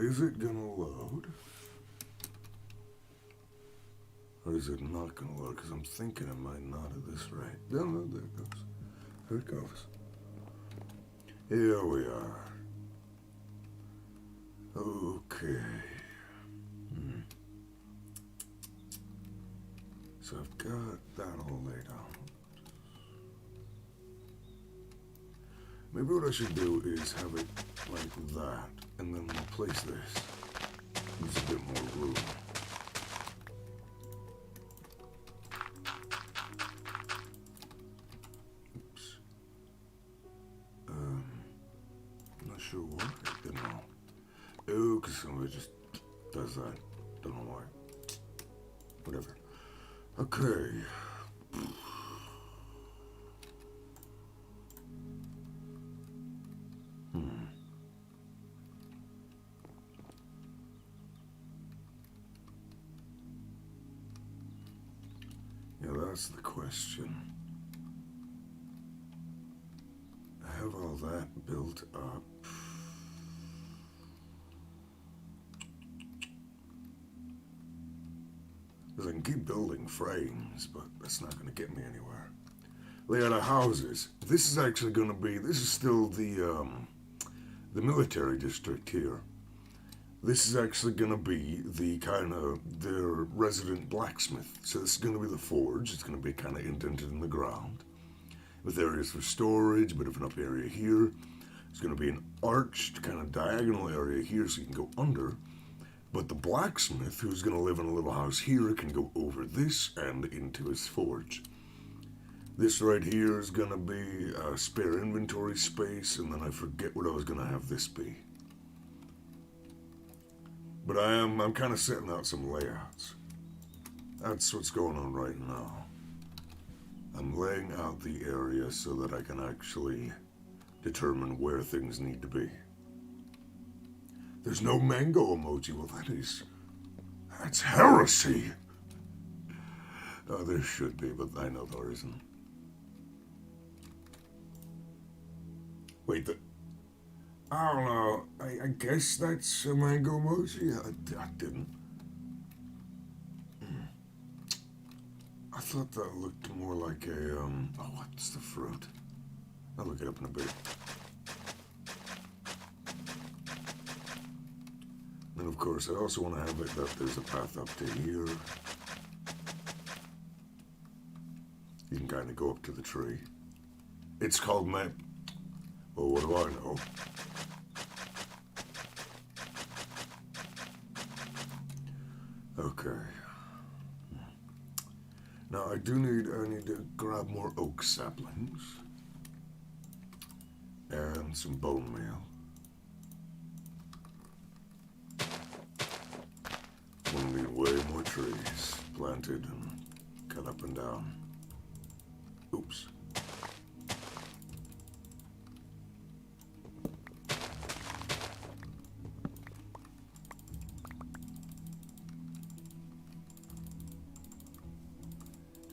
is it gonna load? Or is it not gonna load? Because I'm thinking it might not at this rate. No, no, there it goes. There it goes. Here we are. Okay. So I've got that all laid out. Maybe what I should do is have it like that, and then replace this. Use a bit more room. Oops. I'm not sure why it didn't know. Oh, because somebody just does that. Don't know why. Whatever. Okay. Yeah, that's the question. I have all that built up. Because I can keep building frames, but that's not going to get me anywhere. Layout of houses. This is actually going to be, this is still the military district here. This is actually going to be the kind of their resident blacksmith. So this is going to be the forge. It's going to be kind of indented in the ground with areas for storage, bit of an up area here. There's going to be an arched kind of diagonal area here so you can go under. But the blacksmith, who's going to live in a little house here, can go over this and into his forge. This right here is going to be a spare inventory space, and then I forget what I was going to have this be. But I'm kind of setting out some layouts. That's what's going on right now. I'm laying out the area so that I can actually determine where things need to be. There's no mango emoji. Well, that's heresy. Oh, there should be, but I know there isn't. Wait, I don't know. I guess that's a mango emoji. I didn't. I thought that looked more like a, oh, what's the fruit? I'll look it up in a bit. And of course, I also want to have it that there's a path up to here. You can kind of go up to the tree. It's called map. Well, what do I know? Okay. Now I need to grab more oak saplings and some bone meal. We'll need way more trees planted and cut up and down. Oops.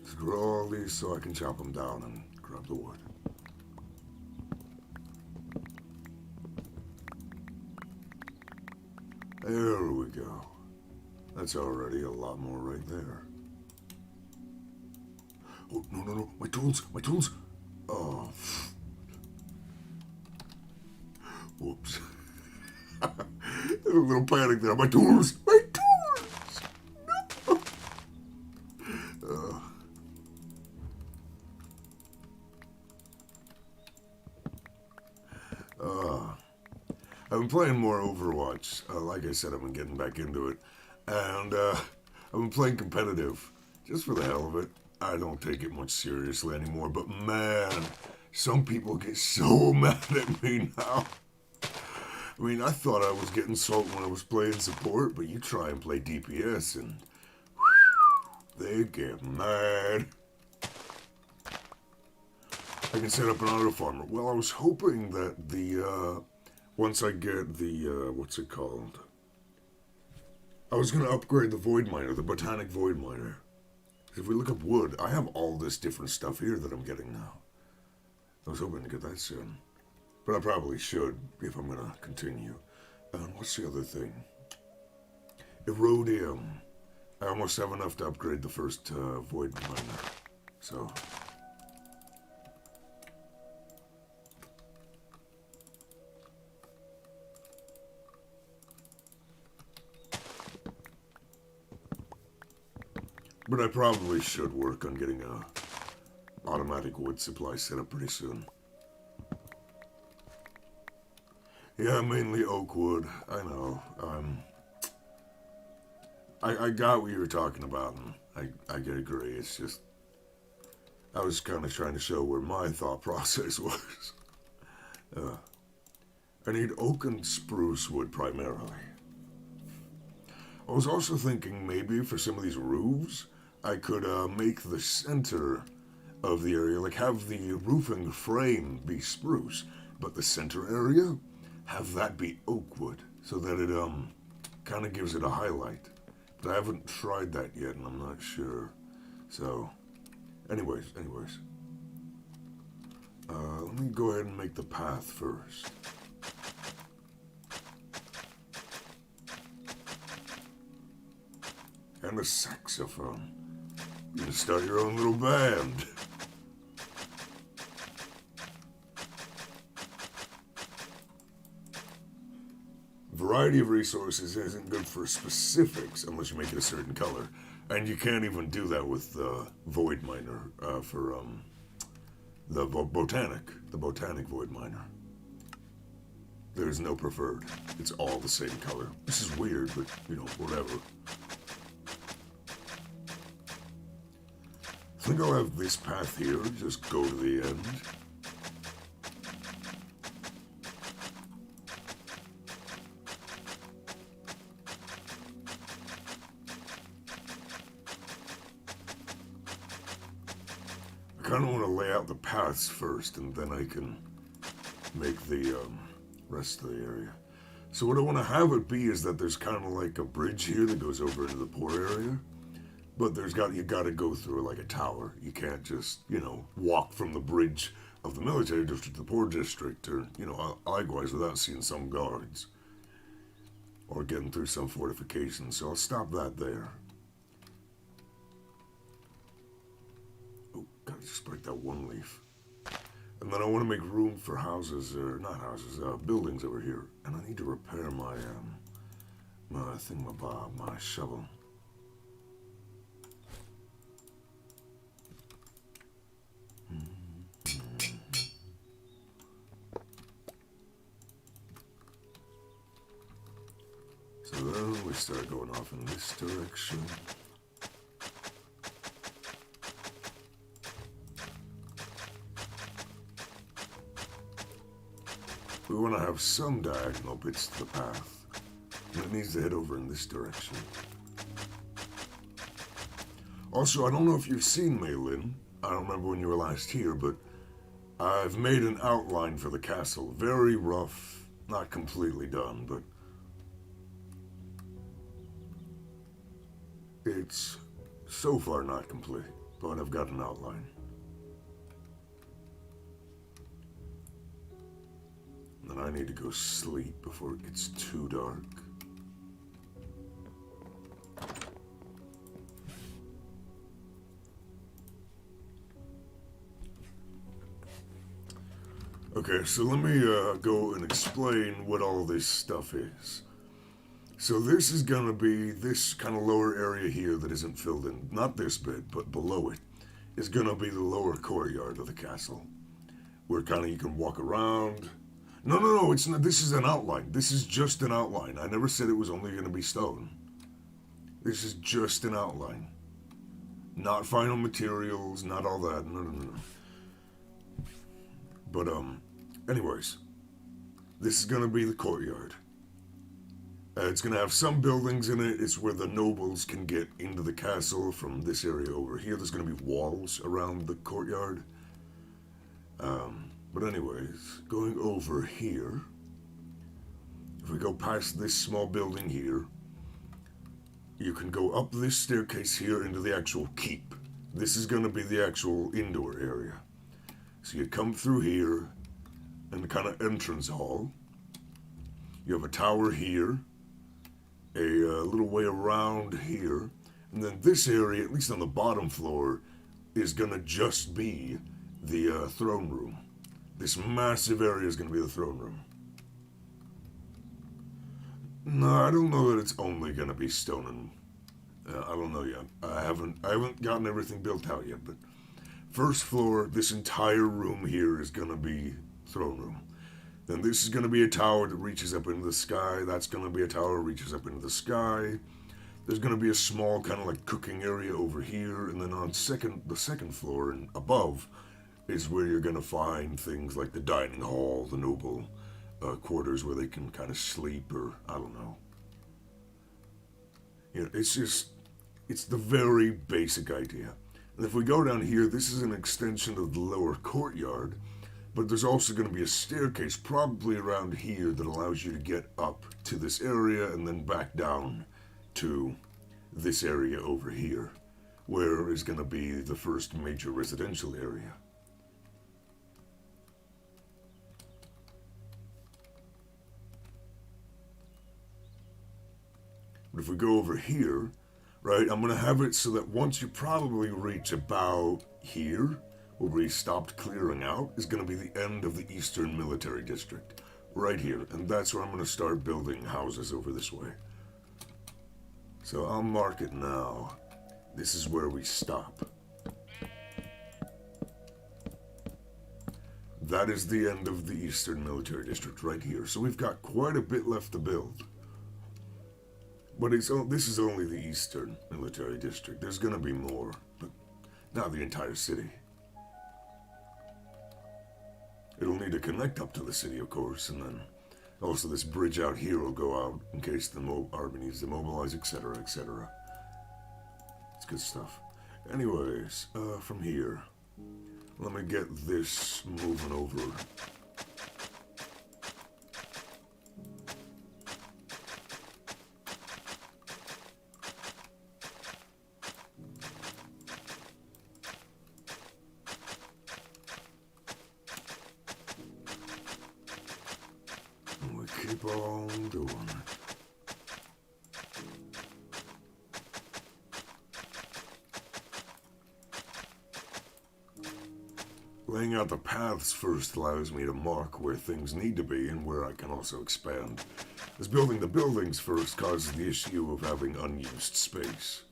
Just grow all these so I can chop them down and grab the wood. There we go. That's already a lot more right there. Oh, no, my tools. Oh. Whoops. A little panic there. My tools! No! I've been playing more Overwatch. Like I said, I've been getting back into it. And I've been playing competitive, just for the hell of it. I don't take it much seriously anymore, but man, some people get so mad at me now. I mean, I thought I was getting salt when I was playing support, but you try and play DPS and whew, they get mad. I can set up an auto farmer. Well, I was hoping that the, once I get the, what's it called? I was going to upgrade the Void Miner, the Botanic Void Miner. If we look up wood, I have all this different stuff here that I'm getting now. I was hoping to get that soon. But I probably should, if I'm going to continue. And what's the other thing? Erodium. I almost have enough to upgrade the first void miner. So... But I probably should work on getting a automatic wood supply set up pretty soon. Yeah, mainly oak wood. I know. I got what you were talking about, and I get agree. It's just I was kind of trying to show where my thought process was. I need oak and spruce wood primarily. I was also thinking maybe for some of these roofs, I could make the center of the area, like have the roofing frame be spruce, but the center area, have that be oak wood, so that it kind of gives it a highlight. But I haven't tried that yet, and I'm not sure. So, anyways. Let me go ahead and make the path first. And a saxophone. You can start your own little band. Variety of resources isn't good for specifics unless you make it a certain color. And you can't even do that with the void miner for the botanic void miner. There's no preferred. It's all the same color. This is weird, but, whatever. I think I'll have this path here, just go to the end. I kind of want to lay out the paths first, and then I can make the rest of the area. So what I want to have it be is that there's kind of like a bridge here that goes over into the poor area. But you got to go through like a tower. You can't just, walk from the bridge of the military district to the poor district, or, likewise without seeing some guards. Or getting through some fortifications. So I'll stop that there. Oh, gotta just break that one leaf. And then I want to make room for houses, or not houses, buildings over here. And I need to repair my thingamabob, my shovel. So then we start going off in this direction. We want to have some diagonal bits to the path. And it needs to head over in this direction. Also, I don't know if you've seen Maylin. I don't remember when you were last here, but I've made an outline for the castle. Very rough, not completely done, but it's so far not complete, but I've got an outline. And I need to go sleep before it gets too dark. Okay, so let me go and explain what all this stuff is. So this is going to be this kind of lower area here that isn't filled in. Not this bit, but below it is going to be the lower courtyard of the castle. Where kind of you can walk around. No, it's not. This is an outline. This is just an outline. I never said it was only going to be stone. This is just an outline. Not final materials, not all that. No. But, anyways, this is going to be the courtyard. It's going to have some buildings in it. It's where the nobles can get into the castle from this area over here. There's going to be walls around the courtyard. But anyways, going over here, if we go past this small building here, you can go up this staircase here into the actual keep. This is going to be the actual indoor area. So you come through here, in the kind of entrance hall. You have a tower here, a little way around here, and then this area, at least on the bottom floor, is gonna just be the throne room. This massive area is gonna be the throne room. No, I don't know that it's only gonna be stone and I don't know yet. I haven't gotten everything built out yet, but first floor, this entire room here is gonna be throne room. Then this is gonna be a tower that reaches up into the sky. That's gonna be a tower that reaches up into the sky. There's gonna be a small kind of like cooking area over here, and then on the second floor and above is where you're gonna find things like the dining hall, the noble quarters where they can kind of sleep, or I don't know. You know, it's the very basic idea. And if we go down here, this is an extension of the lower courtyard, but there's also going to be a staircase probably around here that allows you to get up to this area and then back down to this area over here, where is going to be the first major residential area. But if we go over here, right, I'm going to have it so that once you probably reach about here, where we stopped clearing out, is going to be the end of the Eastern Military District. Right here. And that's where I'm going to start building houses over this way. So I'll mark it now. This is where we stop. That is the end of the Eastern Military District right here. So we've got quite a bit left to build. But this is only the Eastern Military District. There's going to be more, but not the entire city. It'll need to connect up to the city, of course, and then also this bridge out here will go out in case the army needs to mobilize, etc., etc. It's good stuff. Anyways, from here, let me get this moving over. Keep on doing it. Laying out the paths first allows me to mark where things need to be and where I can also expand. As building the buildings first causes the issue of having unused space.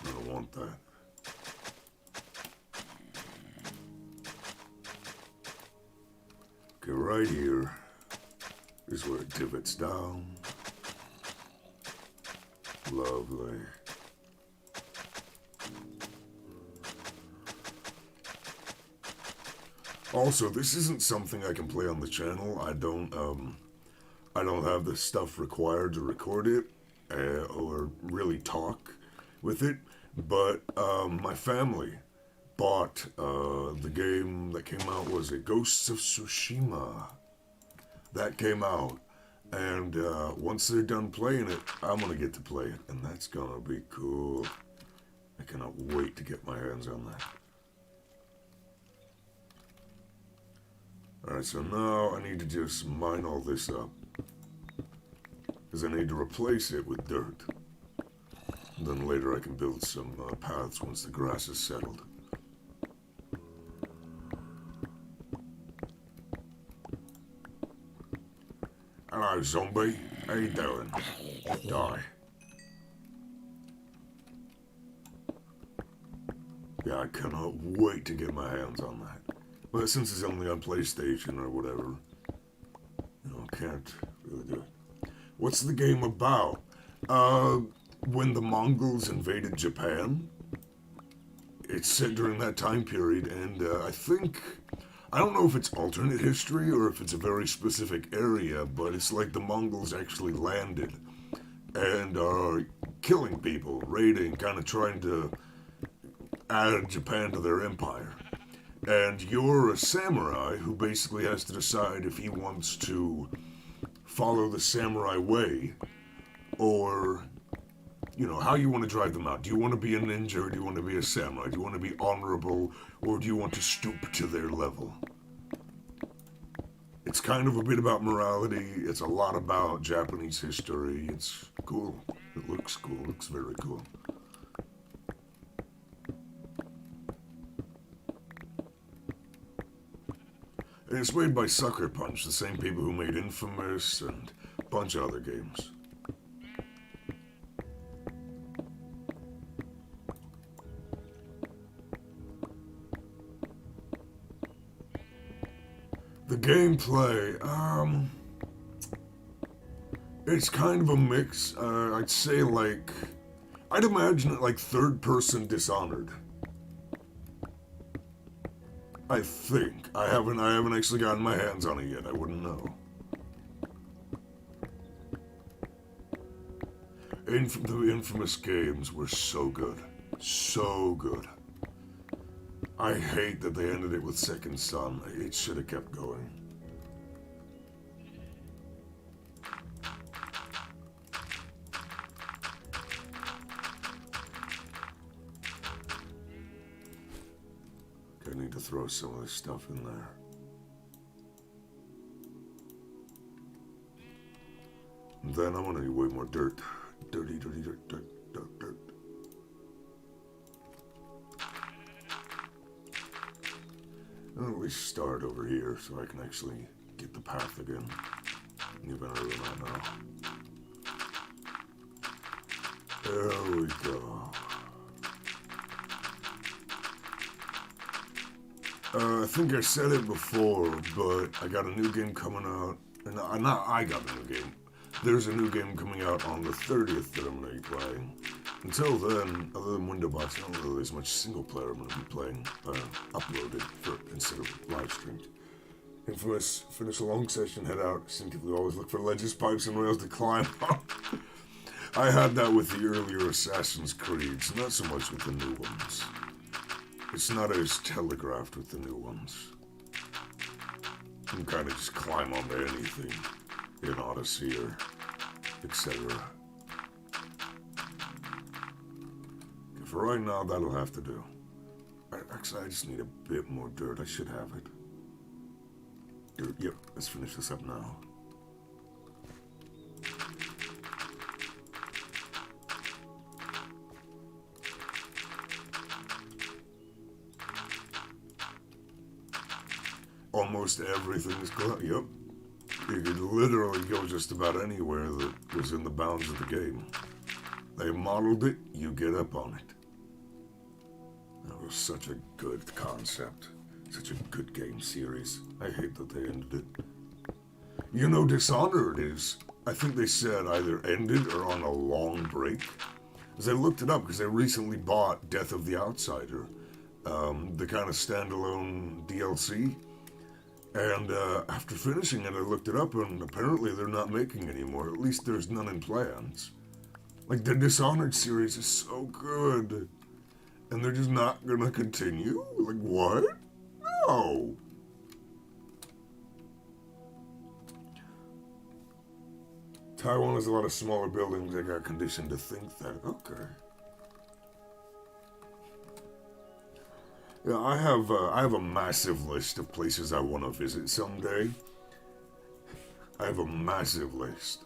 I don't want that. Okay, right here is where it divots down. Lovely. Also, this isn't something I can play on the channel. I don't have the stuff required to record it or really talk with it. But my family bought the game that came out, was it Ghosts of Tsushima? That came out, and once they're done playing it, I'm gonna get to play it, and that's gonna be cool. I cannot wait to get my hands on that. Alright, so now I need to just mine all this up, because I need to replace it with dirt. And then later I can build some paths once the grass is settled. Hello, zombie. How you doing? Die. Yeah, I cannot wait to get my hands on that. But since it's only on PlayStation or whatever, you know, can't really do it. What's the game about? When the Mongols invaded Japan. It's set during that time period, and I don't know if it's alternate history or if it's a very specific area, but it's like the Mongols actually landed and are killing people, raiding, kind of trying to add Japan to their empire. And you're a samurai who basically has to decide if he wants to follow the samurai way or, you know, how you want to drive them out. Do you want to be a ninja or do you want to be a samurai? Do you want to be honorable or do you want to stoop to their level? It's kind of a bit about morality. It's a lot about Japanese history. It's cool. It looks cool. It looks very cool. And it's made by Sucker Punch, the same people who made Infamous and a bunch of other games. The gameplay, it's kind of a mix. I'd say I'd imagine it like third-person Dishonored. I think. I haven't actually gotten my hands on it yet. I wouldn't know. The Infamous games were so good. So good. I hate that they ended it with Second Son. It should have kept going. I need to throw some of this stuff in there. And then I'm gonna need way more dirt. Dirty, dirty, dirt, dirt, dirt, dirt. I'll at least start over here so I can actually get the path again. Even I really not know. There we go. I think I said it before, but I got a new game coming out. Not I got a new game. There's a new game coming out on the 30th that I'm going to be playing. Until then, other than window box, I don't know there's much single player I'm going to be playing, uploaded instead of live streamed. Infamous, finish a long session, head out, instinctively always look for ledges, pipes, and rails to climb on. I had that with the earlier Assassin's Creeds, not so much with the new ones. It's not as telegraphed with the new ones. You can kind of just climb onto anything in Odyssey or etc. For right now, that'll have to do. Actually, I just need a bit more dirt. I should have it. Dirt, yep, let's finish this up now. Almost everything is close. Yep. You could literally go just about anywhere that was in the bounds of the game. They modeled it, you get up on it. That was such a good concept. Such a good game series. I hate that they ended it. You know, Dishonored is, I think they said, either ended or on a long break. As I looked it up, because I recently bought Death of the Outsider, the kind of standalone DLC. And after finishing it, I looked it up, and apparently they're not making anymore. At least there's none in plans. Like, the Dishonored series is so good. And they're just not gonna continue? Like, what? No! Taiwan has a lot of smaller buildings. I got conditioned to think that. Okay. Yeah, I have a massive list of places I want to visit someday. I have a massive list.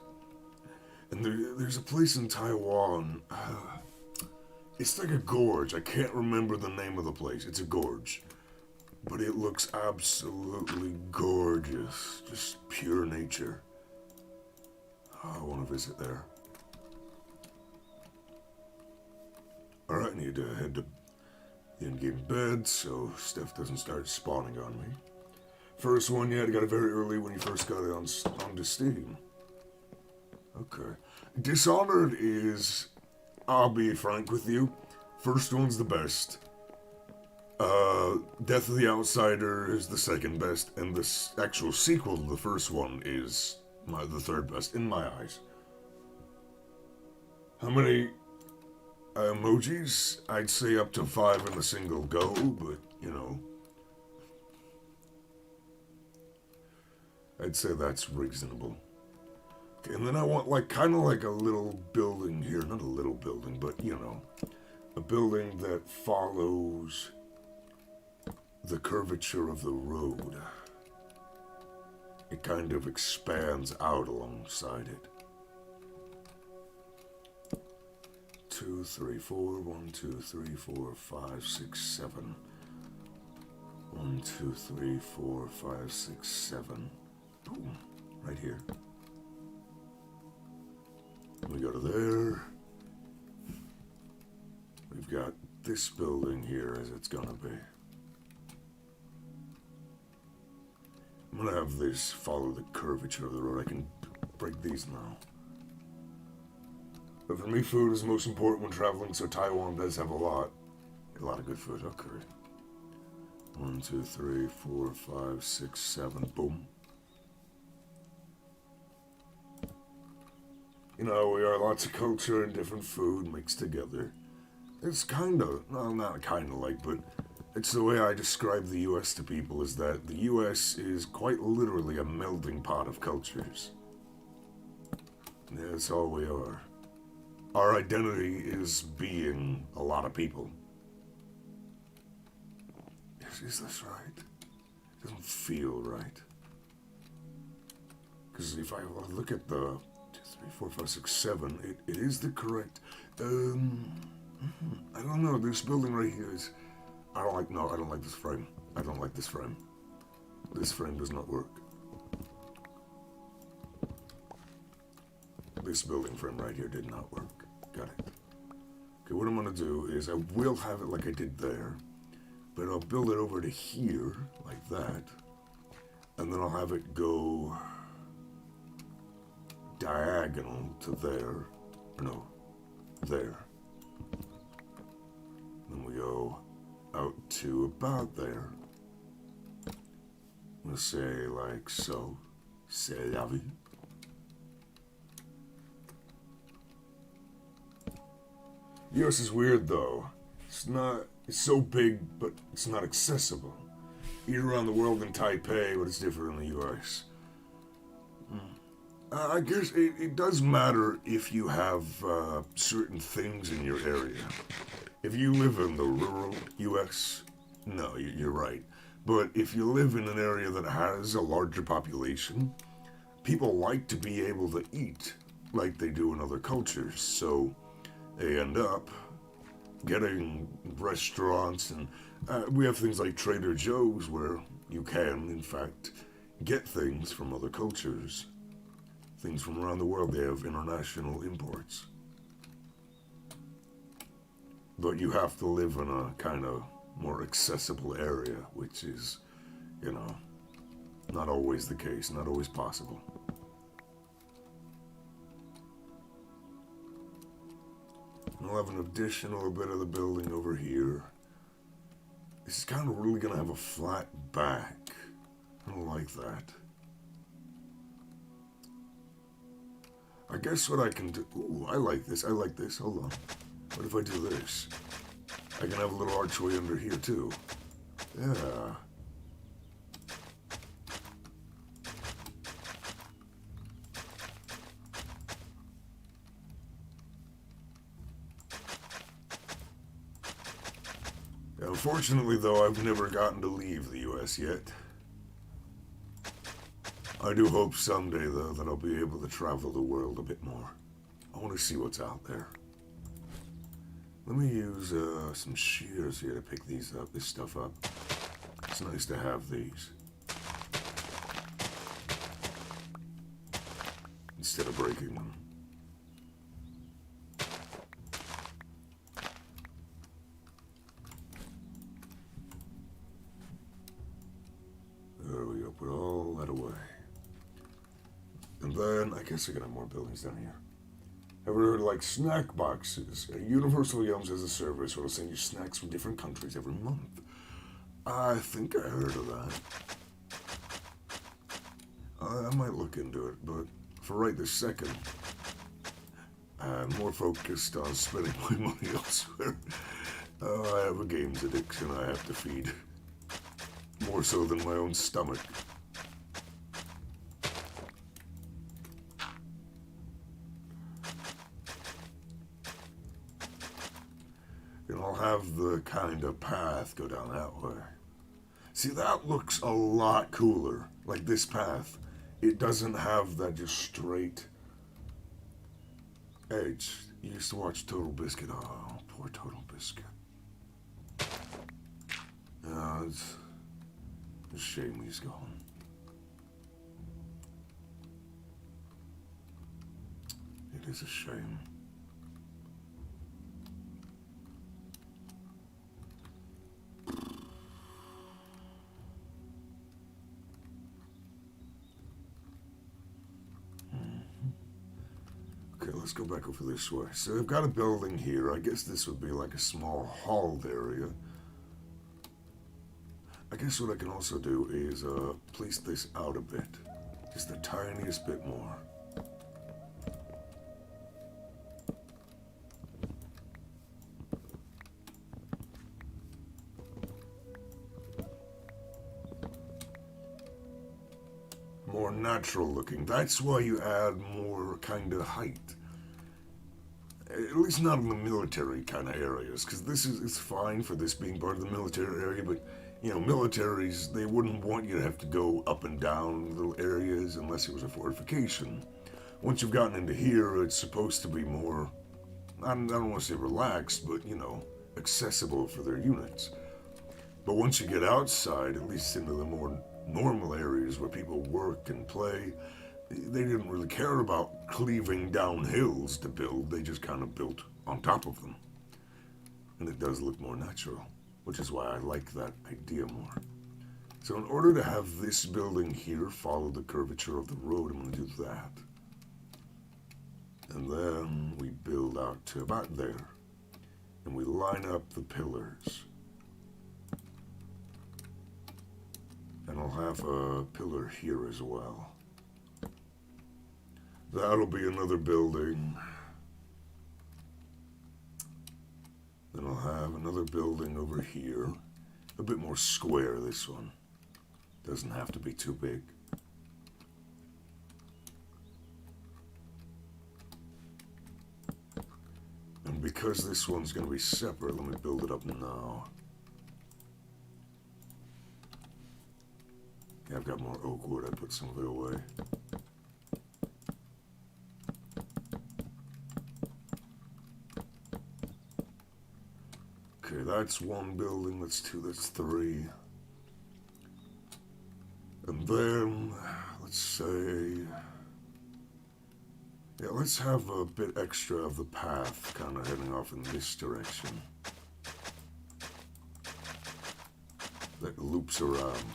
And there's a place in Taiwan. It's like a gorge. I can't remember the name of the place. It's a gorge. But it looks absolutely gorgeous. Just pure nature. Oh, I want to visit there. Alright, I need to head to the in-game bed so stuff doesn't start spawning on me. First one yet, I got it very early when you first got it onto Steam. Okay. Dishonored is, I'll be frank with you, first one's the best. Death of the Outsider is the second best, and the actual sequel to the first one is the third best, in my eyes. How many emojis? I'd say up to 5 in a single go, but, you know. I'd say that's reasonable. Okay, and then I want, like, kind of like a little building here. Not a little building, but, you know. A building that follows the curvature of the road. It kind of expands out alongside it. 2, 3, 4, 1, 2, 3, 4, 5, 6, 7. 1, 2, 3, 4, 5, 6, 7. Boom. Right here. We go to there. We've got this building here as it's gonna be. I'm gonna have this follow the curvature of the road. I can break these now. But for me, food is most important when traveling, so Taiwan does have a lot of good food. Okay. 1, 2, 3, 4, 5, 6, 7. Boom. You know, we are lots of culture and different food mixed together. It's kind of, well, not kind of like, but it's the way I describe the U.S. to people, is that the U.S. is quite literally a melting pot of cultures. That's all we are. Our identity is being a lot of people. Is this right? It doesn't feel right. Because if I look at the 2, 3, 4, 5, 6, 7, it is the correct. I don't know. This building right here is. I don't like this frame. I don't like this frame. This frame does not work. This building frame right here did not work. Got it. Okay, what I'm gonna do is I will have it like I did there, but I'll build it over to here, like that, and then I'll have it go diagonal to there. No, there. Then we go out to about there. We'll say like so. C'est la vie. US is weird though. It's so big, but it's not accessible. You're around the world in Taipei, but it's different in the US. I guess it does matter if you have certain things in your area. If you live in the rural US, no, you're right. But if you live in an area that has a larger population, people like to be able to eat like they do in other cultures. So they end up getting restaurants, and we have things like Trader Joe's where you can, in fact, get things from other cultures. Things from around the world. They have international imports. But you have to live in a kind of more accessible area, which is, you know, not always the case, not always possible. And I'll have an additional bit of the building over here. This is kind of really going to have a flat back. I don't like that. I guess what I can do... Ooh, I like this. I like this. Hold on. What if I do this? I can have a little archway under here, too. Yeah. Unfortunately, though, I've never gotten to leave the U.S. yet. I do hope someday, though, that I'll be able to travel the world a bit more. I want to see what's out there. Let me use some shears here to pick this stuff up. It's nice to have these. Instead of breaking them. There we go, put all that away. And then, I guess I can have more buildings down here. Ever heard of like snack boxes? Universal Yums has a service where it'll send you snacks from different countries every month. I think I heard of that. I might look into it, but for right this second, I'm more focused on spending my money elsewhere. I have a games addiction I have to feed. More so than my own stomach. And I'll have the kind of path go down that way. See, that looks a lot cooler. Like this path. it doesn't have that just straight edge. You used to watch Total Biscuit. Oh, poor Total Biscuit. It's a shame he's gone. It is a shame. Okay, let's go back over this way. So I've got a building here. I guess this would be like a small halled area. I guess what I can also do is place this out a bit. Just the tiniest bit more. More natural looking. That's why you add more kind of height. At least not in the military kind of areas, because this is it's fine for this being part of the military area, but you know, militaries, they wouldn't want you to have to go up and down little areas unless it was a fortification. Once you've gotten into here, it's supposed to be more, I don't want to say relaxed, but, you know, accessible for their units. But once you get outside, at least into the more normal areas where people work and play, they didn't really care about cleaving down hills to build. They just kind of built on top of them. And it does look more natural, which is why I like that idea more. So in order to have this building here follow the curvature of the road, I'm going to do that. And then we build out to about there. And we line up the pillars. And I'll have a pillar here as well. That'll be another building. Then I'll have another building over here. A bit more square, this one. Doesn't have to be too big. And because this one's going to be separate, let me build it up now. Yeah, I've got more oak wood. I put some of it away. Okay, that's one building, that's two, that's three. And then, let's say, yeah, let's have a bit extra of the path kind of heading off in this direction. That loops around.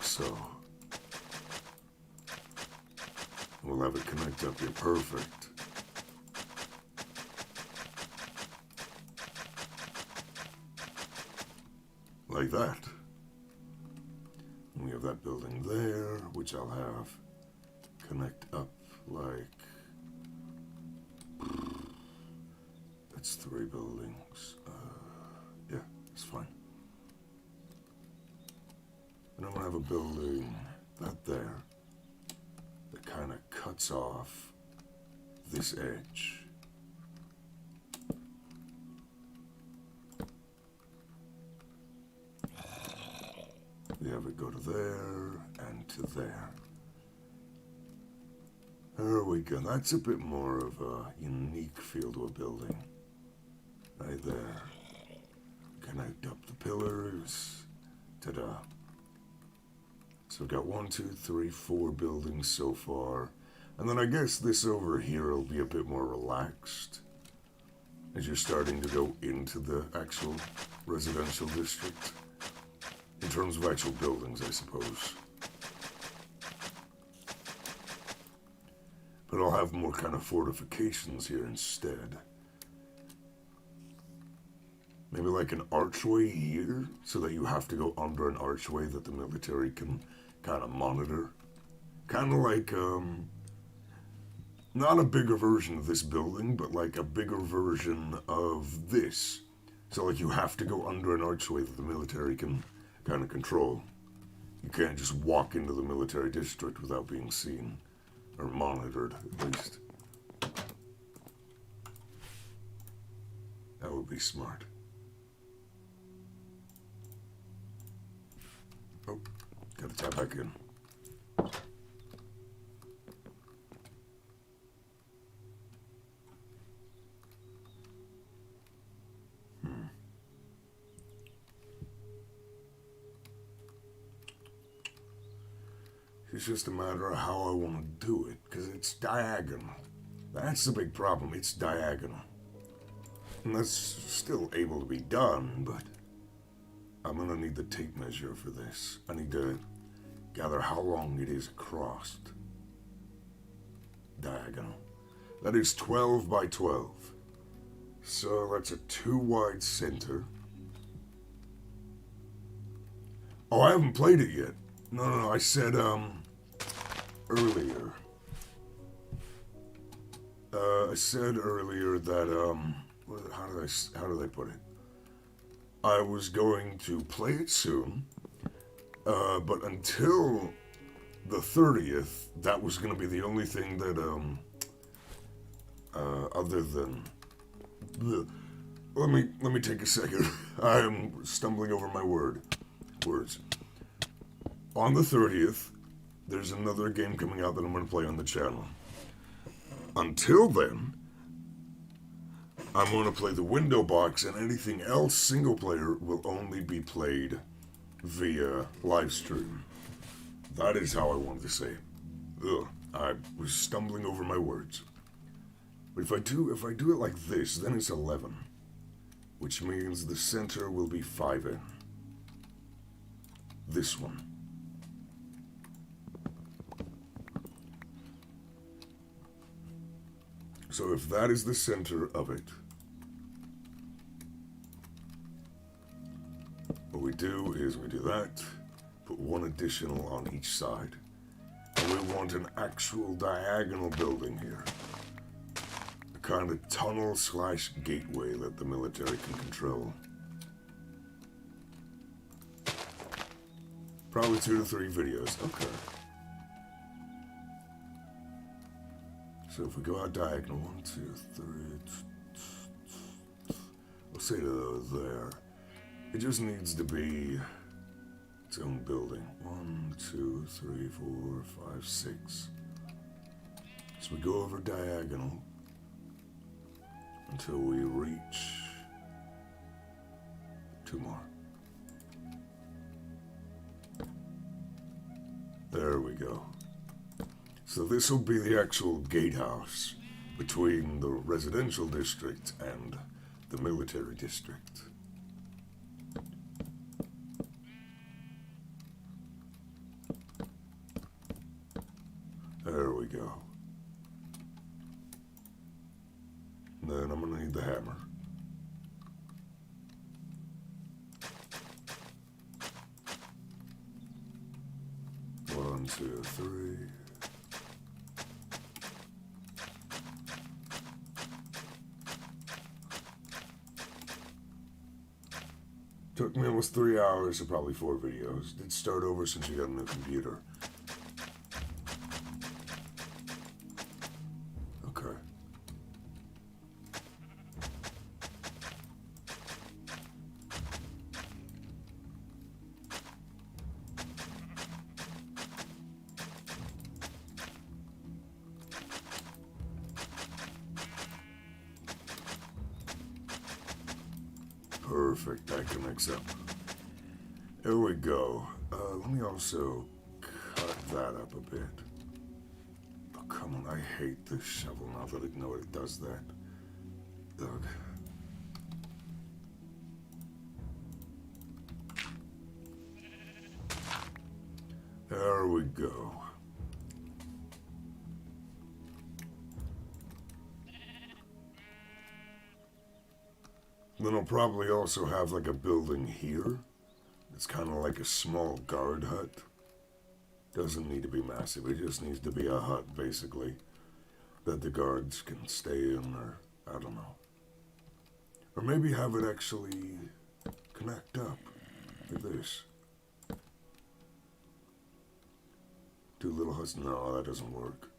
So, we'll have it connect up here perfect. Like that. And we have that building there, which I'll have connect up like... That's three buildings. Yeah, it's fine. And I'm going to have a building, that there, that kind of cuts off this edge. We have it go to there and to there. There we go. That's a bit more of a unique feel to a building. Right there. Connect up the pillars. Ta-da. So we've got 1, 2, 3, 4 buildings so far. And then I guess this over here will be a bit more relaxed as you're starting to go into the actual residential district. In terms of actual buildings, I suppose. But I'll have more kind of fortifications here instead. Maybe like an archway here, so that you have to go under an archway that the military can kind of monitor. Kind of like, not a bigger version of this building, but like a bigger version of this. So like you have to go under an archway that the military can kind of control. You can't just walk into the military district without being seen. Or monitored, at least. That would be smart. Oh, gotta tap back in. It's just a matter of how I want to do it, because it's diagonal. That's the big problem, it's diagonal. And that's still able to be done, but I'm going to need the tape measure for this. I need to gather how long it is across. Diagonal. That is 12 by 12. So that's a 2 wide center. Oh, I haven't played it yet. No, I said, earlier. I said earlier that, how did I put it? I was going to play it soon, but until the 30th, that was going to be the only thing that, other than, let me take a second. I am stumbling over my words. On the 30th, there's another game coming out that I'm going to play on the channel. Until then, I'm going to play the window box, and anything else single player will only be played via live stream. That is how I wanted to say it. Ugh, I was stumbling over my words. But if I do it like this, then it's 11, which means the center will be 5 in. This one. So if that is the center of it, what we do is we do that, put one additional on each side. And we want an actual diagonal building here. A kind of tunnel / gateway that the military can control. Probably 2 to 3 videos. Okay. So if we go out diagonal, 1, 2, 3, we'll say to there. It just needs to be its own building. 1, 2, 3, 4, 5, 6. So we go over diagonal until we reach 2 more. There we go. So this will be the actual gatehouse between the residential district and the military district. There we go. And then I'm gonna need the hammer. One, 2, 3. Took me almost 3 hours, so probably 4 videos. Did start over since you got a new computer. Okay. Perfect, that connects up. There we go. Let me also cut that up a bit. Oh, come on, I hate this shovel now that I know it does that. Ugh. There we go. Then I'll probably also have like a building here. It's kind of like a small guard hut. Doesn't need to be massive. It just needs to be a hut, basically, that the guards can stay in, or I don't know. Or maybe have it actually connect up like this. Two little huts? No, that doesn't work.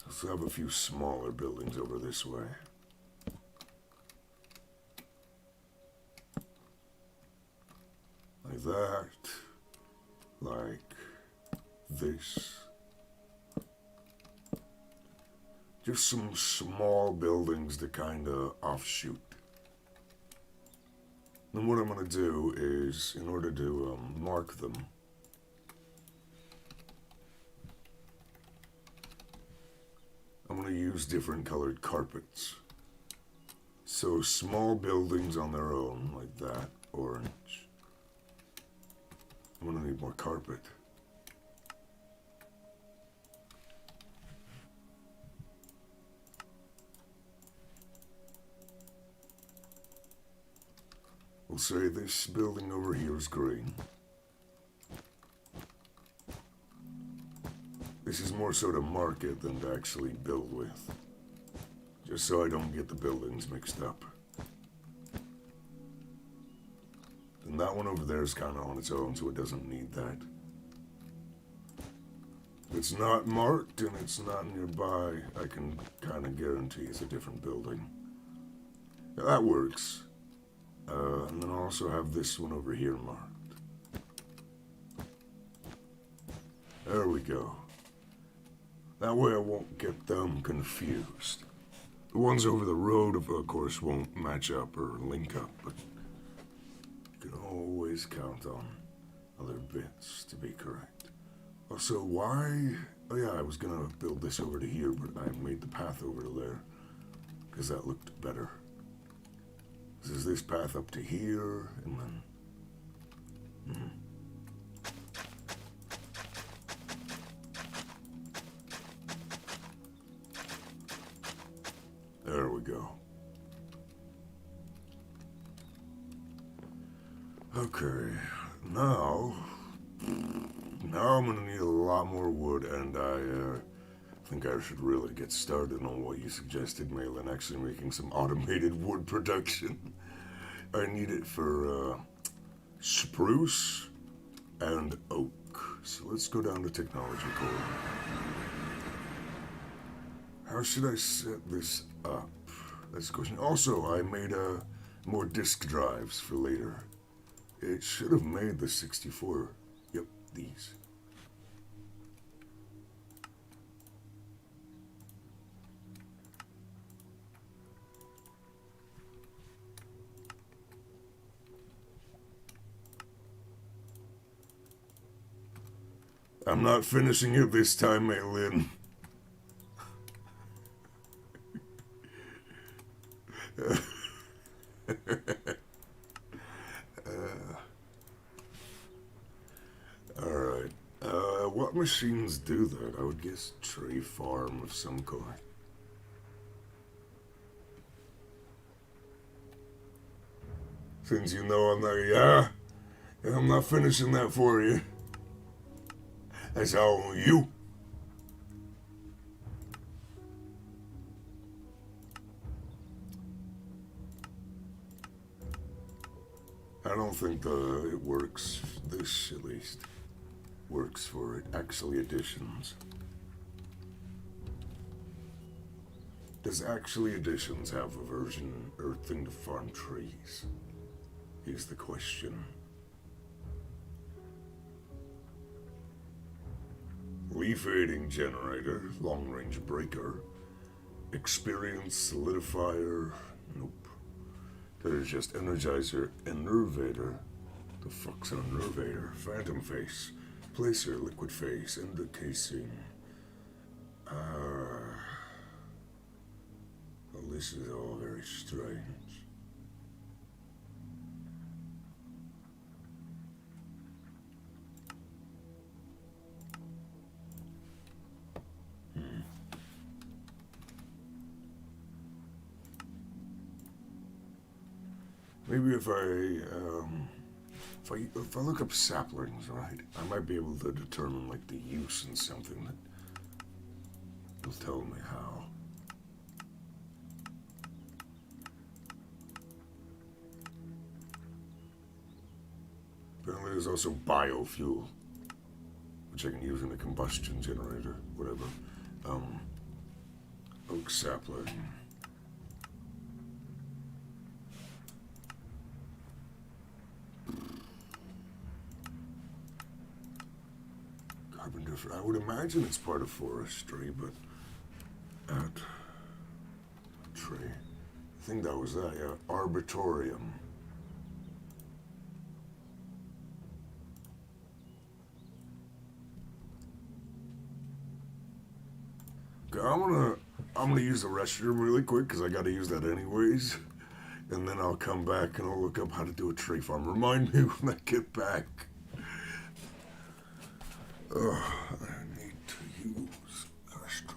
Let's have a few smaller buildings over this way. Like that. Like this. Just some small buildings to kind of offshoot. Then what I'm going to do is, in order to mark them, I'm going to use different colored carpets. So small buildings on their own, like that, orange. I'm going to need more carpet. We'll say this building over here is green. This is more so to mark it than to actually build with. Just so I don't get the buildings mixed up. And that one over there is kind of on its own, so it doesn't need that. If it's not marked and it's not nearby, I can kind of guarantee it's a different building. Now, that works. And then I'll also have this one over here marked. There we go. That way I won't get them confused. The ones over the road, of course, won't match up or link up, but you can always count on other bits to be correct. Also, why... Oh yeah, I was gonna build this over to here, but I made the path over to there, because that looked better. This is this path up to here, and then... There we go. Okay, now I'm gonna need a lot more wood, and I think I should really get started on what you suggested, Malin, actually making some automated wood production. I need it for spruce and oak. So let's go down to technology core. How should I set this up? That's the question. Also, I made more disk drives for later. It should have made the 64. Yep, these. I'm not finishing it this time, Maylin. Alright. What machines do that? I would guess tree farm of some kind. Since you know I'm not, yeah, I'm not finishing that for you. That's all on you. I don't think it works. This, at least, works for it. Actually additions. Does actually additions have a version or thing to farm trees? Is the question. Leaf aiding generator, long range breaker, experience solidifier, nope. There's just energizer, enervator. The fuck's an enervator? Phantom face, placer, liquid face, ender casing. Well, this is all very strange. Maybe if I look up saplings, right, I might be able to determine like the use in something that will tell me how. there's also biofuel, which I can use in a combustion generator, whatever. Oak sapling. Carbon different. I would imagine it's part of forestry, but at tree. I think that was that, yeah. Arbitorium. Okay, I'm gonna use the restroom really quick because I gotta use that anyways. And then I'll come back and I'll look up how to do a tree farm. Remind me when I get back. I need to use restroom.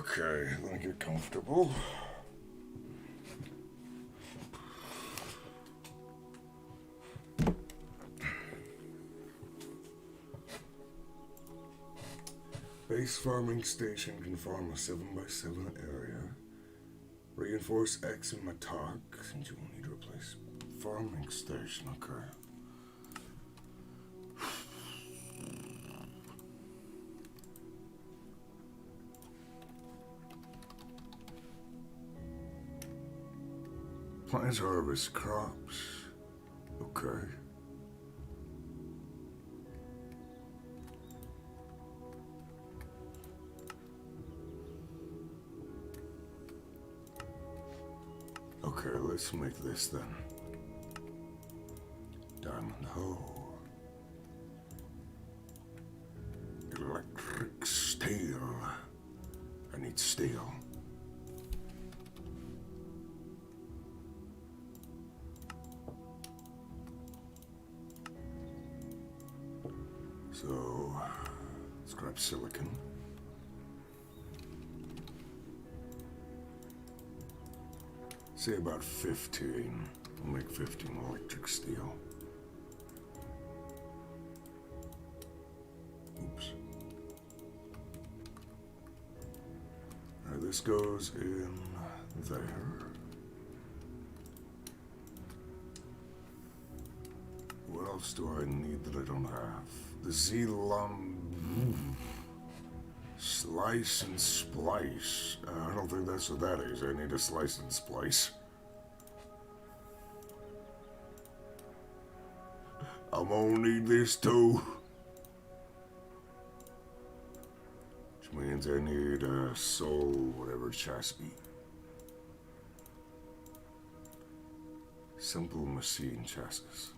Okay, let me get comfortable. Base farming station can farm a 7x7 area. Reinforce X in Modpack, since you will need to replace farming station. Okay. Plants harvest crops. Okay. Okay, let's make this then. Diamond hoe. Electric steel. I need steel. So, let's grab silicon. Say about 15. We'll make 15 electric steel. Oops. Alright, this goes in there. What else do I need that I don't have? The slice and splice. I don't think that's what that is. I need a slice and splice. I'm gonna need this too. Which means I need a soul, whatever chassis. Simple machine chassis.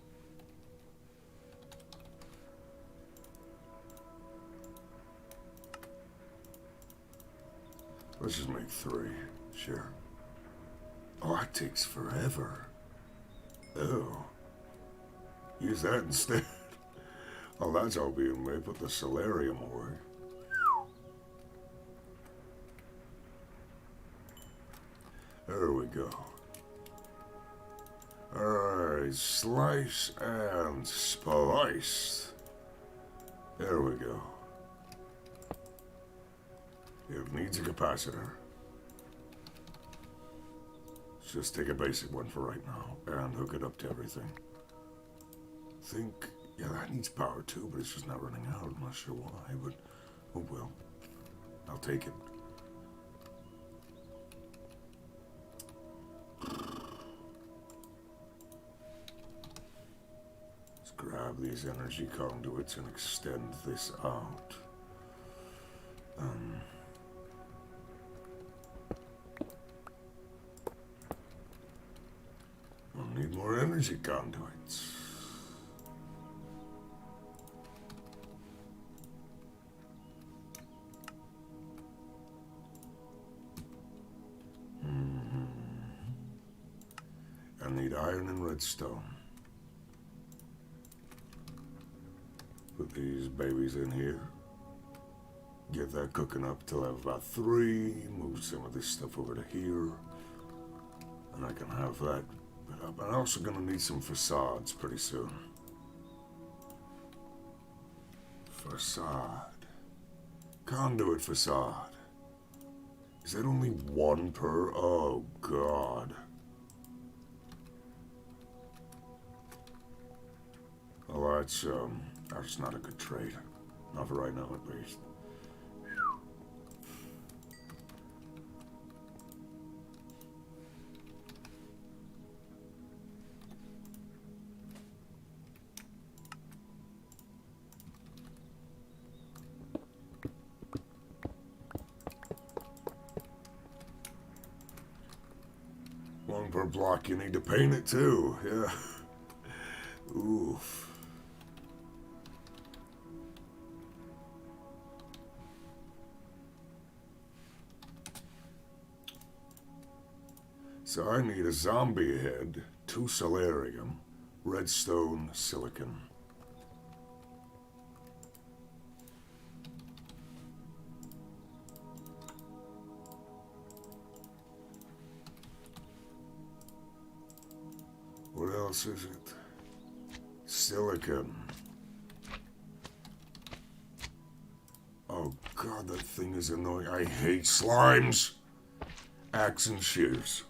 Let's just make 3, sure. Oh, that takes forever. Oh. Use that instead. Oh, that's all being made. Put the solarium away. There we go. Alright, slice and splice. There we go. It needs a capacitor. Let's just take a basic one for right now and hook it up to everything. Yeah, that needs power too, but it's just not running out. I'm not sure why, but oh well. I'll take it. Let's grab these energy conduits and extend this out. We'll need more energy conduits. I need iron and redstone. Put these babies in here. Get that cooking up till I have about 3. Move some of this stuff over to here. And I can have that put up. I'm also going to need some facades pretty soon. Facade. Conduit facade. Is that only 1 per? Oh, God. Well, that's not a good trade. Not for right now, at least. One per block, you need to paint it too, yeah. Oof. So I need a zombie head, 2 solarium, redstone, silicon. else is it? Silicon. Oh god, that thing is annoying. I hate slimes. Axe and shears.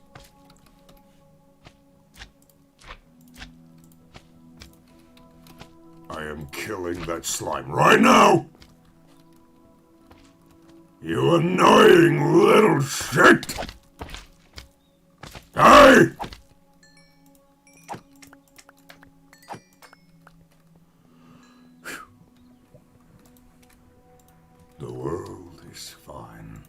I am killing that slime right now! You annoying little shit! Hey! The world is fine.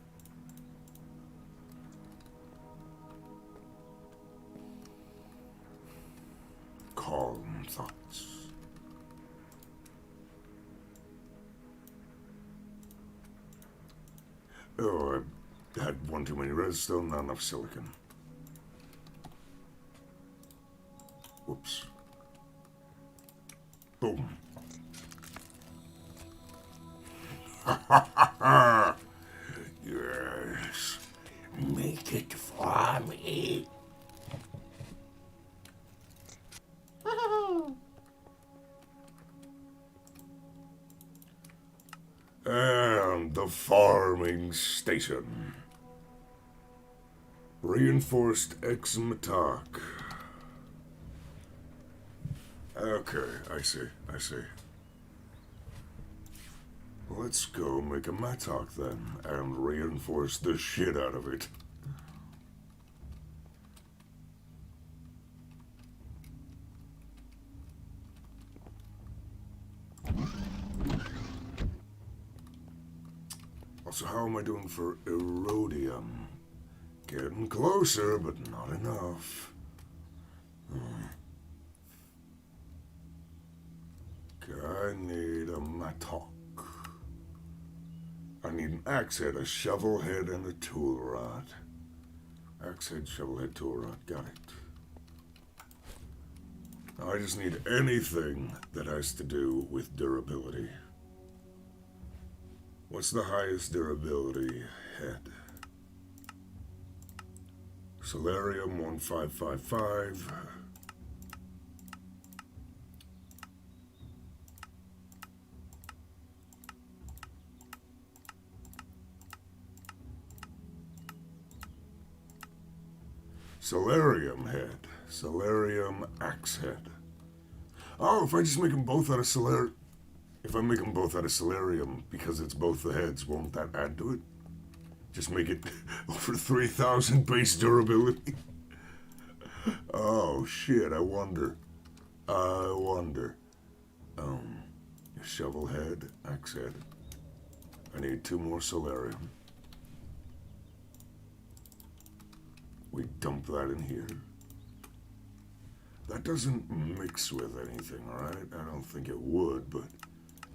Calm thoughts. Oh, I had one too many redstone, not enough silicon. Whoops. Boom. Yes. Make it for me. And the farming station. Reinforced Exmatok. Okay, I see. Let's go make a mattock then, and reinforce the shit out of it. Also, how am I doing for erodium? Getting closer, but not enough. I need a mattock. I need an axe head, a shovel head, and a tool rod. Axe head, shovel head, tool rod. Got it. Now I just need anything that has to do with durability. What's the highest durability head? Solarium 1555. Solarium head. Solarium axe head. Oh, if I just make them both out of solarium... If I make them both out of solarium, because it's both the heads, won't that add to it? Just make it over 3,000 base durability? Oh, shit, I wonder. Shovel head, axe head. I need 2 more solarium. We dump that in here. That doesn't mix with anything, alright? I don't think it would, but...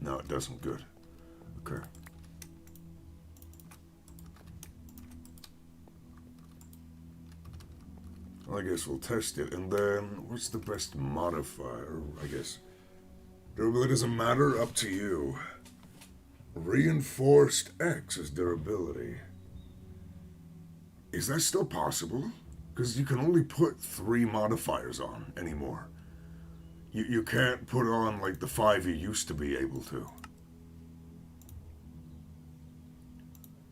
No, it doesn't. Good. Okay. Well, I guess we'll test it, and then... What's the best modifier? I guess... Durability doesn't matter? Up to you. Reinforced X is durability. Is that still possible? Because you can only put 3 modifiers on anymore. You can't put on like the 5 you used to be able to.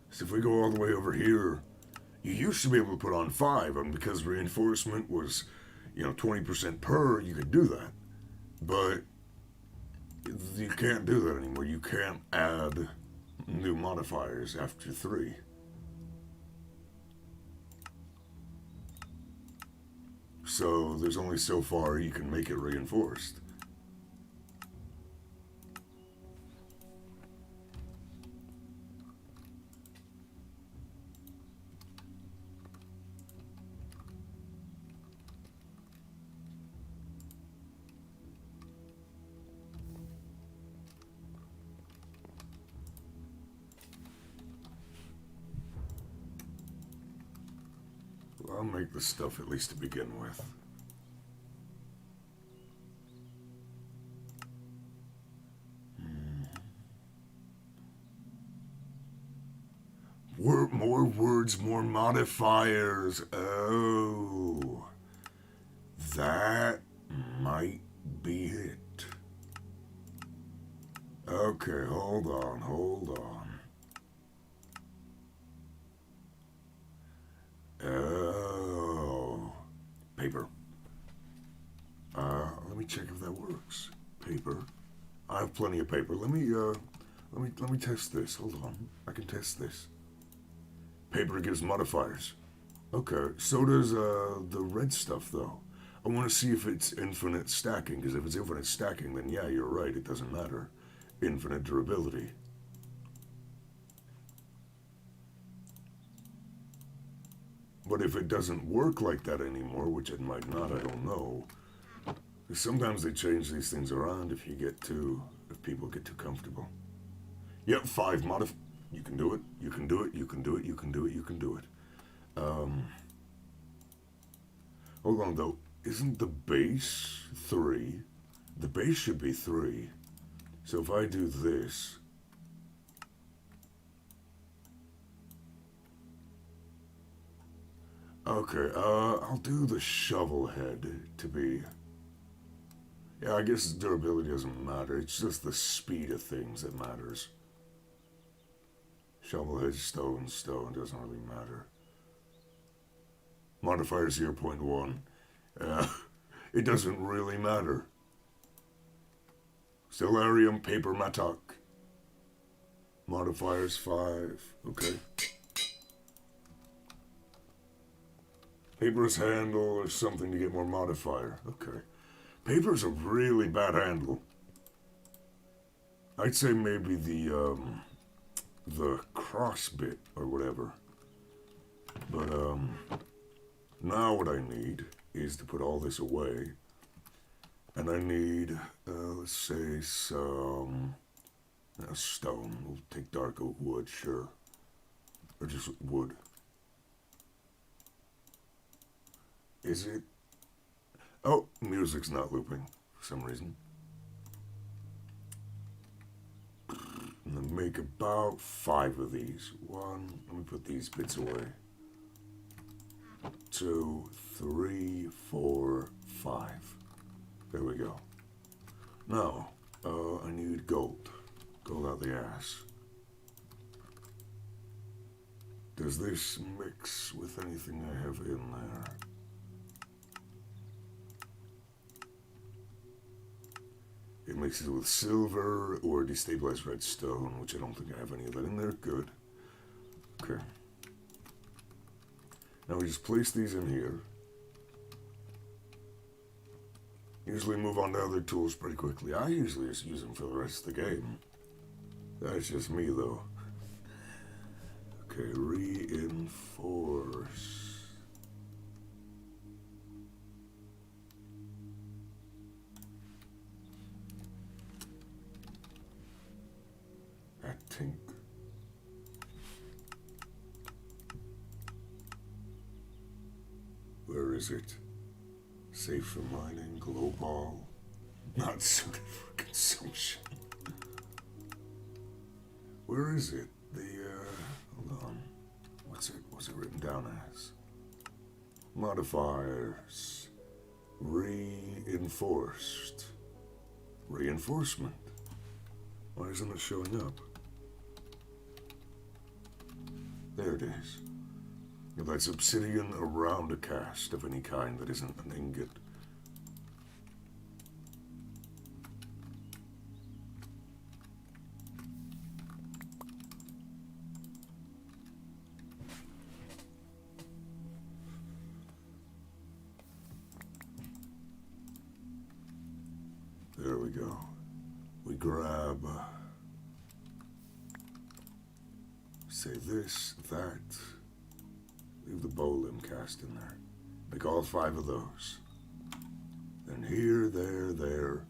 So if we go all the way over here, you used to be able to put on 5, and because reinforcement was, 20% per, you could do that. But you can't do that anymore. You can't add new modifiers after 3. So there's only so far you can make it reinforced. Well, I'll make the stuff at least to begin with. More words, more modifiers. Oh. That might be it. Okay, hold on. Oh, paper. Let me check if that works. Paper. I have plenty of paper. Let me test this. Hold on. I can test this. Paper gives modifiers. Okay, so does the red stuff though. I want to see if it's infinite stacking, because if it's infinite stacking, then yeah, you're right, it doesn't matter. Infinite durability. But if it doesn't work like that anymore, which it might not, I don't know. Because sometimes they change these things around if people get too comfortable. Yep, 5 modif... You can do it, you can do it, you can do it, you can do it, you can do it. Hold on though, isn't the base 3? The base should be 3. So if I do this... Okay, I'll do the shovel head to be... Yeah, I guess durability doesn't matter. It's just the speed of things that matters. Shovel head, stone, doesn't really matter. Modifier 0.1. It doesn't really matter. Stellarium, paper, mattock. Modifiers 5. Okay. Paper's handle or something to get more modifier. Okay. Paper's a really bad handle. I'd say maybe the cross bit or whatever. But now what I need is to put all this away. And I need, let's say some stone. We'll take dark oak wood, sure. Or just wood. Is it? Oh, music's not looping for some reason. And then make about 5 of these. 1, let me put these bits away. 2, 3, 4, 5. There we go. Now, I need gold. Gold out the ass. Does this mix with anything I have in there? It mixes with silver or destabilized redstone, which I don't think I have any of that in there. Good. Okay. Now we just place these in here. Usually move on to other tools pretty quickly. I usually just use them for the rest of the game. That's just me, though. Okay, reinforce. I think. Where is it? Safe for mining, glow ball. Not suited for consumption. Where is it? Hold on. What's it written down as? Modifiers. Reinforced. Reinforcement. Why isn't it showing up? There it is. Yeah, that's obsidian around a cast of any kind that isn't an ingot. There we go. We grab, say this, that. Leave the bow limb cast in there. Make all 5 of those. Then here, there.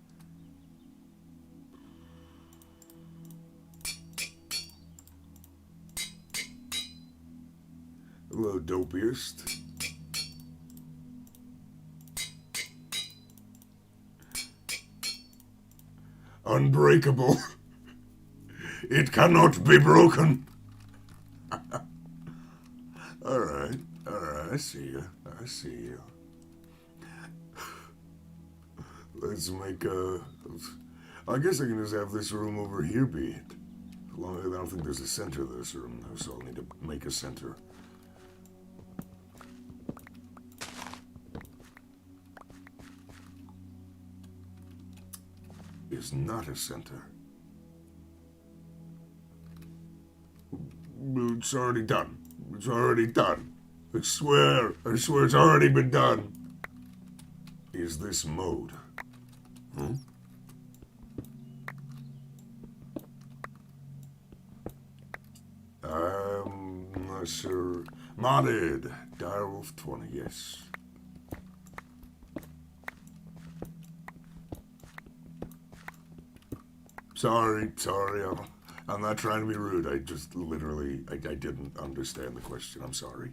Hello, dopiest. Unbreakable. It cannot be broken. Alright, I see you. Let's make a... I guess I can just have this room over here be it. I don't think there's a center to this room, though, so I'll need to make a center. Is not a center. It's already done. It's already done. I swear it's already been done. Is this mode? Hmm? I'm not sure. Modded. Direwolf20, yes. Sorry. I'm not trying to be rude. I just literally, I didn't understand the question. I'm sorry.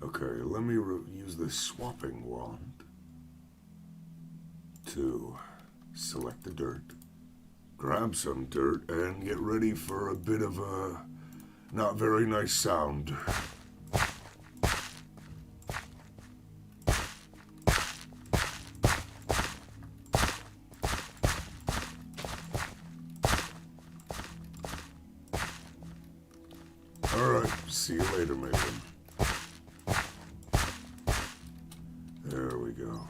Okay, let me use the swapping wand to select the dirt, grab some dirt, and get ready for a bit of a not very nice sound. Alright, see you later, Megan. There we go.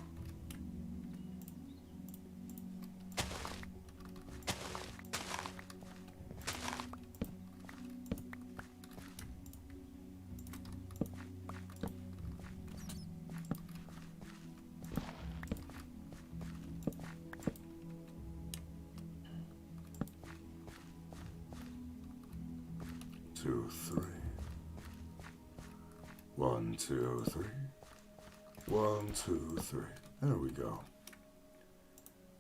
Two, three. 1, 2, 3. 1, 2, 3. There we go.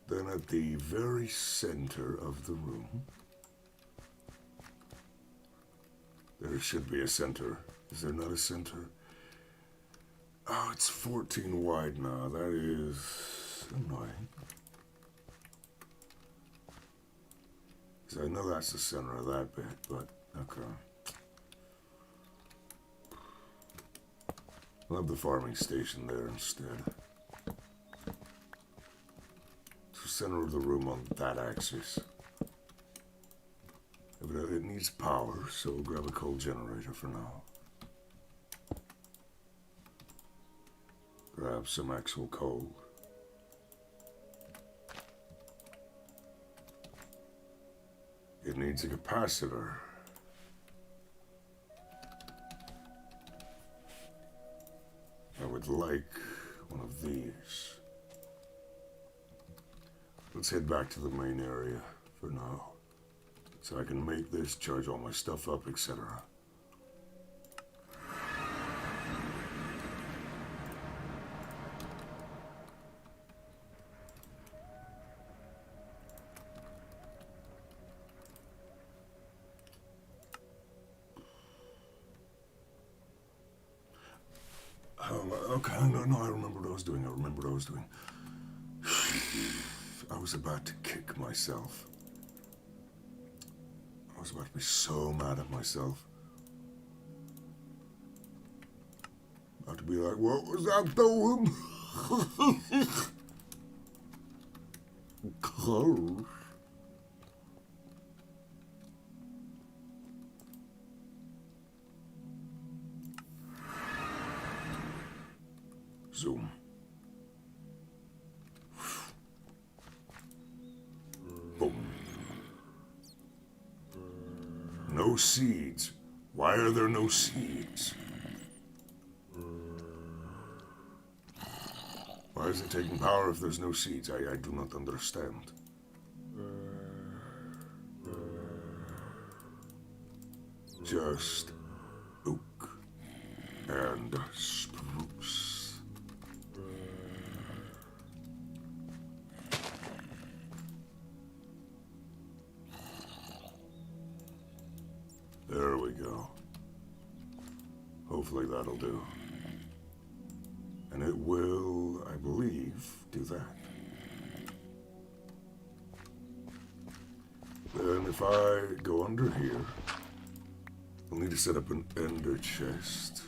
Then at the very center of the room, there should be a center. Is there not a center? Oh, it's 14 wide now. That is annoying. So I know that's the center of that bit, but okay. I'll have the farming station there instead. It's the center of the room on that axis. It needs power, so we'll grab a coal generator for now. Grab some actual coal. It needs a capacitor. I would like one of these. Let's head back to the main area for now, so I can make this, charge all my stuff up, etc. Okay, no, I remember what I was doing. I was about to kick myself. I was about to be so mad at myself. About to be like, what was that doing? Close. Zoom. Boom. No seeds. Why are there no seeds? Why is it taking power if there's no seeds? I do not understand. Just oak and spruce. There we go. Hopefully that'll do. And it will, I believe, do that. Then if I go under here I'll need to set up an ender chest.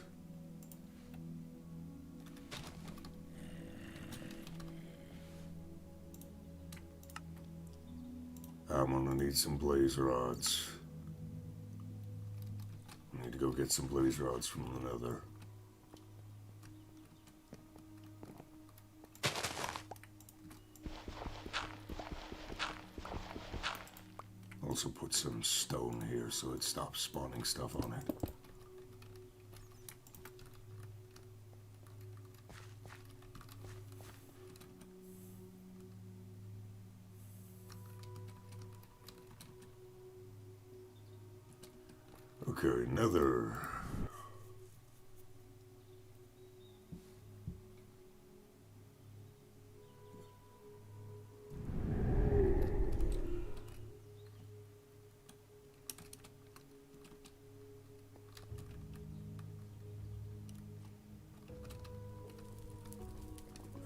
I'm gonna need some blaze rods. I need to go get some blaze rods from the nether. Also put some stone here so it stops spawning stuff on it. Okay, nether.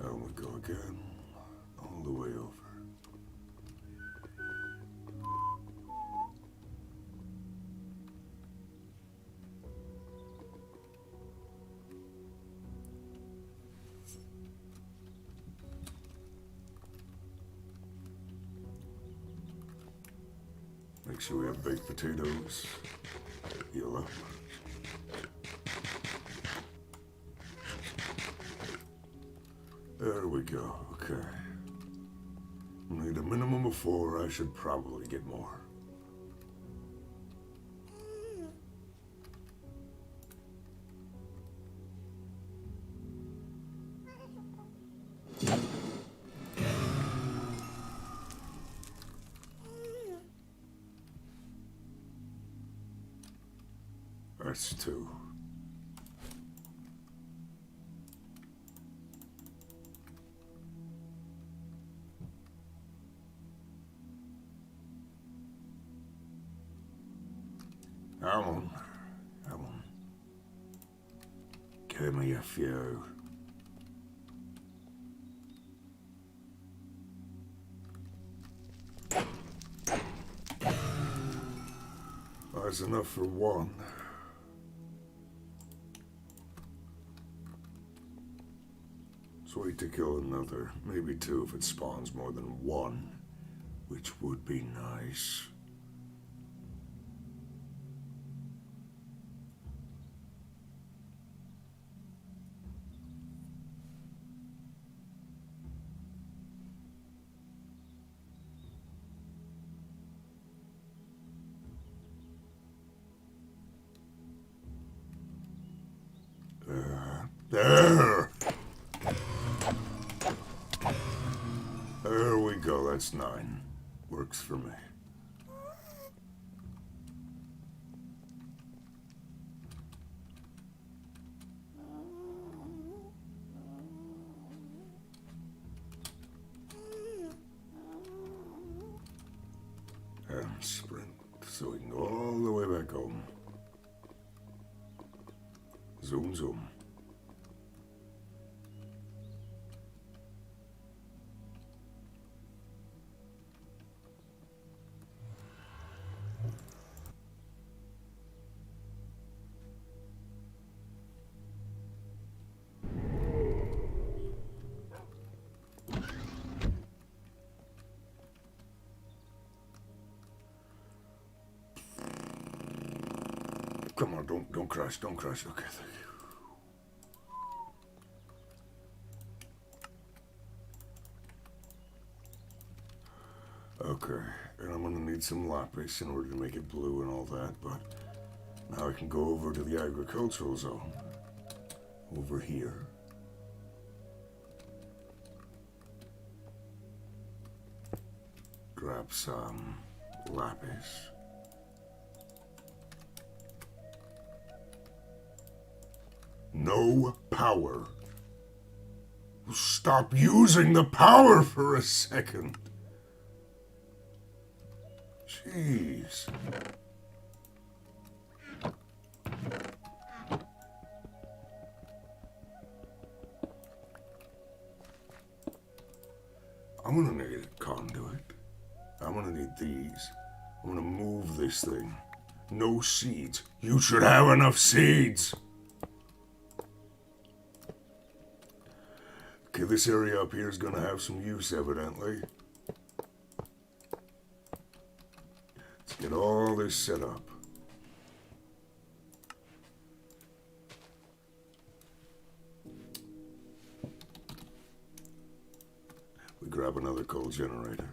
There we go again, all the way over. Make sure we have baked potatoes. Heal up. There we go, okay. We need a minimum of 4, I should probably get more. That's 2. Come on. Give me a few. That's enough for 1. Let's wait to kill another, maybe 2 if it spawns more than 1, which would be nice. There! There we go, that's 9. Works for me. And sprint so we can go all the way back home. Zoom, zoom. Come on, don't crash, don't crash. Okay, thank you. Okay, and I'm gonna need some lapis in order to make it blue and all that, but now I can go over to the agricultural zone. Over here. Grab some lapis. No power. Stop using the power for a second. Jeez. I'm gonna need a conduit. I'm gonna need these. I'm gonna move this thing. No seeds. You should have enough seeds. Okay, this area up here is gonna have some use, evidently. Let's get all this set up. We grab another coal generator.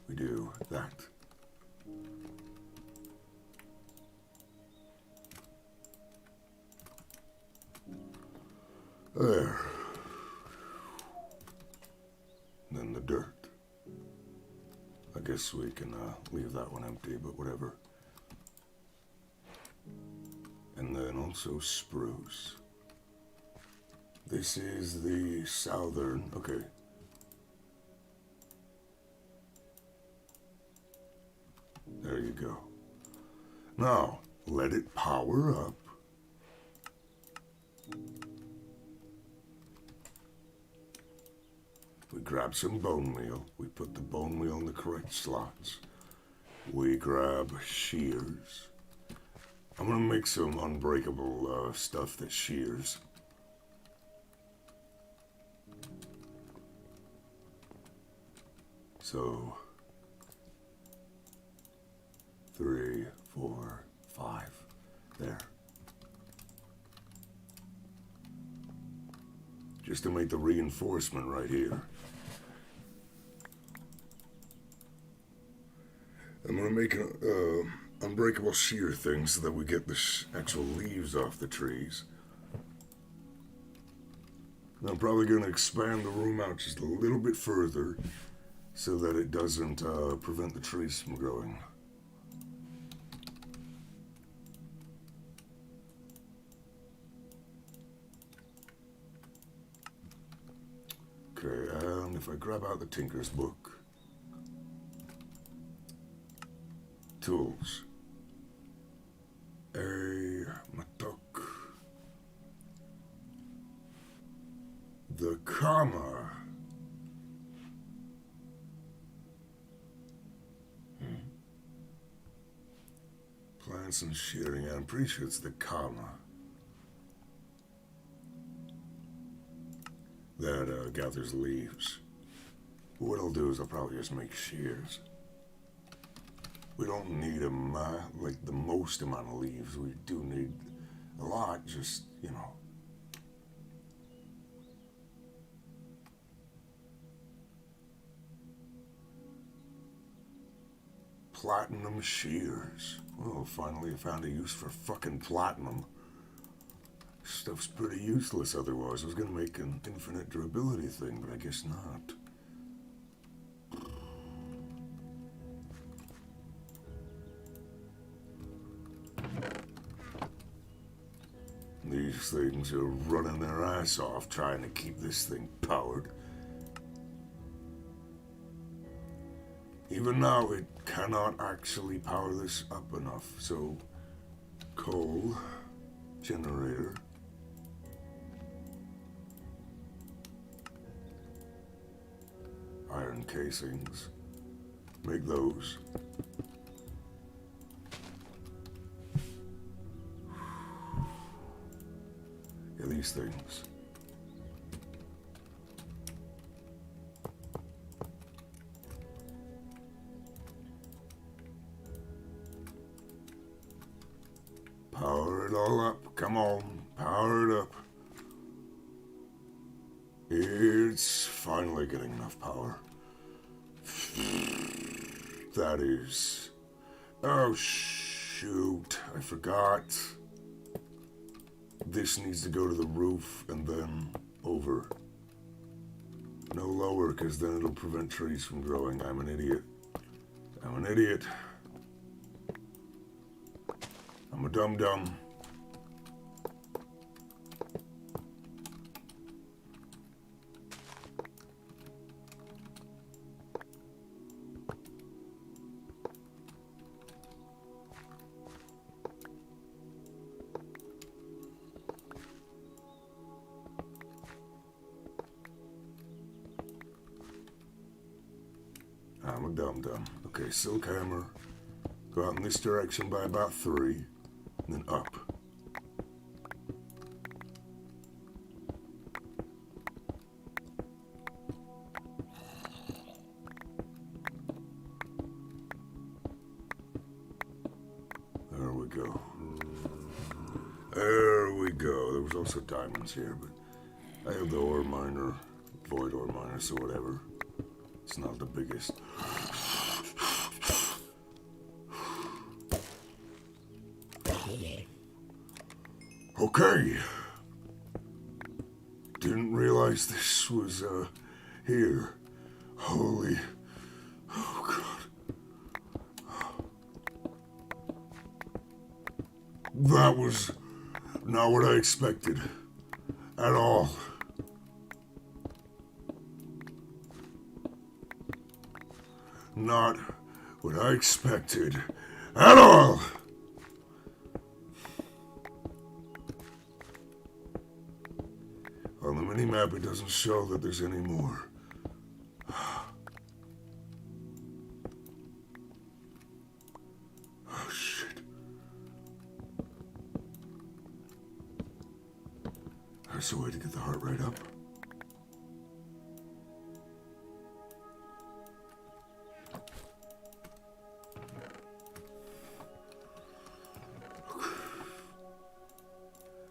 We do that. There. And then the dirt. I guess we can leave that one empty, but whatever. And then also spruce. This is the southern, okay. There you go. Now, let it power up. We grab some bone meal. We put the bone meal in the correct slots. We grab shears. I'm gonna make some unbreakable stuff that shears. So, 3, 4, 5, there. Just to make the reinforcement right here. I'm gonna make an unbreakable shear thing so that we get the actual leaves off the trees. And I'm probably gonna expand the room out just a little bit further so that it doesn't prevent the trees from growing. Okay, and if I grab out the Tinker's Book, tools, a matok, the comma, plants and shearing, I'm pretty sure it's the comma that gathers leaves. What I'll do is I'll probably just make shears. We don't need like the most amount of leaves. We do need a lot, just, you know. Platinum shears. Well, finally I found a use for fucking platinum. Stuff's pretty useless otherwise. I was gonna make an infinite durability thing, but I guess not. These things are running their ass off trying to keep this thing powered. Even now, it cannot actually power this up enough, so coal generator. Iron casings. Make those. Yeah, these things. Power it all up. Come on, power it up. It's finally getting enough power. That is... Oh, shoot. I forgot. This needs to go to the roof and then over. No lower, because then it'll prevent trees from growing. I'm an idiot. I'm an idiot. I'm a dum-dum. I'm I'm a dum-dum. Okay, silk hammer. Go out in this direction by about 3, and then up. There we go. There we go. There was also diamonds here, but I have the ore miner, void ore miner, so whatever. It's not the biggest. Okay. Didn't realize this was, here. Holy. Oh, God. That was not what I expected. At all. Not what I expected. At all! On the mini-map, it doesn't show that there's any more. Oh, shit. There's a way to get the heart rate up.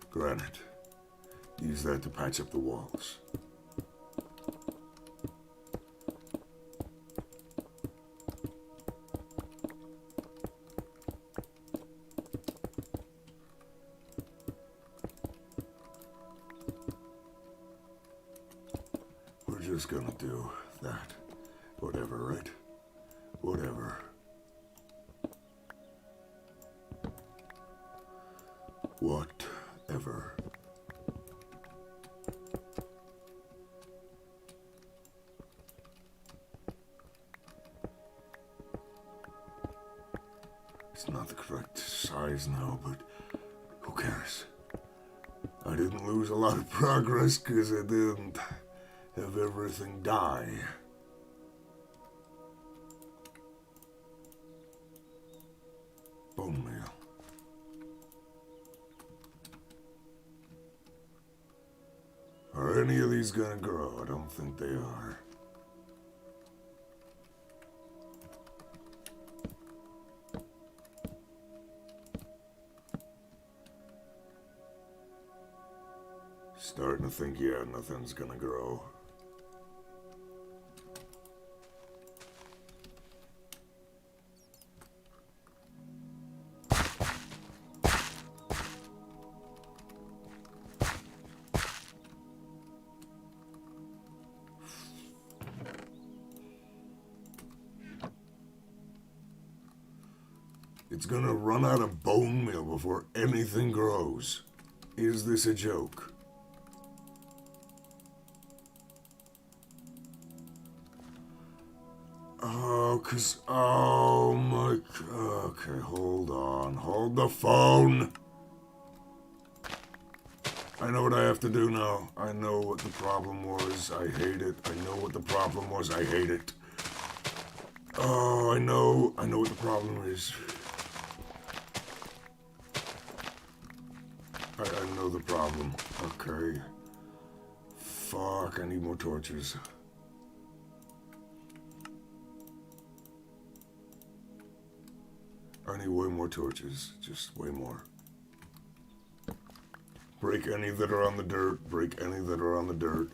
Granite. Use that to patch up the walls. We're just gonna do that. Whatever, right? Whatever. Whatever. It's not the correct size now, but who cares? I didn't lose a lot of progress because I didn't have everything die. Bone meal. Are any of these gonna grow? I don't think they are. Starting to think, yeah, nothing's gonna grow. It's gonna run out of bone meal before anything grows. Is this a joke? Oh my, okay, hold on, hold the phone. I know what I have to do now. I know what the problem was, I hate it. I know what the problem was, I hate it. Oh, I know what the problem is. I know the problem, okay. Fuck, I need more torches. I need way more torches, just way more. Break any that are on the dirt, break any that are on the dirt.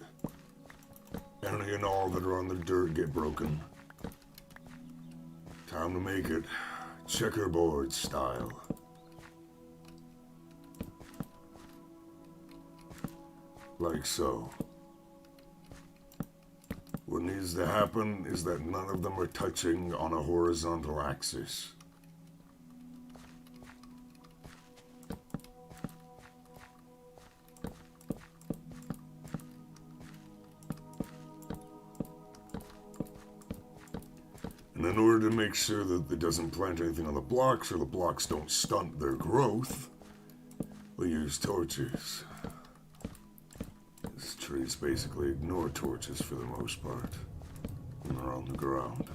Any and all that are on the dirt get broken. Time to make it checkerboard style. Like so. What needs to happen is that none of them are touching on a horizontal axis. And in order to make sure that it doesn't plant anything on the blocks or the blocks don't stunt their growth, we use torches. These trees basically ignore torches for the most part when they're on the ground.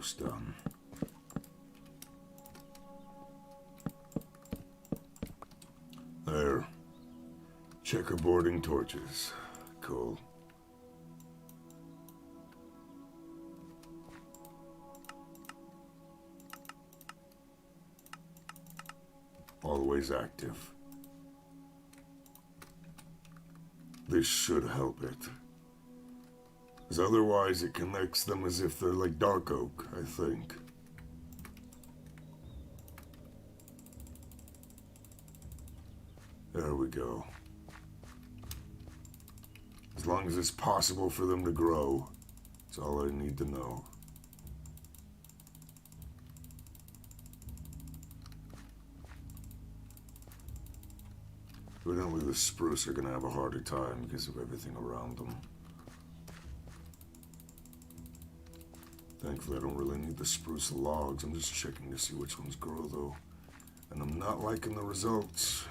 almost done. There. Checkerboarding torches. Cool. Always active. This should help it. Because otherwise it connects them as if they're like dark oak, I think. There we go. As long as it's possible for them to grow, that's all I need to know. Evidently the spruce are going to have a harder time because of everything around them. Thankfully I don't really need the spruce logs. I'm just checking to see which ones grow though. And I'm not liking the results.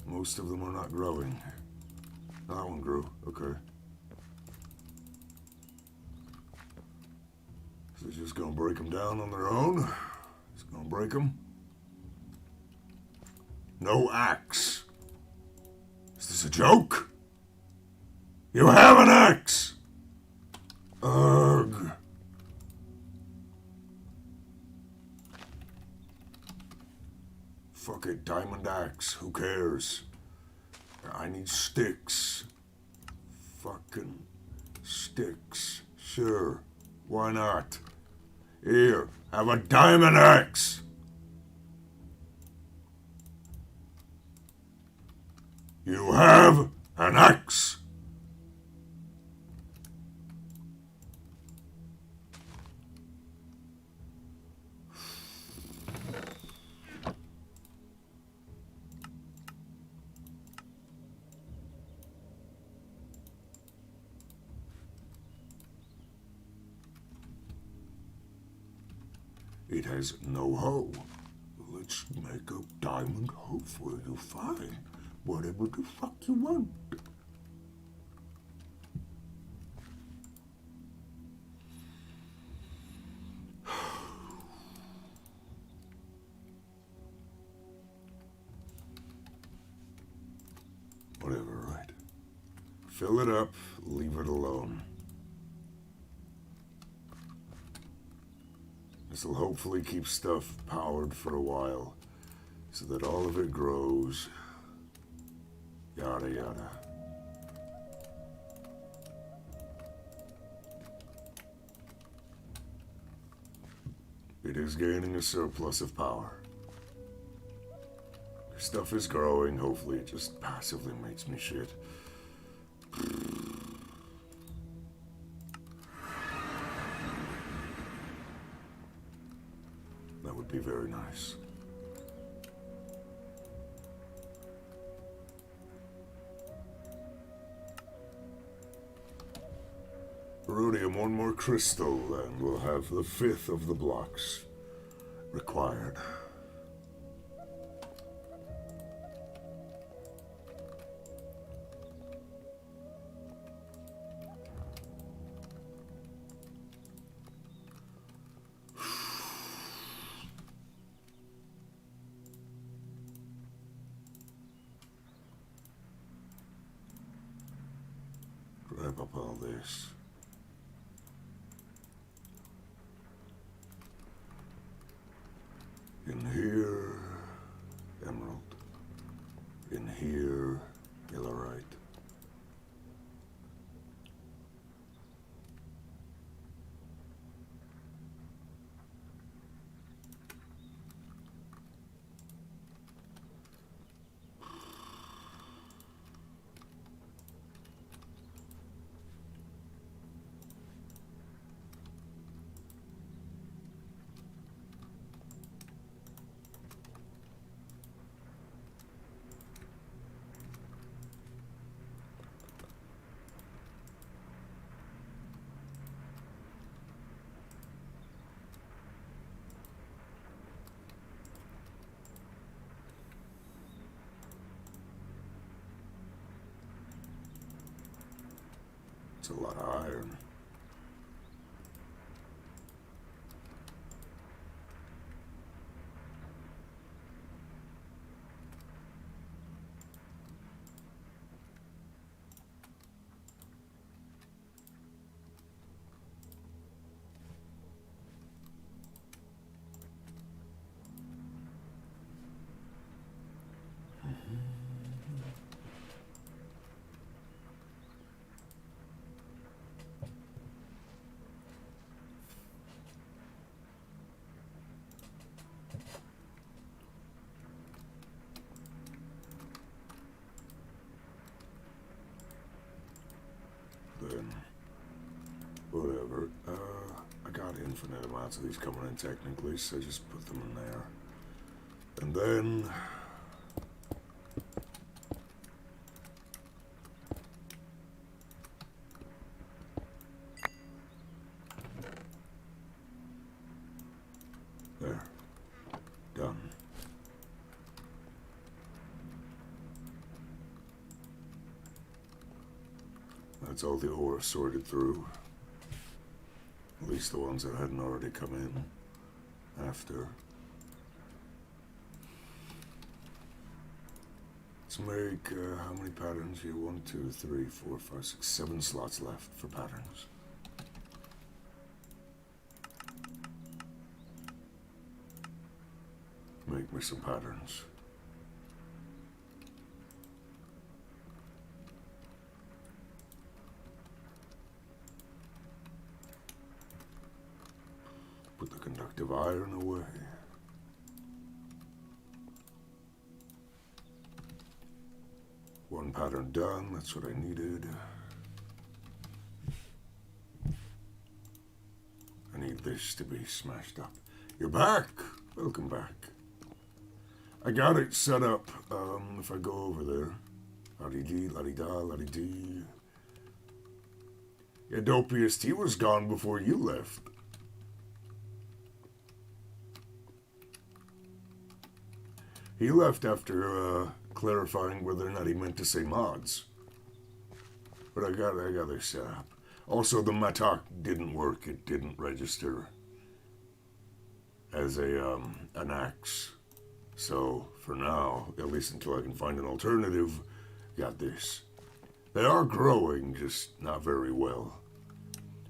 Most of them are not growing. That one grew, okay. So they're just gonna break them down on their own. Just gonna break them. No axe. Is this a joke? You have an axe! Ugh. Fuck it, diamond axe. Who cares? I need sticks. Fucking sticks. Sure. Why not? Here, have a diamond axe. You have an axe. It has no hoe. Let's make a diamond hoe for you. Fine. Whatever the fuck you want. Whatever, right? Fill it up, leave it alone. This will hopefully keep stuff powered for a while, so that all of it grows. Yada yada. It is gaining a surplus of power. Stuff is growing, hopefully it just passively makes me shit. That would be very nice. Rhodium, one more crystal, and we'll have the 5th of the blocks required. Grab up all this. In here, emerald. In here, illarite. It's a lot of iron. I got infinite amounts of these coming in technically, so just put them in there. And then... there. Done. That's all the ore sorted through. At least the ones that hadn't already come in after. Let's make, how many patterns here? 1, 2, 3, 4, 5, 6, 7 slots left for patterns. Make me some patterns. Put the conductive iron away. One pattern done, that's what I needed. I need this to be smashed up. You're back! Welcome back. I got it set up, if I go over there. La-dee-dee, la-dee-da, la-dee-dee. Yeah, Dopiest, he was gone before you left. He left after clarifying whether or not he meant to say mods. But I got this set up. Also, the Modpack didn't work. It didn't register as an axe. So, for now, at least until I can find an alternative, got this. They are growing, just not very well.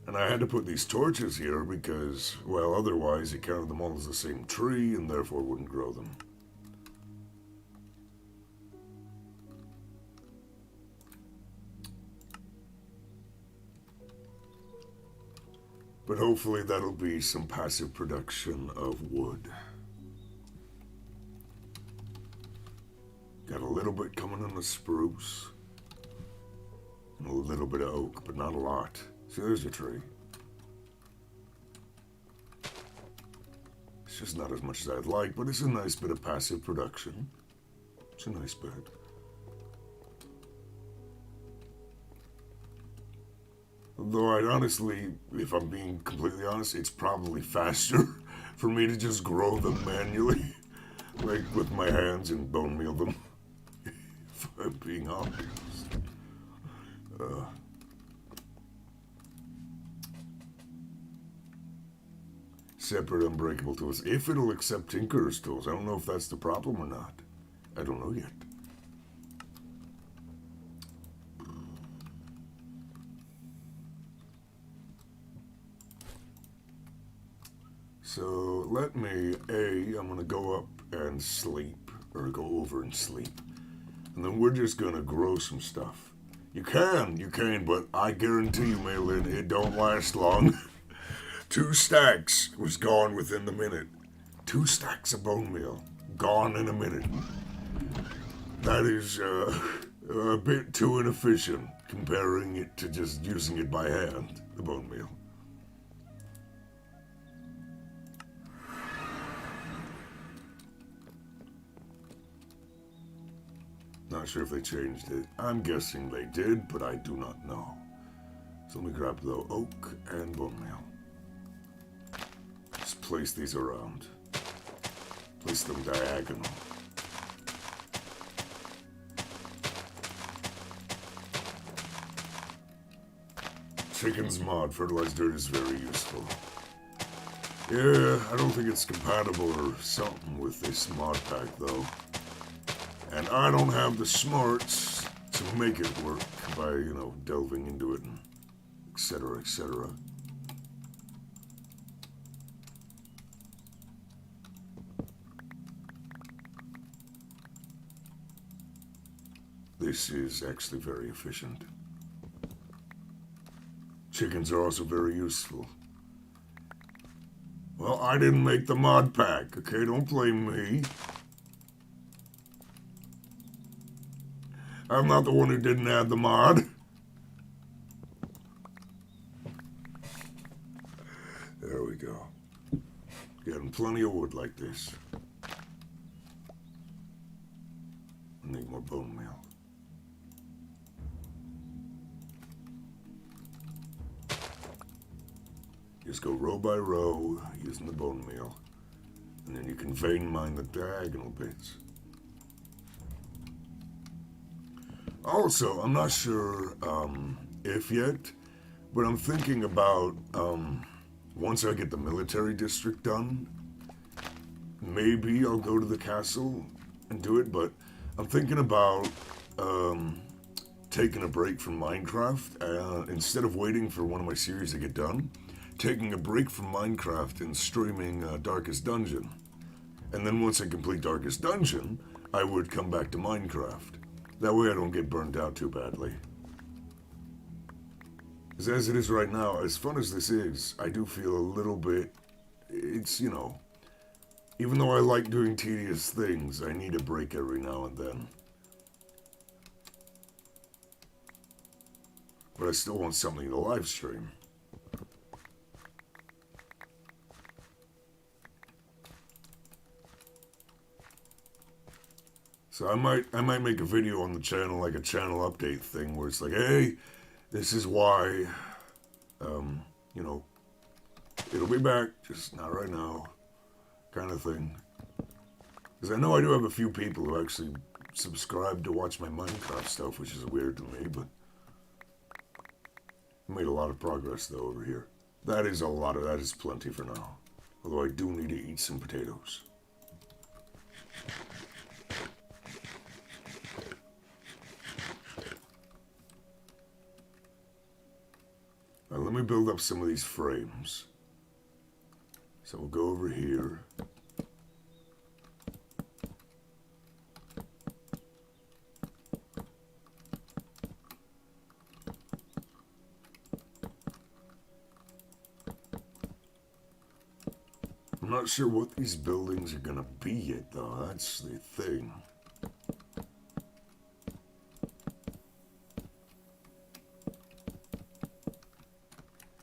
And I had to put these torches here because, well, otherwise it counted them all as the same tree and therefore wouldn't grow them. But hopefully that'll be some passive production of wood. Got a little bit coming on the spruce. And a little bit of oak, but not a lot. See, there's a tree. It's just not as much as I'd like, but it's a nice bit of passive production. It's a nice bit. Though I'd honestly, if I'm being completely honest, it's probably faster for me to just grow them manually, like with my hands and bone meal them, if I'm being honest. Separate unbreakable tools. If it'll accept Tinker's tools. I don't know if that's the problem or not. I don't know yet. So let me, I'm going to go up and sleep, or go over and sleep. And then we're just going to grow some stuff. You can, but I guarantee you, Malin, it don't last long. 2 stacks was gone within the minute. 2 stacks of bone meal, gone in a minute. That is a bit too inefficient, comparing it to just using it by hand, the bone meal. Not sure if they changed it. I'm guessing they did, but I do not know. So let me grab the oak and bone meal. Just place these around. Place them diagonal. Chicken's mod, fertilized dirt is very useful. Yeah, I don't think it's compatible or something with this mod pack though. And I don't have the smarts to make it work by, delving into it and etc., etc. This is actually very efficient. Chickens are also very useful. Well, I didn't make the mod pack, okay? Don't blame me. I'm not the one who didn't add the mod. go. Getting plenty of wood like this. I need more bone meal. Just go row by row using the bone meal. And then you can vein mine the diagonal bits. Also, I'm not sure if yet, but I'm thinking about once I get the military district done, maybe I'll go to the castle and do it, but I'm thinking about taking a break from Minecraft. Instead of waiting for one of my series to get done, taking a break from Minecraft and streaming Darkest Dungeon. And then once I complete Darkest Dungeon, I would come back to Minecraft. That way I don't get burned out too badly. Because as it is right now, as fun as this is, I do feel a little bit, it's, you know, even though I like doing tedious things, I need a break every now and then. But I still want something to live stream. So I might make a video on the channel, like a channel update thing, where it's like, hey, this is why, you know, it'll be back, just not right now, kind of thing. Because I know I do have a few people who actually subscribe to watch my Minecraft stuff, which is weird to me, but I made a lot of progress, though, over here. That is plenty for now. Although I do need to eat some potatoes. Now, let me build up some of these frames. So we'll go over here. I'm not sure what these buildings are gonna be yet, though. That's the thing.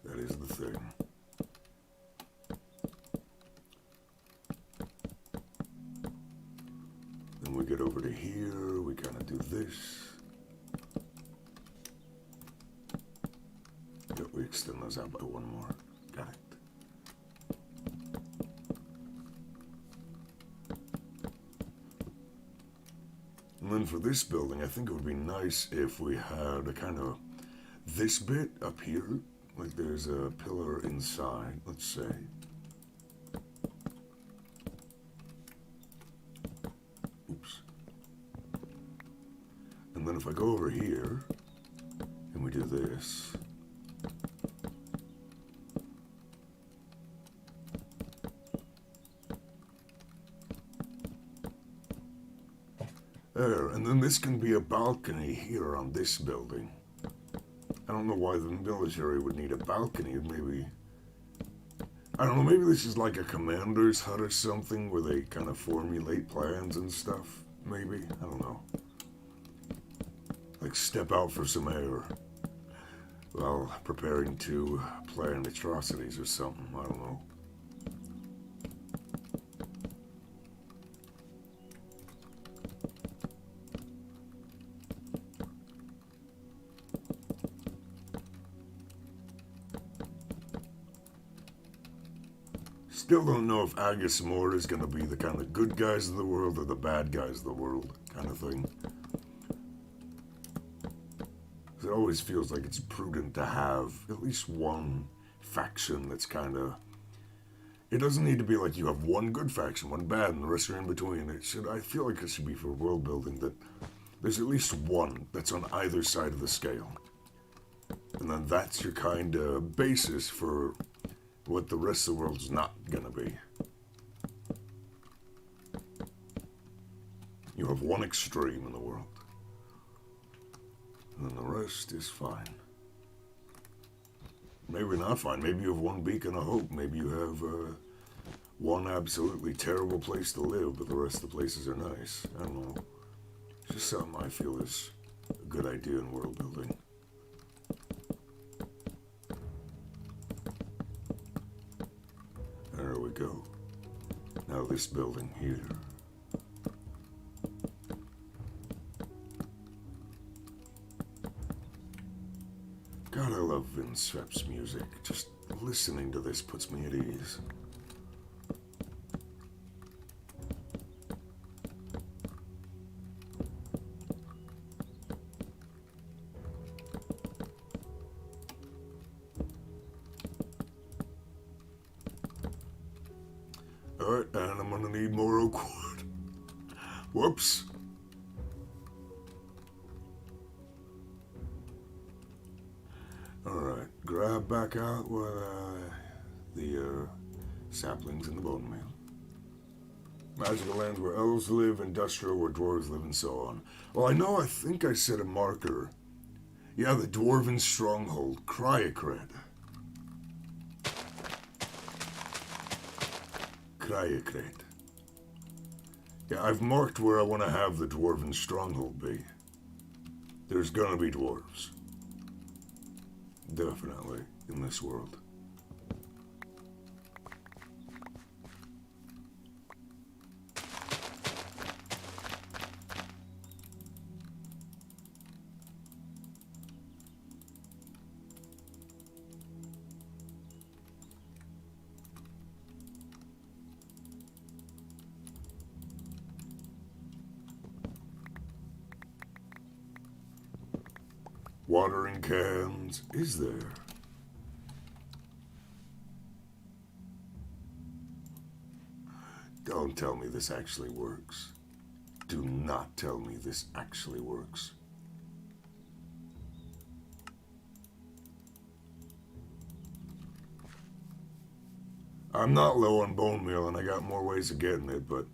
That is the thing. Then we get over to here. We kind of do this. Yep, we extend those out by one more. Got it. And then for this building, I think it would be nice if we had a kind of this bit up here, like there's a pillar inside, let's say. Oops. And then if I go over here, and we do this. There, and then this can be a balcony here on this building. I don't know why the military would need a balcony. Maybe, I don't know, maybe this is like a commander's hut or something where they kind of formulate plans and stuff. Maybe, I don't know. Like step out for some air while preparing to plan atrocities or something. I don't know. Still don't know if MangoMaraudr is going to be the kind of good guys of the world or the bad guys of the world kind of thing. It always feels like it's prudent to have at least one faction that's kind of... It doesn't need to be like you have one good faction, one bad, and the rest are in between. I feel like it should be for world building that there's at least one that's on either side of the scale. And then that's your kind of basis for what the rest of the world's not gonna be. You have one extreme in the world. And then the rest is fine. Maybe not fine. Maybe you have one beacon of hope. Maybe you have one absolutely terrible place to live, but the rest of the places are nice. I don't know. It's just something I feel is a good idea in world building. go. Now this building here. God, I love Vince Svep's music. Just listening to this puts me at ease. Alright, and I'm gonna need more oak wood. Whoops. Alright, grab back out the saplings in the bone meal. Magical lands where elves live, industrial where dwarves live, and so on. Well, I think I set a marker. Yeah, the dwarven stronghold, Cryocred. Cryocred. Yeah, I've marked where I want to have the dwarven stronghold be. There's gonna be dwarves. Definitely, in this world. Watering cans, is there? Don't tell me this actually works. Do not tell me this actually works. I'm not low on bone meal and I got more ways of getting it, but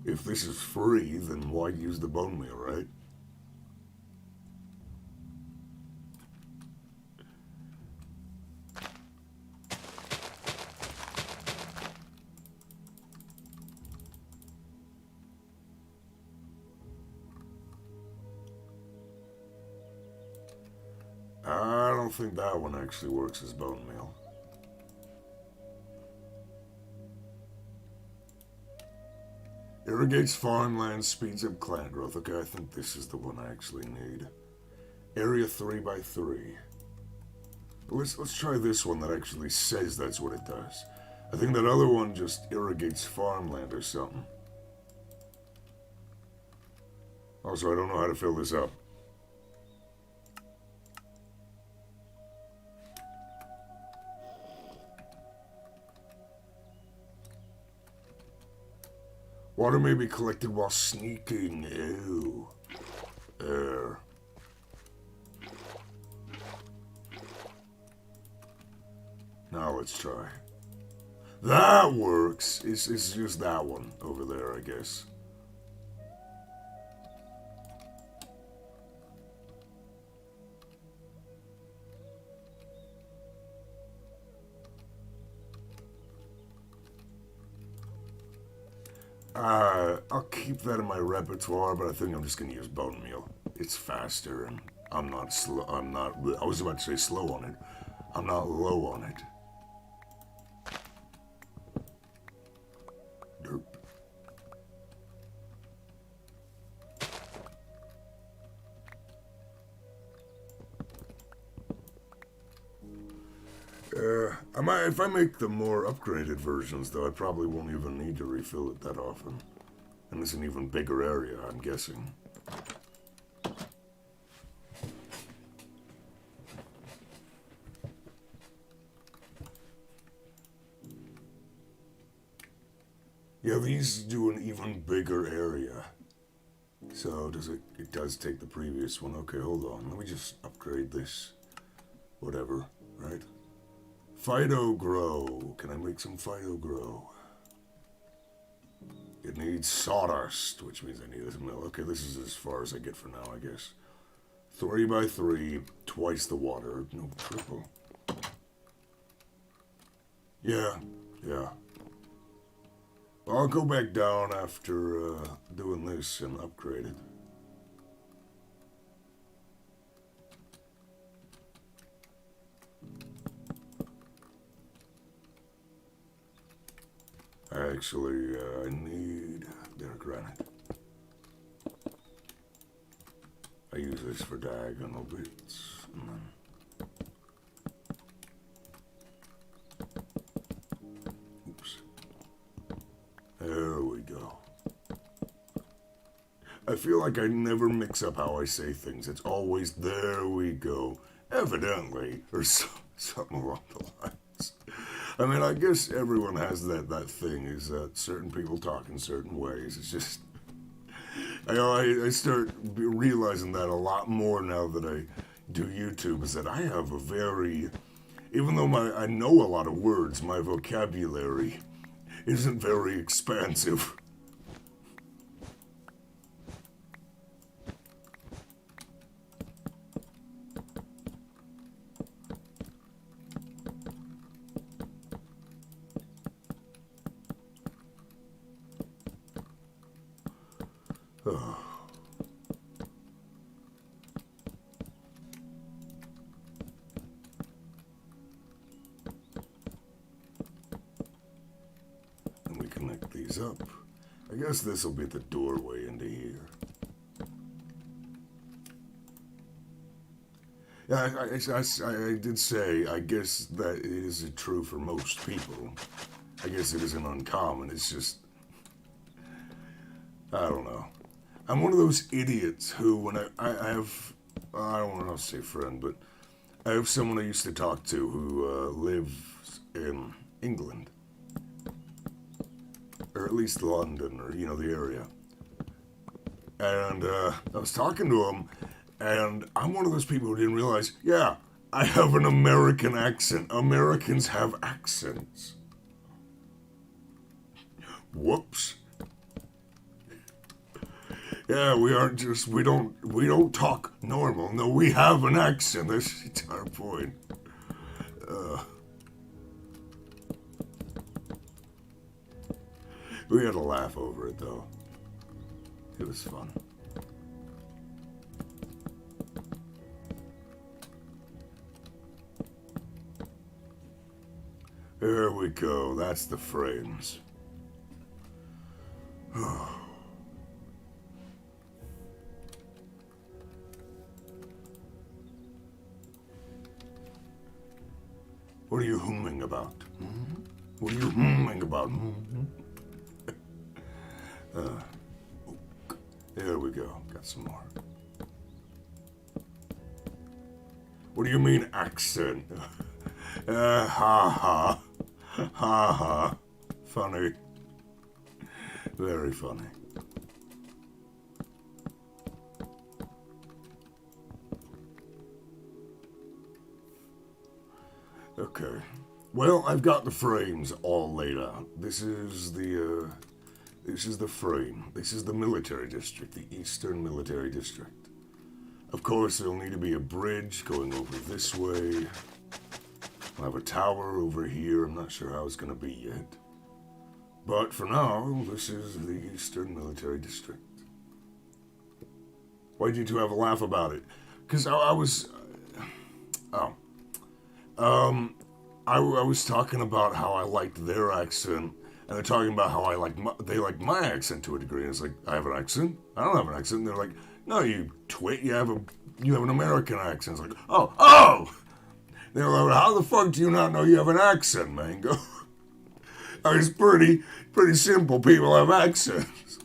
if this is free, then why use the bone meal, right? I don't think that one actually works as bone meal. Irrigates farmland, speeds up plant growth. Okay, I think this is the one I actually need. Area 3x3. Let's try this one that actually says that's what it does. I think that other one just irrigates farmland or something. Also, I don't know how to fill this up. Water may be collected while sneaking. Ew. There. Now let's try. That works. It's just that one over there, I guess. I'll keep that in my repertoire, but I think I'm just gonna use bone meal. It's faster, and I'm not slow. I was about to say slow on it. I'm not low on it. Derp. If I make the more upgraded versions, though, I probably won't even need to refill it that often. And it's an even bigger area, I'm guessing. Yeah, these do an even bigger area. So it does take the previous one. Okay, hold on. Let me just upgrade this. Whatever, right? Fido grow. Can I make some Fido grow? It needs sawdust, which means I need this mill. Okay, this is as far as I get for now, I guess. 3x3, twice the water. No, triple. Yeah. I'll go back down after doing this and upgrade it. Actually, I need their granite. I use this for diagonal bits. Oops. There we go. I feel like I never mix up how I say things. It's always, there we go. Evidently, or something along the lines. I mean, I guess everyone has that thing, is that certain people talk in certain ways. It's just, I start realizing that a lot more now that I do YouTube, is that I have a very, even though I know a lot of words, my vocabulary isn't very expansive. And we connect these up. I guess this will be the doorway into here. Yeah, I did say, I guess that it is true for most people. I guess it isn't uncommon, it's just, I don't know. I'm one of those idiots who, when I have, I don't want to say friend, but I have someone I used to talk to who lives in England. Or at least London, or, you know, the area. And I was talking to him, and I'm one of those people who didn't realize, yeah, I have an American accent. Americans have accents. Whoops. Yeah, we aren't just, we don't talk normal. No, we have an accent. That's the entire point. We had a laugh over it, though. It was fun. There we go. That's the frames. What are you humming about? Mm-hmm. What are you humming about? Mm-hmm. There we go. Got some more. What do you mean accent? Ha ha. Ha ha. Funny. Very funny. Okay. Well, I've got the frames all laid out. This is the frame. This is the military district, the Eastern Military District. Of course, there'll need to be a bridge going over this way. I'll have a tower over here. I'm not sure how it's going to be yet. But for now, this is the Eastern Military District. Why did you two have a laugh about it? Because I was talking about how I liked their accent, and they're talking about how they like my accent to a degree. And it's like, I have an accent? I don't have an accent. And they're like, no, you twit, you have an American accent. It's like, oh! They're like, how the fuck do you not know you have an accent, Mango? I mean, it's pretty simple. People have accents.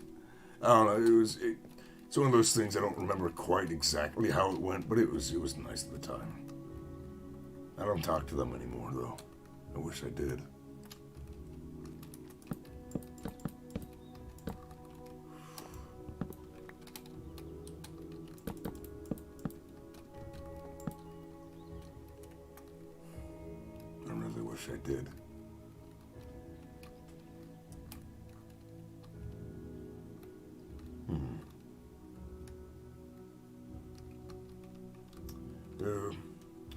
I don't know. It's one of those things I don't remember quite exactly how it went, but it was nice at the time. I don't talk to them anymore, though. I wish I did. I really wish I did.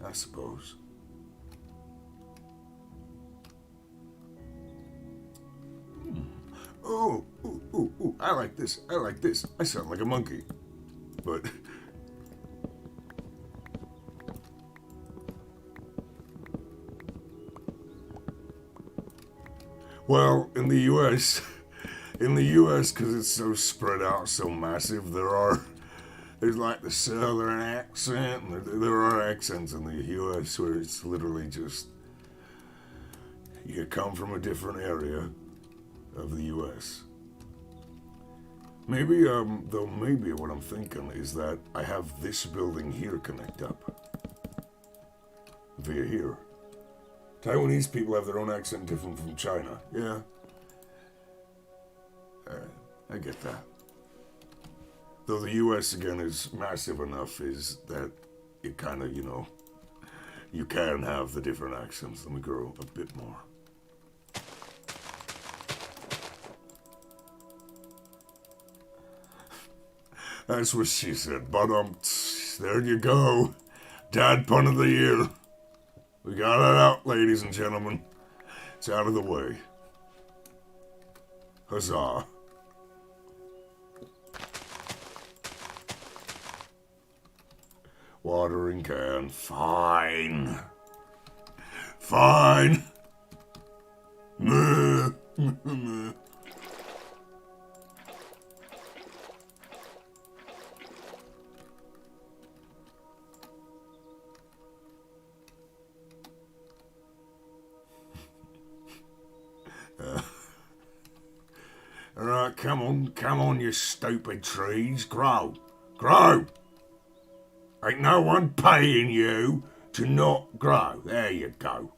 I suppose. Oh, ooh, I like this. I sound like a monkey. But Well, in the U.S., because it's so spread out, so massive, there's like the southern accent, and there are accents in the U.S. where it's literally just, you come from a different area of the U.S. Maybe, maybe what I'm thinking is that I have this building here connect up via here. Taiwanese people have their own accent different from China. Yeah. I get that. Though the US, again, is massive enough, is that it kind of, you can have the different accents. Let me grow a bit more. That's what she said. But, there you go. Dad pun of the year. We got it out, ladies and gentlemen. It's out of the way. Huzzah. Watering can. Fine. Fine. Meh. Meh. Alright, come on, you stupid trees. Grow. Ain't no one paying you to not grow. There you go.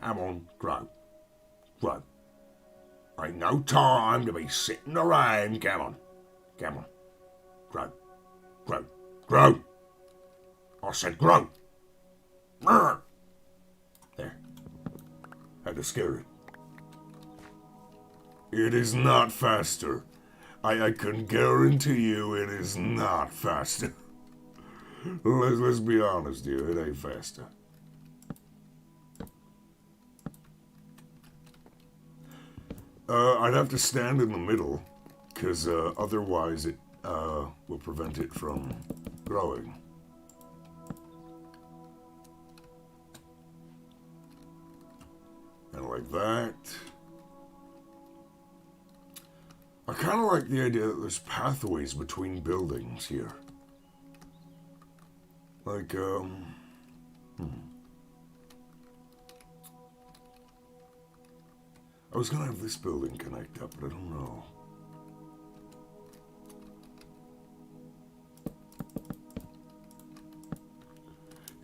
Come on, grow. Ain't no time to be sitting around. Come on. Grow. I said grow. There. Had to scare it. It is not faster. I can guarantee you it is not faster. Let's be honest here, it ain't faster. I'd have to stand in the middle, because otherwise it will prevent it from growing. And like that. I kind of like the idea that there's pathways between buildings here. Like, I was gonna have this building connect up, but I don't know.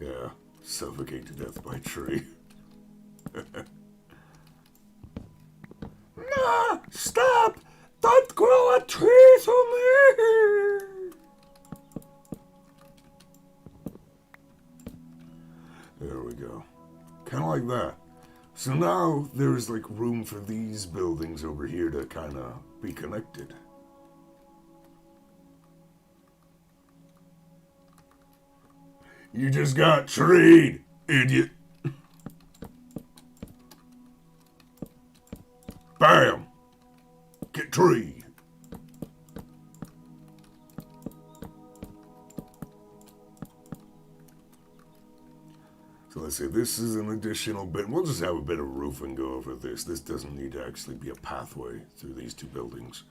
Yeah, suffocate to death by tree. No! Stop! Don't grow a tree to me! There we go. Kind of like that. So now there's like room for these buildings over here to kind of be connected. You just got treed, idiot. Bam! Get treed. So let's say this is an additional bit. We'll just have a bit of roof and go over this. This doesn't need to actually be a pathway through these two buildings.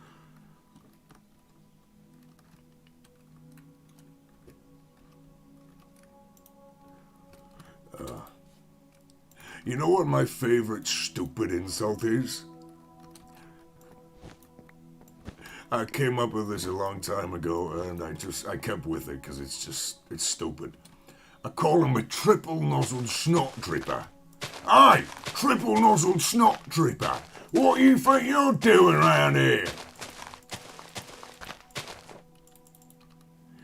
You know what my favorite stupid insult is? I came up with this a long time ago, and I kept with it because it's stupid. I call him a triple-nozzled snot dripper. Aye, triple-nozzled snot dripper. What you think you're doing around here?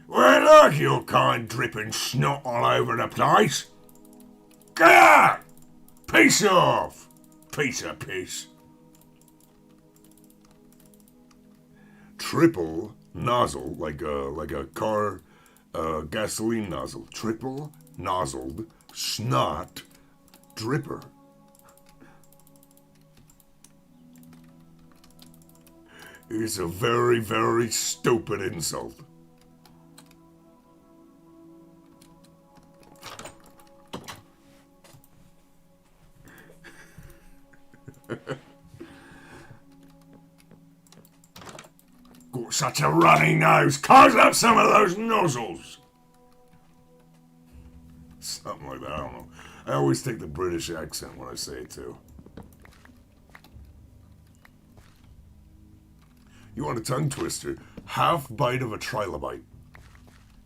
Well, like your kind dripping snot all over the place. Get out! Piece off! Piece of piss. Triple nozzle, like a car gasoline nozzle. Triple nozzled snot dripper. It's a very, very stupid insult. such a runny nose. Close up some of those nozzles. Something like that, I don't know. I always take the British accent when I say it too. You want a tongue twister? Half bite of a trilobite.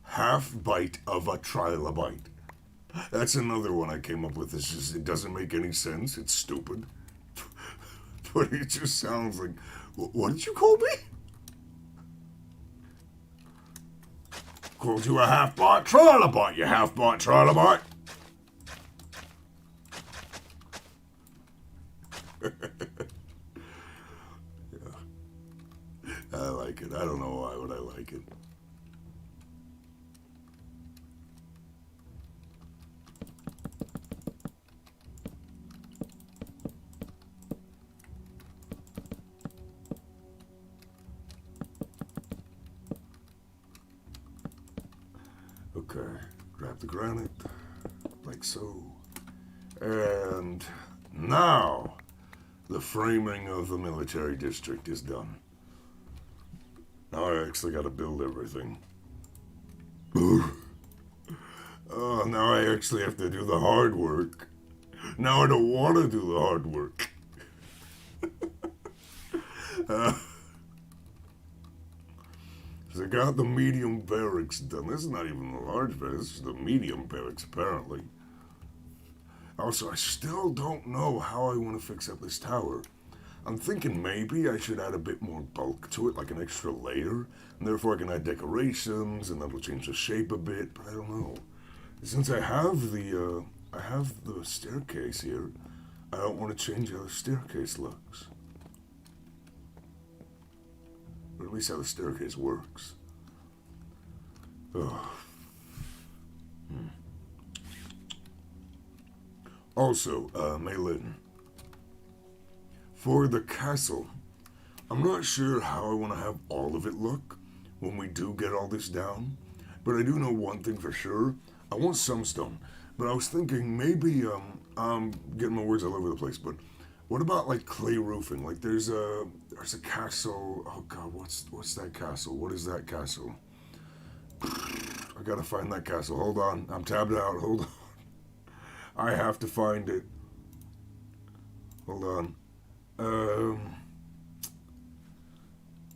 Half bite of a trilobite. That's another one I came up with. It's just, it doesn't make any sense. It's stupid. But it just sounds like, what did you call me? Called you a half-bite trilobite, you half-bite trilobite. Yeah. I like it. I don't know why, but I like it. Okay, grab the granite, like so. And now, the framing of the military district is done. Now I actually gotta build everything. Oh, now I actually have to do the hard work. Now I don't want to do the hard work. I got the medium barracks done. This is not even the large barracks, this is the medium barracks, apparently. Also, I still don't know how I want to fix up this tower. I'm thinking maybe I should add a bit more bulk to it, like an extra layer, and therefore I can add decorations, and that'll change the shape a bit, but I don't know. Since I have the staircase here, I don't want to change how the staircase looks. Or at least how the staircase works. Ugh. Also, Maylin, for the castle, I'm not sure how I want to have all of it look when we do get all this down, but I do know one thing for sure. I want some stone, but I was thinking maybe, I'm getting my words all over the place, but what about like clay roofing? Like there's a castle. Oh God, what's that castle? What is that castle? I gotta find that castle. Hold on, I'm tabbed out. Hold on, I have to find it. Hold on.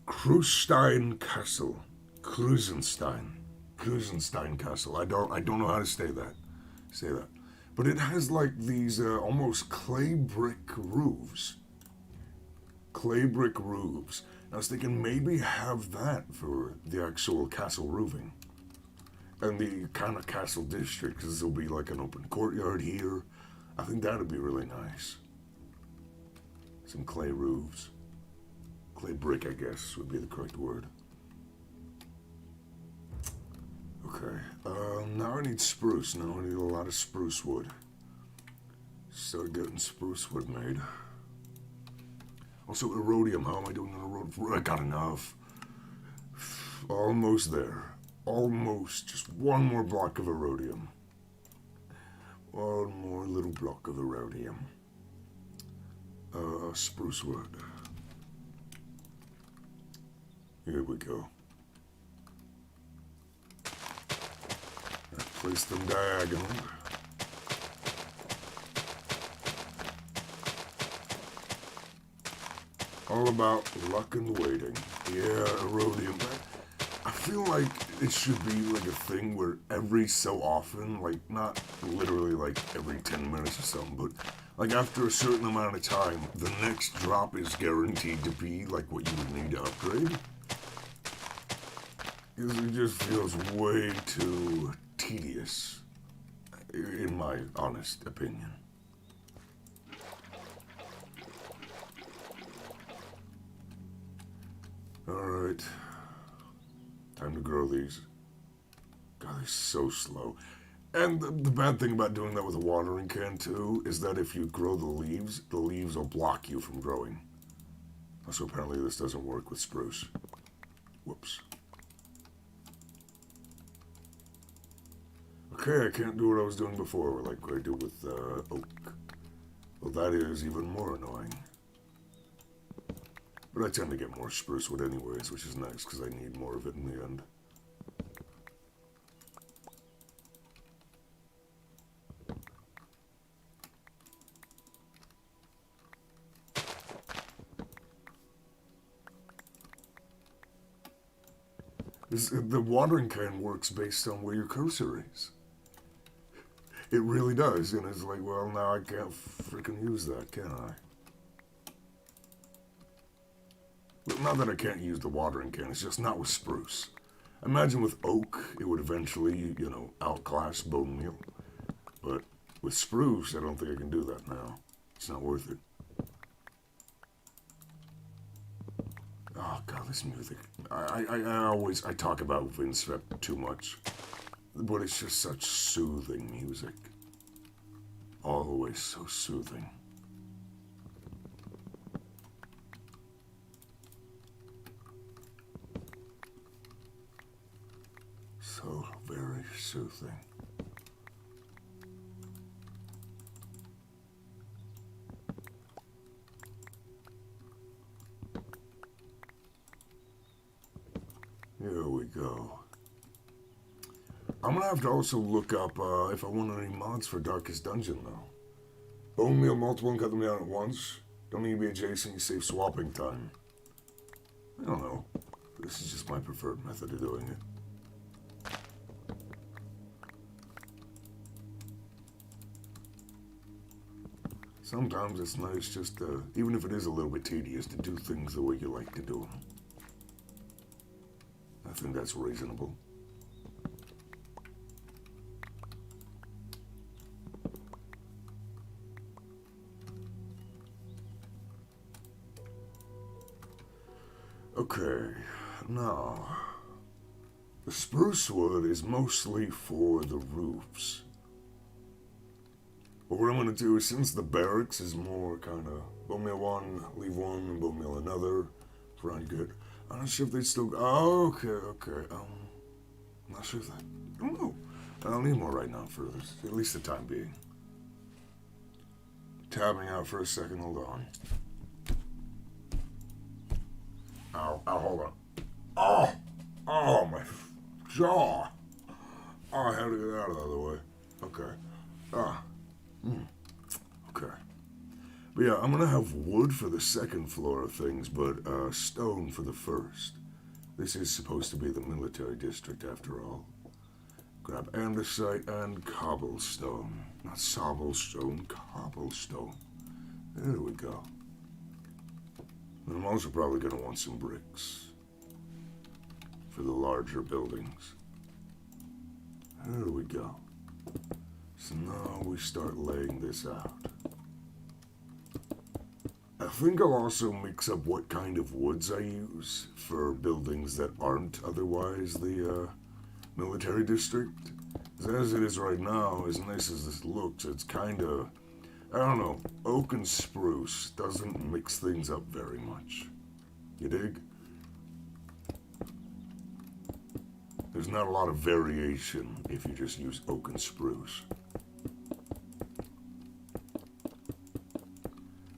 Krusenstein Castle. Krusenstein Castle. I don't know how to say that. But it has like these almost clay brick roofs. I was thinking maybe have that for the actual castle roofing. And the kind of castle district, because there'll be like an open courtyard here. I think that'd be really nice. Some clay roofs. Clay brick, I guess, would be the correct word. Okay, now I need spruce. Now I need a lot of spruce wood. Start getting spruce wood made. Also, erodium. How am I doing on erodium? I got enough. Almost there. Almost. Just one more block of erodium. One more little block of erodium. Spruce wood. Here we go. Place them diagonal. All about luck and waiting. Yeah, erodium. I feel like it should be like a thing where every so often, like not literally like every 10 minutes or something, but like after a certain amount of time, the next drop is guaranteed to be like what you would need to upgrade. Because it just feels way too tedious, in my honest opinion. Alright. Time to grow these. God, they're so slow. And the bad thing about doing that with a watering can, too, is that if you grow the leaves will block you from growing. Also, apparently this doesn't work with spruce. Whoops. Okay, I can't do what I was doing before, like what I do with oak. Well, that is even more annoying. But But I tend to get more spruce wood anyways, which is nice because I need more of it in the end. The watering can works based on where your cursor is. It really does, and it's like, well, now I can't freaking use that, can I? But not that I can't use the watering can, it's just not with spruce. Imagine with oak, it would eventually, you know, outclass bone meal. But with spruce, I don't think I can do that now. It's not worth it. Oh god, this music. I talk about Vince too much. But it's just such soothing music. Always so soothing. So very soothing. Here we go. I'm gonna have to also look up if I want any mods for Darkest Dungeon, though. Bone meal multiple and cut them down at once. Don't need to be adjacent, you save swapping time. I don't know. This is just my preferred method of doing it. Sometimes it's nice just to, even if it is a little bit tedious, to do things the way you like to do them. I think that's reasonable. Okay, now, the spruce wood is mostly for the roofs. But what I'm going to do is, since the barracks is more kind of bone meal one, leave one, and bone meal another, pretty good. I'm not sure if they still. Oh, okay. I'm not sure if that. I don't know. I don't need more right now for this, at least the time being. Tabbing out for a second. Hold on. Ow, hold on. Oh, my jaw. Oh, I had to get out of the other way. Okay. Okay. But yeah, I'm gonna have wood for the second floor of things, but stone for the first. This is supposed to be the military district after all. Grab andesite and cobblestone. Not sobblestone, cobblestone. There we go. And I'm also probably gonna want some bricks for the larger buildings. There we go. So now we start laying this out. I think I'll also mix up what kind of woods I use for buildings that aren't otherwise the military district. As it is right now, as nice as this looks, it's kind of, I don't know, oak and spruce doesn't mix things up very much. You dig? There's not a lot of variation if you just use oak and spruce.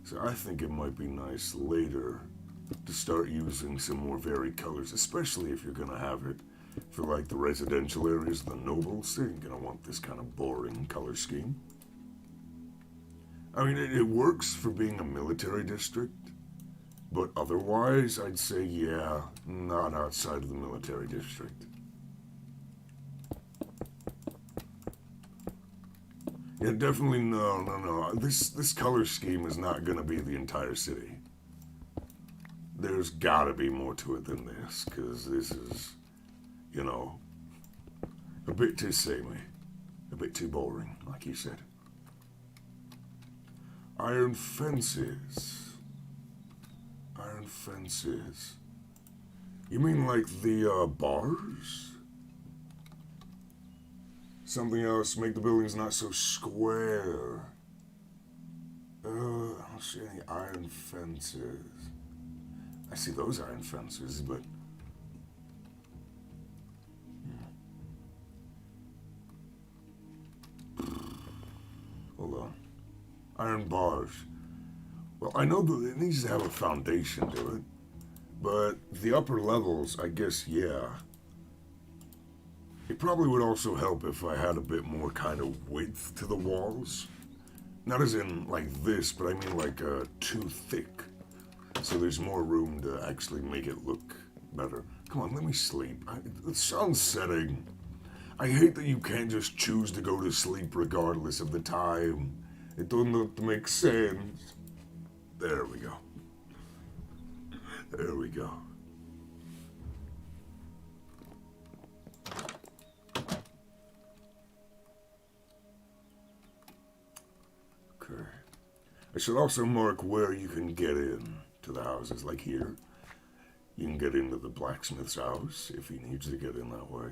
So I think it might be nice later to start using some more varied colors, especially if you're gonna have it for like the residential areas, the nobles. So you're gonna want this kind of boring color scheme. I mean, it works for being a military district, but otherwise, I'd say, yeah, not outside of the military district. Yeah, definitely no. This color scheme is not going to be the entire city. There's got to be more to it than this, because this is, you know, a bit too samey, a bit too boring, like you said. Iron fences. Iron fences. You mean like the bars? Something else, make the buildings not so square. I don't see any iron fences. I see those iron fences, but... Hold on. Iron bars. Well, I know that it needs to have a foundation to it. But the upper levels, I guess, yeah. It probably would also help if I had a bit more kind of width to the walls. Not as in like this, but I mean like too thick. So there's more room to actually make it look better. Come on, let me sleep. The sun's setting. I hate that you can't just choose to go to sleep regardless of the time. It doesn't make sense. There we go. There we go. Okay. I should also mark where you can get in to the houses, like here. You can get into the blacksmith's house if he needs to get in that way.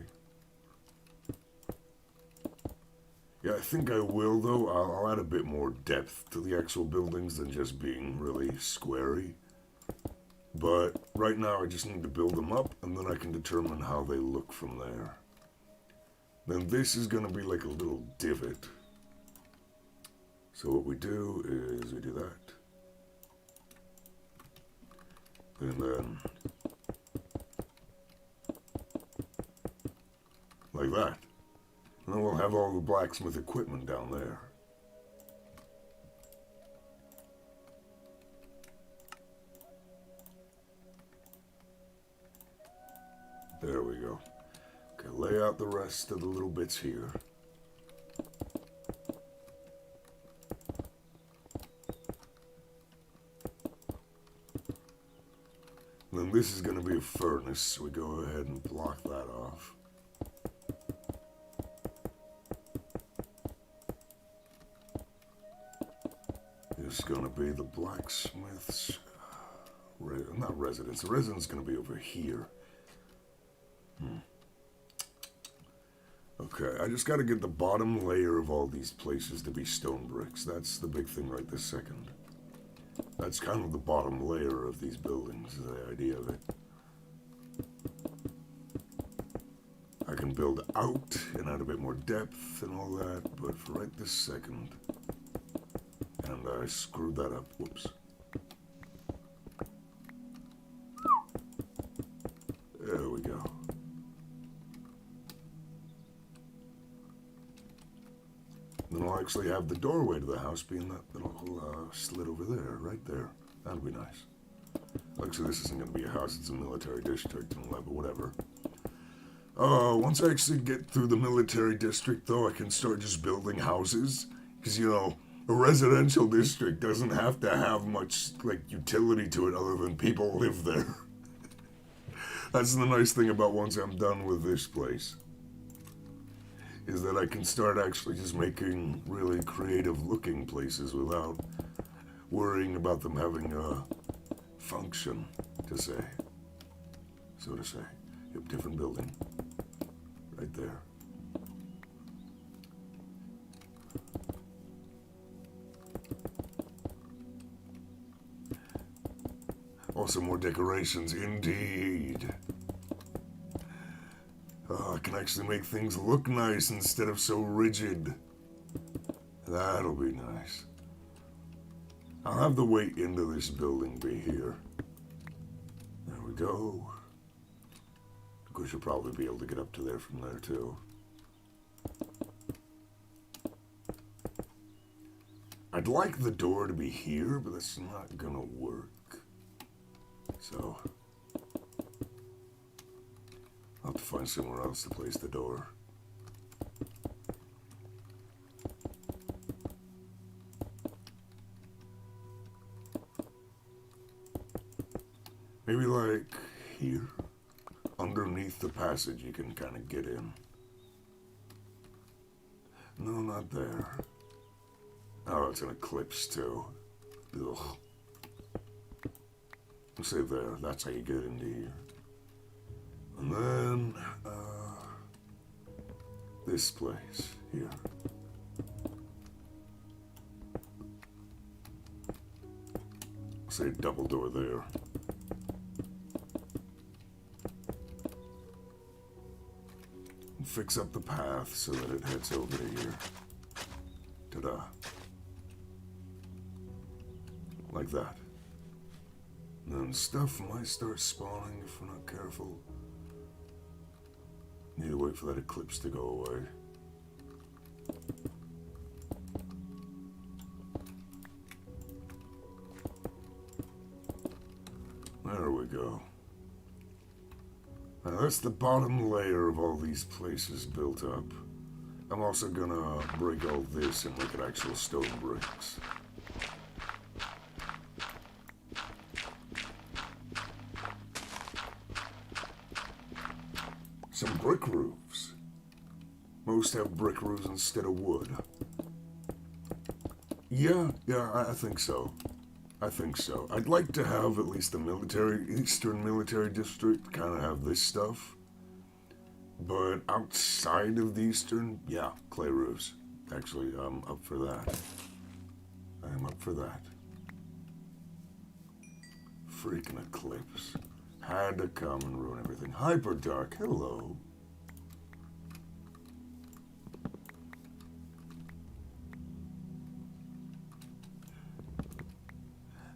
Yeah, I think I will, though. I'll add a bit more depth to the actual buildings than just being really squarey. But right now I just need to build them up, and then I can determine how they look from there. Then this is going to be like a little divot. So what we do is we do that. And then like that. And then we'll have all the blacksmith equipment down there. There we go. Okay, lay out the rest of the little bits here. And then this is going to be a furnace, so we go ahead and block that off. It's going to be the blacksmith's, not residence. The residence is going to be over here. Okay, I just got to get the bottom layer of all these places to be stone bricks. That's the big thing right this second. That's kind of the bottom layer of these buildings, the idea of it. I can build out and add a bit more depth and all that, but for right this second, and I screwed that up, whoops. There we go. Then I'll actually have the doorway to the house being that little slit over there, right there. That'll be nice. Actually, this isn't going to be a house, it's a military district, but whatever. Once I actually get through the military district, though, I can start just building houses. Because, you know, a residential district doesn't have to have much, like, utility to it other than people live there. That's the nice thing about once I'm done with this place. Is that I can start actually just making really creative looking places without worrying about them having a function to say. So to say. Yep, different building. Right there. Also more decorations, indeed. I can actually make things look nice instead of so rigid. That'll be nice. I'll have the way into this building be here. There we go. Of course, you'll probably be able to get up to there from there, too. I'd like the door to be here, but that's not gonna work. So I'll have to find somewhere else to place the door. Maybe like here, underneath the passage you can kind of get in. No, not there. Oh, it's an eclipse too. Ugh. Let's say there, that's how you get into here. And then, this place here. Say double door there. And fix up the path so that it heads over to here. Ta-da. Like that. Then stuff might start spawning if we're not careful. Need to wait for that eclipse to go away. There we go. Now that's the bottom layer of all these places built up. I'm also gonna break all this and make it actual stone bricks. Some brick roofs. Most have brick roofs instead of wood. Yeah, I think so. I think so. I'd like to have at least the Eastern Military District kind of have this stuff. But outside of the Eastern, yeah, clay roofs. Actually, I'm up for that. I'm up for that. Freaking eclipse. Had to come and ruin everything. Hyper Dark, hello.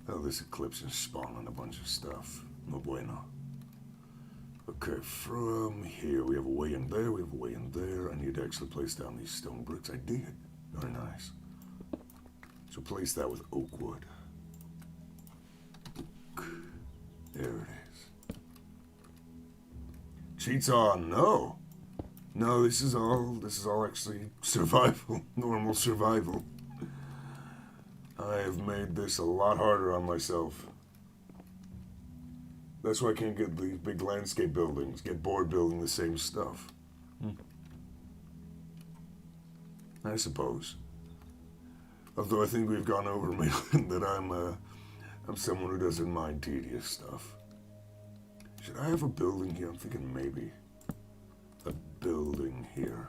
Oh, this eclipse is spawning a bunch of stuff. No bueno. Okay, from here, we have a way in there, we have a way in there. I need to actually place down these stone bricks. I did. Very nice. So place that with oak wood. There it is. Cheats on, no. No, this is all actually survival, normal survival. I have made this a lot harder on myself. That's why I can't get these big landscape buildings, get bored building the same stuff. I suppose. Although I think we've gone over that I'm someone who doesn't mind tedious stuff. Should I have a building here? I'm thinking maybe a building here.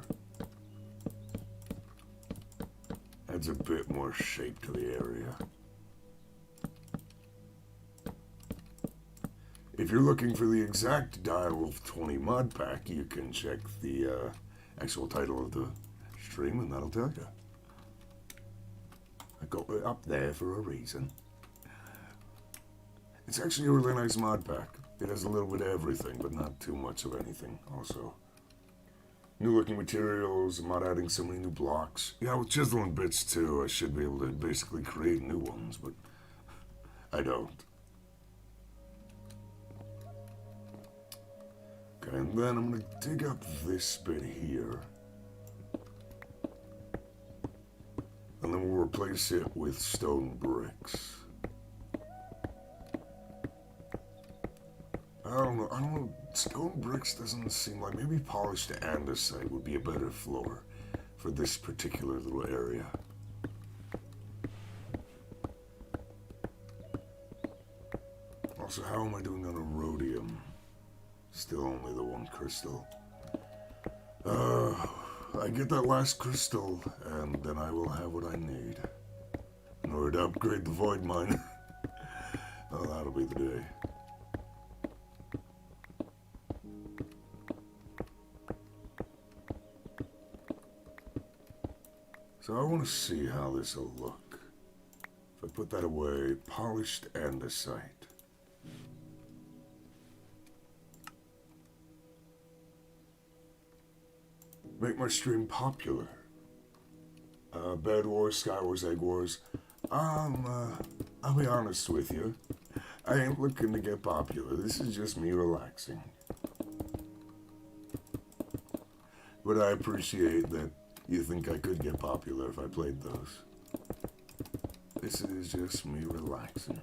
Adds a bit more shape to the area. If you're looking for the exact Direwolf20 mod pack, you can check the actual title of the stream and that'll tell you. I got it up there for a reason. It's actually a really nice mod pack. It has a little bit of everything, but not too much of anything also. New looking materials, I'm not adding so many new blocks. Yeah, with chiseling bits too, I should be able to basically create new ones, but I don't. Okay, and then I'm gonna dig up this bit here. And then we'll replace it with stone bricks. I don't know, stone bricks doesn't seem like, maybe polished andesite would be a better floor for this particular little area. Also, how am I doing on rhodium? Still only the one crystal. I get that last crystal, and then I will have what I need in order to upgrade the void mine. Oh, that'll be the day. So I want to see how this will look. If I put that away, polished andesite. Make my stream popular. Bed Wars, Sky Wars, Egg Wars. I'll be honest with you. I ain't looking to get popular. This is just me relaxing. But I appreciate that you think I could get popular if I played those. This is just me relaxing.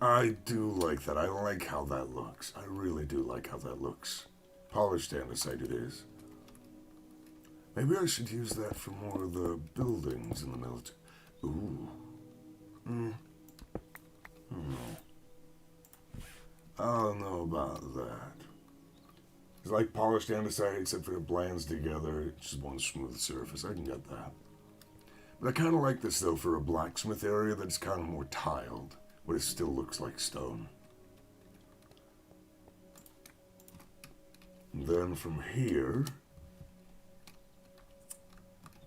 I do like that. I like how that looks. I really do like how that looks. Polished andesite it is. Maybe I should use that for more of the buildings in the military. Ooh. I don't know about that. It's like polished andesite, except for it blends together. It's just one smooth surface. I can get that. But I kind of like this, though, for a blacksmith area that's kind of more tiled, but it still looks like stone. And then from here,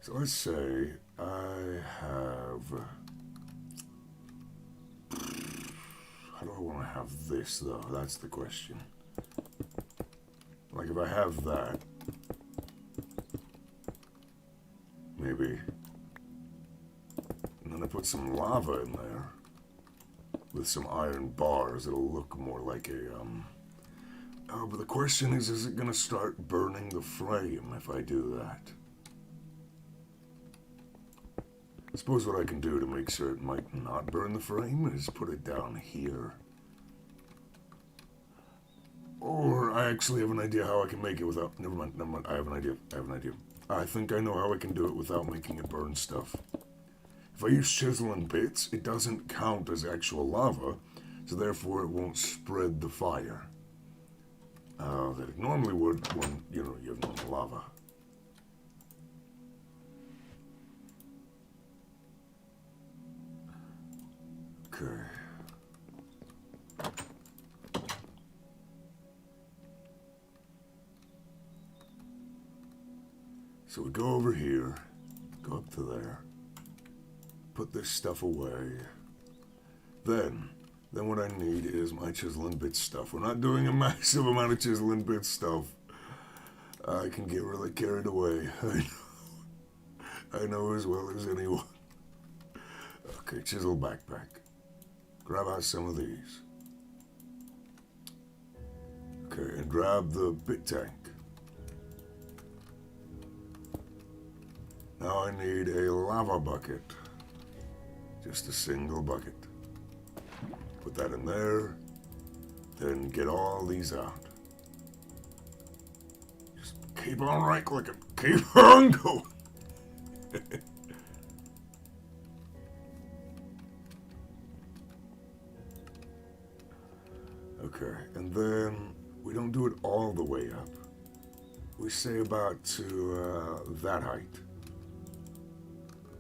so let's say I have, how do I want to have this though? That's the question. Like if I have that, maybe, and then I put some lava in there with some iron bars, it'll look more like a, oh, but the question is it going to start burning the frame if I do that? I suppose what I can do to make sure it might not burn the frame is put it down here. Or I actually have an idea how I can make it without, never mind, I have an idea. I think I know how I can do it without making it burn stuff. If I use chisel and bits, it doesn't count as actual lava, so therefore it won't spread the fire. That it normally would when, you know, you have normal lava. Okay. So we go over here, go up to there, put this stuff away. Then what I need is my chisel and bit stuff. We're not doing a massive amount of chisel and bit stuff. I can get really carried away. I know as well as anyone. Okay, chisel backpack. Grab out some of these. Okay, and grab the bit tank. Now I need a lava bucket. Just a single bucket. Put that in there. Then get all these out. Just keep on right clicking. Keep on going. Okay, and then we don't do it all the way up. We say about to that height.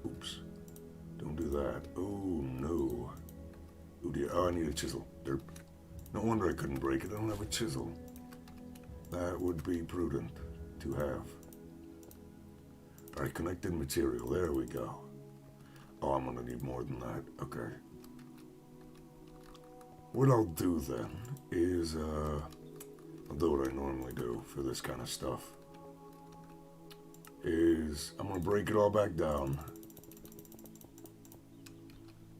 Oops. Don't do that. Oh, no. Oh, dear. Oh, I need a chisel. Derp. No wonder I couldn't break it. I don't have a chisel. That would be prudent to have. Alright, connected material. There we go. Oh, I'm gonna need more than that. Okay. What I'll do then is, I'll do what I normally do for this kind of stuff. Is, I'm gonna break it all back down.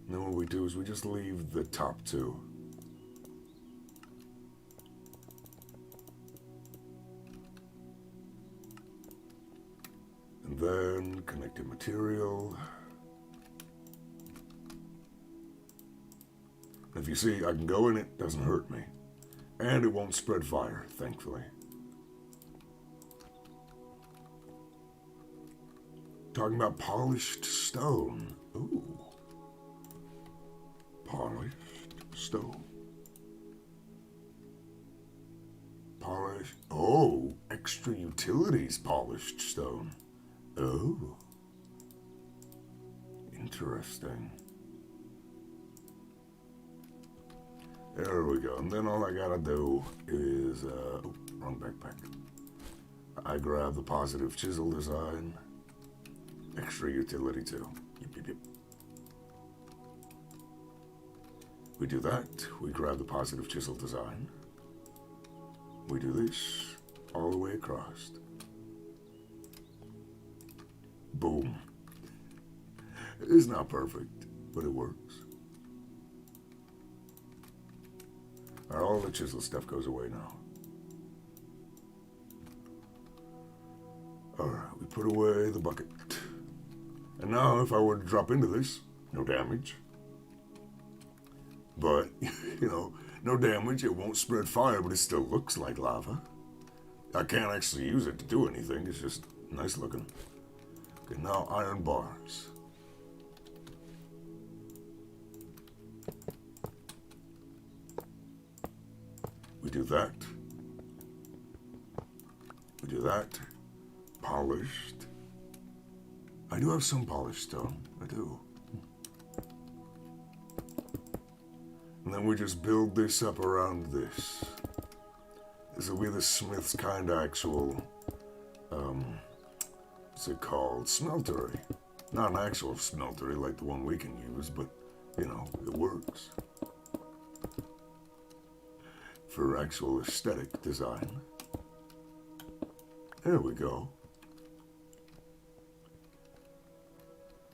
And then what we do is we just leave the top two. And then connected material. If you see, I can go in it, doesn't hurt me. And it won't spread fire, thankfully. Talking about polished stone. Ooh. Polished stone. Polished. Oh, extra utilities polished stone. Oh. Interesting. There we go. And then all I gotta do is, oh, wrong backpack. I grab the positive chisel design. Extra utility too. Yep, yep, yep. We do that. We grab the positive chisel design. We do this all the way across. Boom. It's not perfect, but it works. Alright, all the chisel stuff goes away now. Alright, we put away the bucket. And now if I were to drop into this, no damage. But, you know, no damage, it won't spread fire, but it still looks like lava. I can't actually use it to do anything, it's just nice looking. Okay, now iron bars. We do that. We do that. Polished. I do have some polished stone, I do. And then we just build this up around this. This will be the smith's kind of actual, what's it called? Smeltery. Not an actual smeltery like the one we can use, but, you know, it works. For actual aesthetic design. There we go.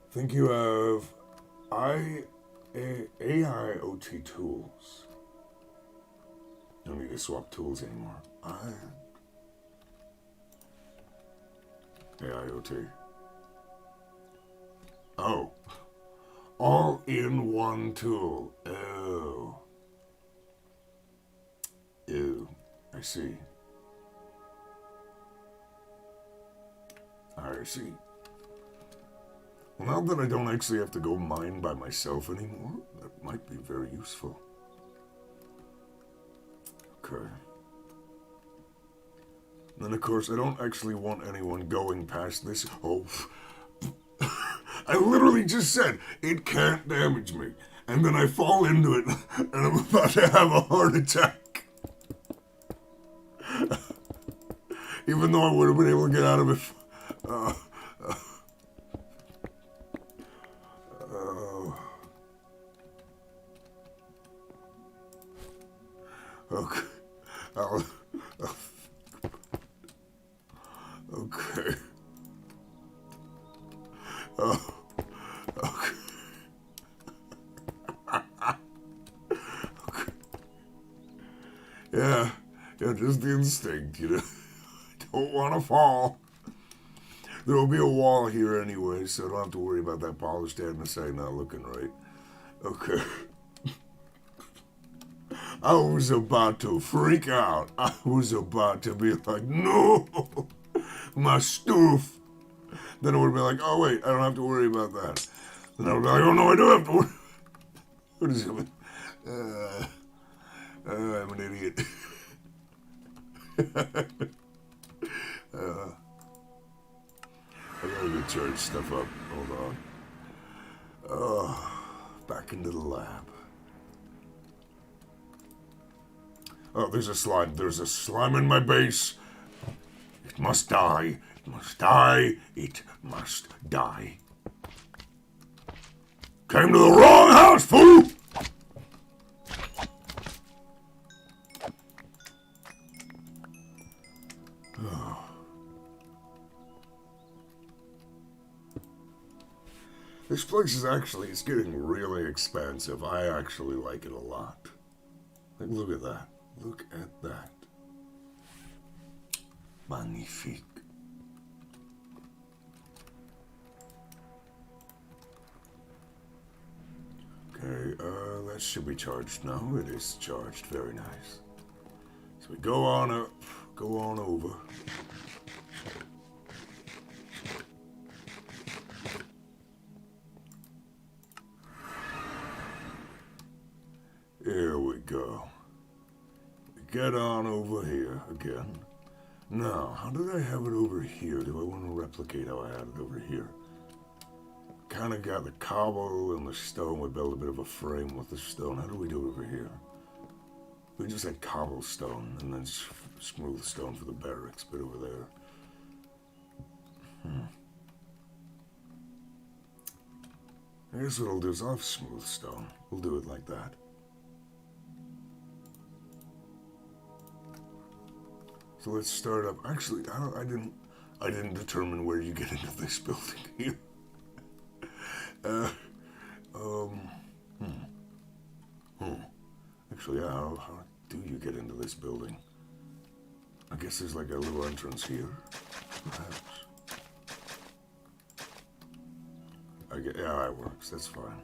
Think you have AIoT tools. Don't need to swap tools anymore. AIoT. Oh. All in one tool. Oh. Ew. I see. I see. Well, now that I don't actually have to go mine by myself anymore, that might be very useful. Okay. Then, of course, I don't actually want anyone going past this. Oh, I literally just said, it can't damage me. And then I fall into it, and I'm about to have a heart attack. Even though I would have been able to get out of it. Okay. Okay. Oh. Okay. Okay. Yeah, just the instinct, you know. Don't want to fall. There will be a wall here anyway, so I don't have to worry about that polished andesite not looking right. Okay. I was about to freak out. I was about to be like, no, my stoof. Then I would be like, oh wait, I don't have to worry about that. Then I would be like, oh no, I do have to worry. What is it? I'm an idiot. I gotta go charge stuff up. Hold on. Oh, back into the lab. Oh, there's a slime. There's a slime in my base. It must die. It must die. It must die. Came to the wrong house, fool! This place is actually, it's getting really expensive. I actually like it a lot. Like, look at that. Look at that. Magnifique. Okay, that should be charged now. It is charged. Very nice. So we go on up, go on over. Here we go. Get on over here again. Now, how did I have it over here? Do I want to replicate how I had it over here? Kind of got the cobble and the stone. We built a bit of a frame with the stone. How do we do it over here? We just had cobblestone and then smooth stone for the barracks bit over there. I guess what I'll do is I'll have smooth stone. We'll do it like that. So let's start up. Actually, I didn't determine where you get into this building here. Actually, yeah, how do you get into this building? I guess there's like a little entrance here, perhaps. Yeah, that works. That's fine.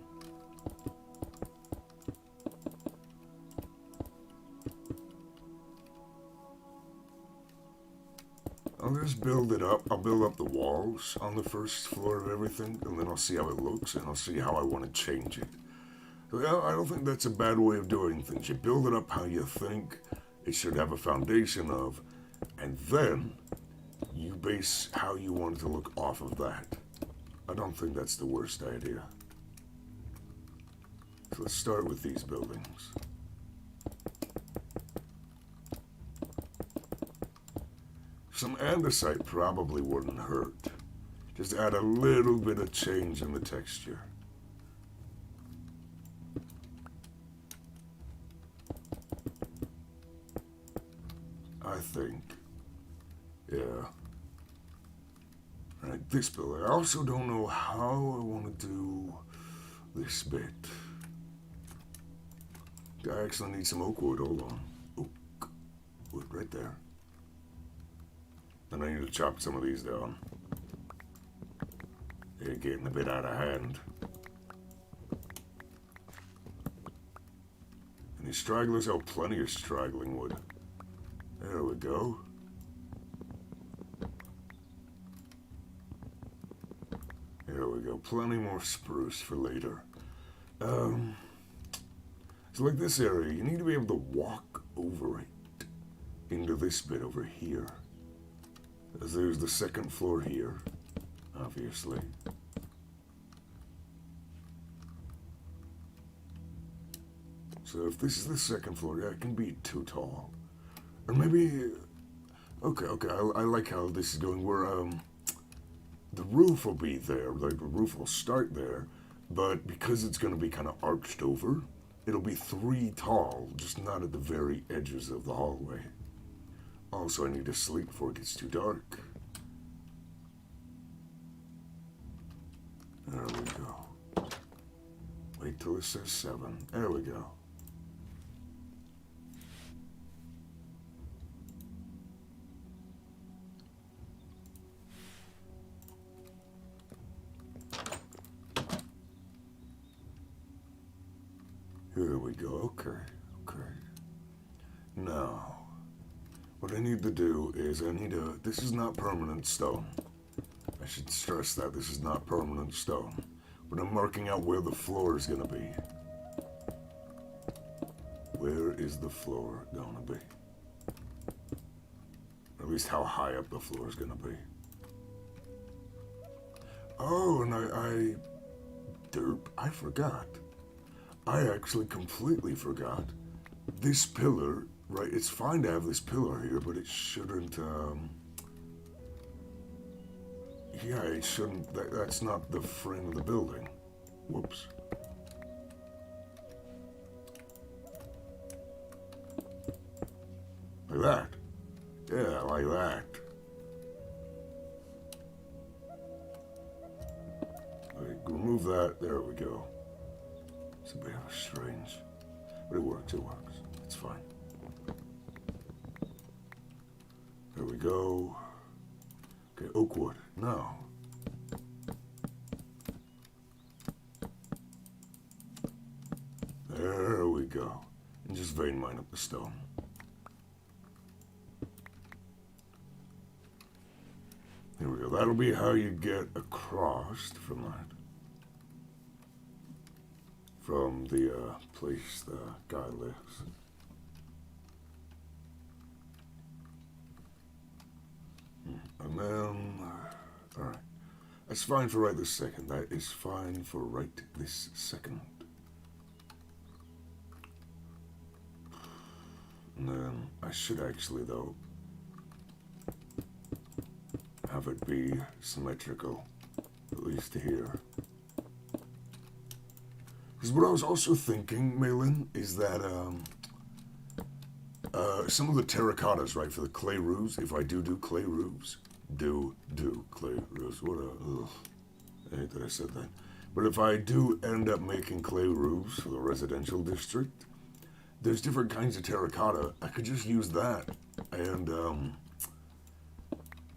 I'll just build it up. I'll build up the walls on the first floor of everything, and then I'll see how it looks, and I'll see how I want to change it. So, I don't think that's a bad way of doing things. You build it up how you think it should have a foundation of, and then you base how you want it to look off of that. I don't think that's the worst idea. So let's start with these buildings. Some andesite probably wouldn't hurt. Just add a little bit of change in the texture. I think. Yeah. Right, this pillar. I also don't know how I want to do this bit. I actually need some oak wood. Hold on. Oak wood right there. And I need to chop some of these down. They're getting a bit out of hand. Any stragglers? Oh, plenty of straggling wood. There we go. There we go. Plenty more spruce for later. So like this area, you need to be able to walk over it into this bit over here. As there's the second floor here, obviously. So if this is the second floor, yeah, it can be too tall. Or maybe, okay, I like how this is going, where, the roof will be there, like the roof will start there, but because it's going to be kind of arched over, it'll be 3 tall, just not at the very edges of the hallway. Also, I need to sleep before it gets too dark. There we go. Wait till it says 7. There we go. Here we go. Okay. Now, what I need to do is this is not permanent stone. I should stress that this is not permanent stone. But I'm marking out where the floor is going to be. Where is the floor going to be? Or at least how high up the floor is going to be. Oh, and I forgot. I actually completely forgot. This pillar, right, it's fine to have this pillar here, but it shouldn't, yeah, it shouldn't, that's not the frame of the building. Whoops. Like that. Yeah, like that. Like, remove that, there we go. It's a bit of a strange, but it works, it's fine. There we go. Okay, oak wood, now. There we go. And just vein mine up the stone. Here we go, that'll be how you get across from that. From the place the guy lives. And then, alright. That's fine for right this second. That is fine for right this second. And then I should actually, though, have it be symmetrical, at least here. Because what I was also thinking, Malin, is that some of the terracottas, right, for the clay roofs, if I do clay roofs, do clay roofs, what a, ugh, I hate that I said that. But if I do end up making clay roofs for the residential district, there's different kinds of terracotta. I could just use that, and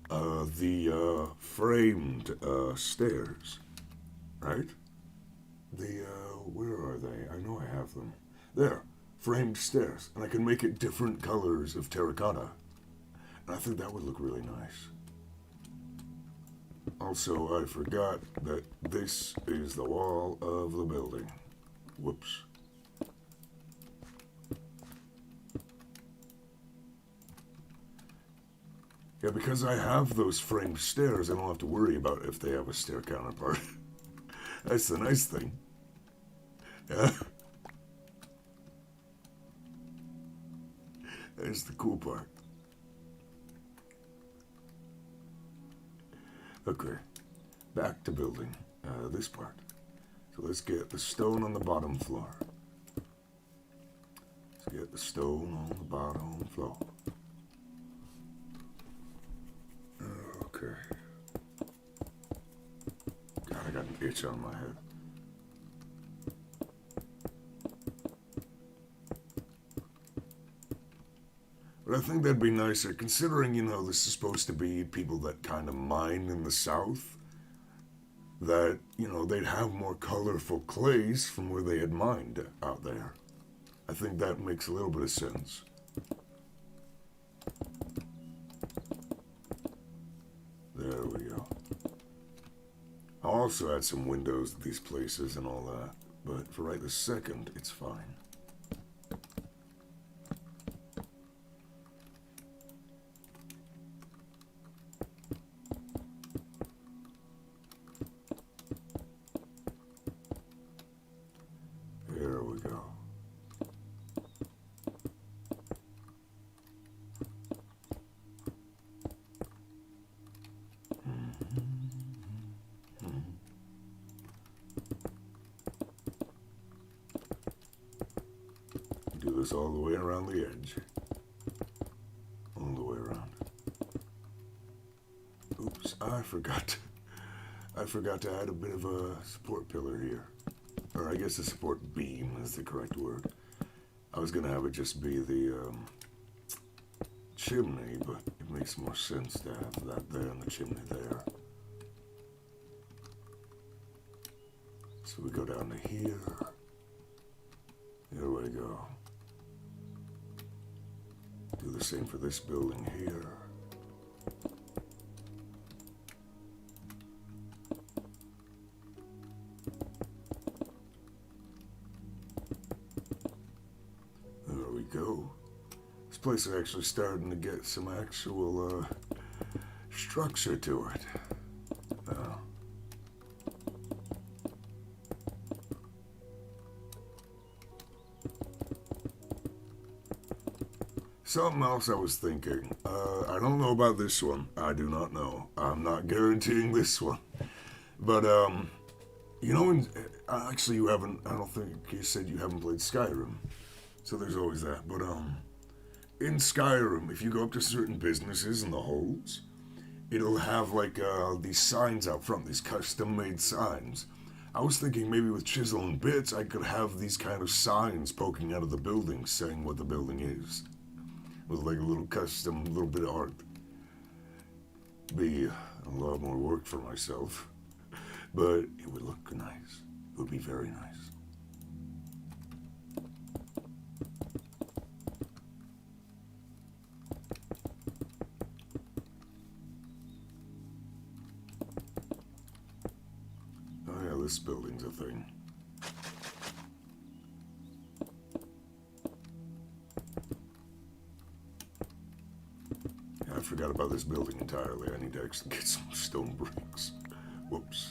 the framed stairs, right? Where are they? I know I have them. There, framed stairs. And I can make it different colors of terracotta. And I think that would look really nice. Also, I forgot that this is the wall of the building. Whoops. Yeah, because I have those framed stairs, I don't have to worry about if they have a stair counterpart. That's the nice thing. Yeah. That's the cool part. Okay, back to building this part. So let's get the stone on the bottom floor. Let's get the stone on the bottom floor. Okay. God, I got an itch on my head. But I think that'd be nicer, considering, you know, this is supposed to be people that kind of mine in the south. That, you know, they'd have more colorful clays from where they had mined out there. I think that makes a little bit of sense. There we go. I'll also add some windows at these places and all that, but for right this second, it's fine. There we go. Do this all the way around the edge. All the way around. Oops, I forgot to add a bit of a support pillar here. Or I guess a support beam is the correct word. I was gonna have it just be the chimney, but it makes more sense to have that there and the chimney there. So we go down to here. There we go. Do the same for this building here. There we go. This place is actually starting to get some actual structure to it. Something else I was thinking. I don't know about this one. I do not know. I'm not guaranteeing this one. But, you know, actually you haven't, I don't think you said you haven't played Skyrim. So there's always that. But, in Skyrim, if you go up to certain businesses in the holds, it'll have, like, these signs out front, these custom-made signs. I was thinking maybe with chisel and bits, I could have these kind of signs poking out of the building saying what the building is. With like a little custom, little bit of art. Be a lot more work for myself, but it would look nice. It would be very nice. Oh yeah, this building's a thing. I forgot about this building entirely. I need to actually get some stone bricks. Whoops.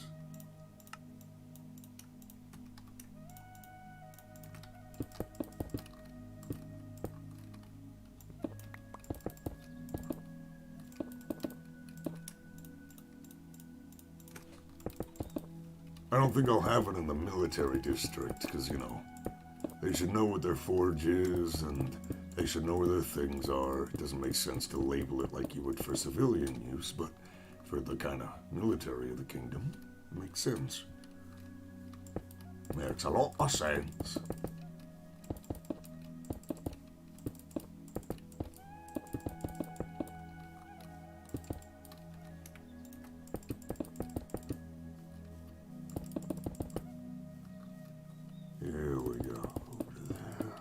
I don't think I'll have it in the military district, because, you know, they should know what their forge is, and they should know where their things are. It doesn't make sense to label it like you would for civilian use, but for the kind of military of the kingdom, it makes sense. Makes a lot of sense. Here we go, over there.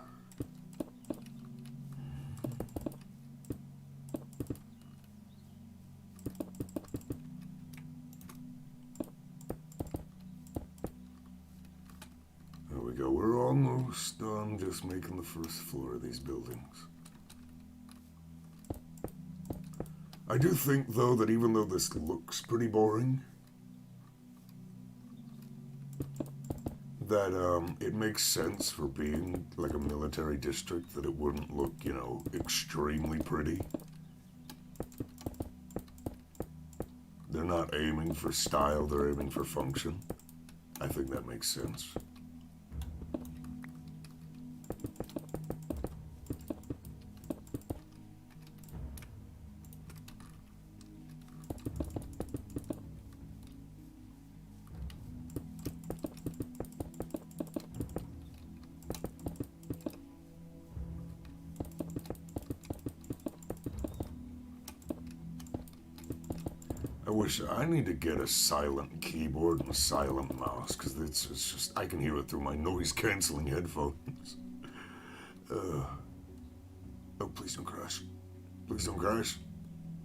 There we go, we're almost done just making the first floor of these buildings. I do think, though, that even though this looks pretty boring, that it makes sense for being like a military district, that it wouldn't look, you know, extremely pretty. There They're not aiming for style, they're aiming for function. I think that makes sense. I need to get a silent keyboard and a silent mouse, because it's just, I can hear it through my noise-canceling headphones. Oh, please don't crash. Please don't crash.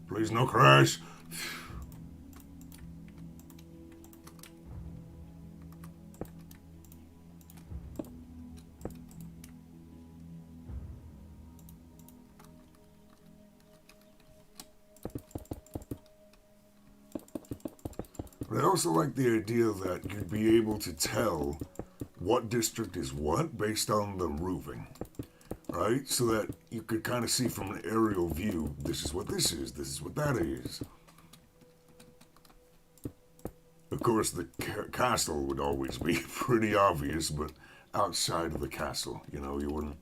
Please no crash. But I also like the idea that you'd be able to tell what district is what based on the roofing, right? So that you could kind of see from an aerial view, this is what this is what that is. Of course, the castle would always be pretty obvious, but outside of the castle, you know, you wouldn't...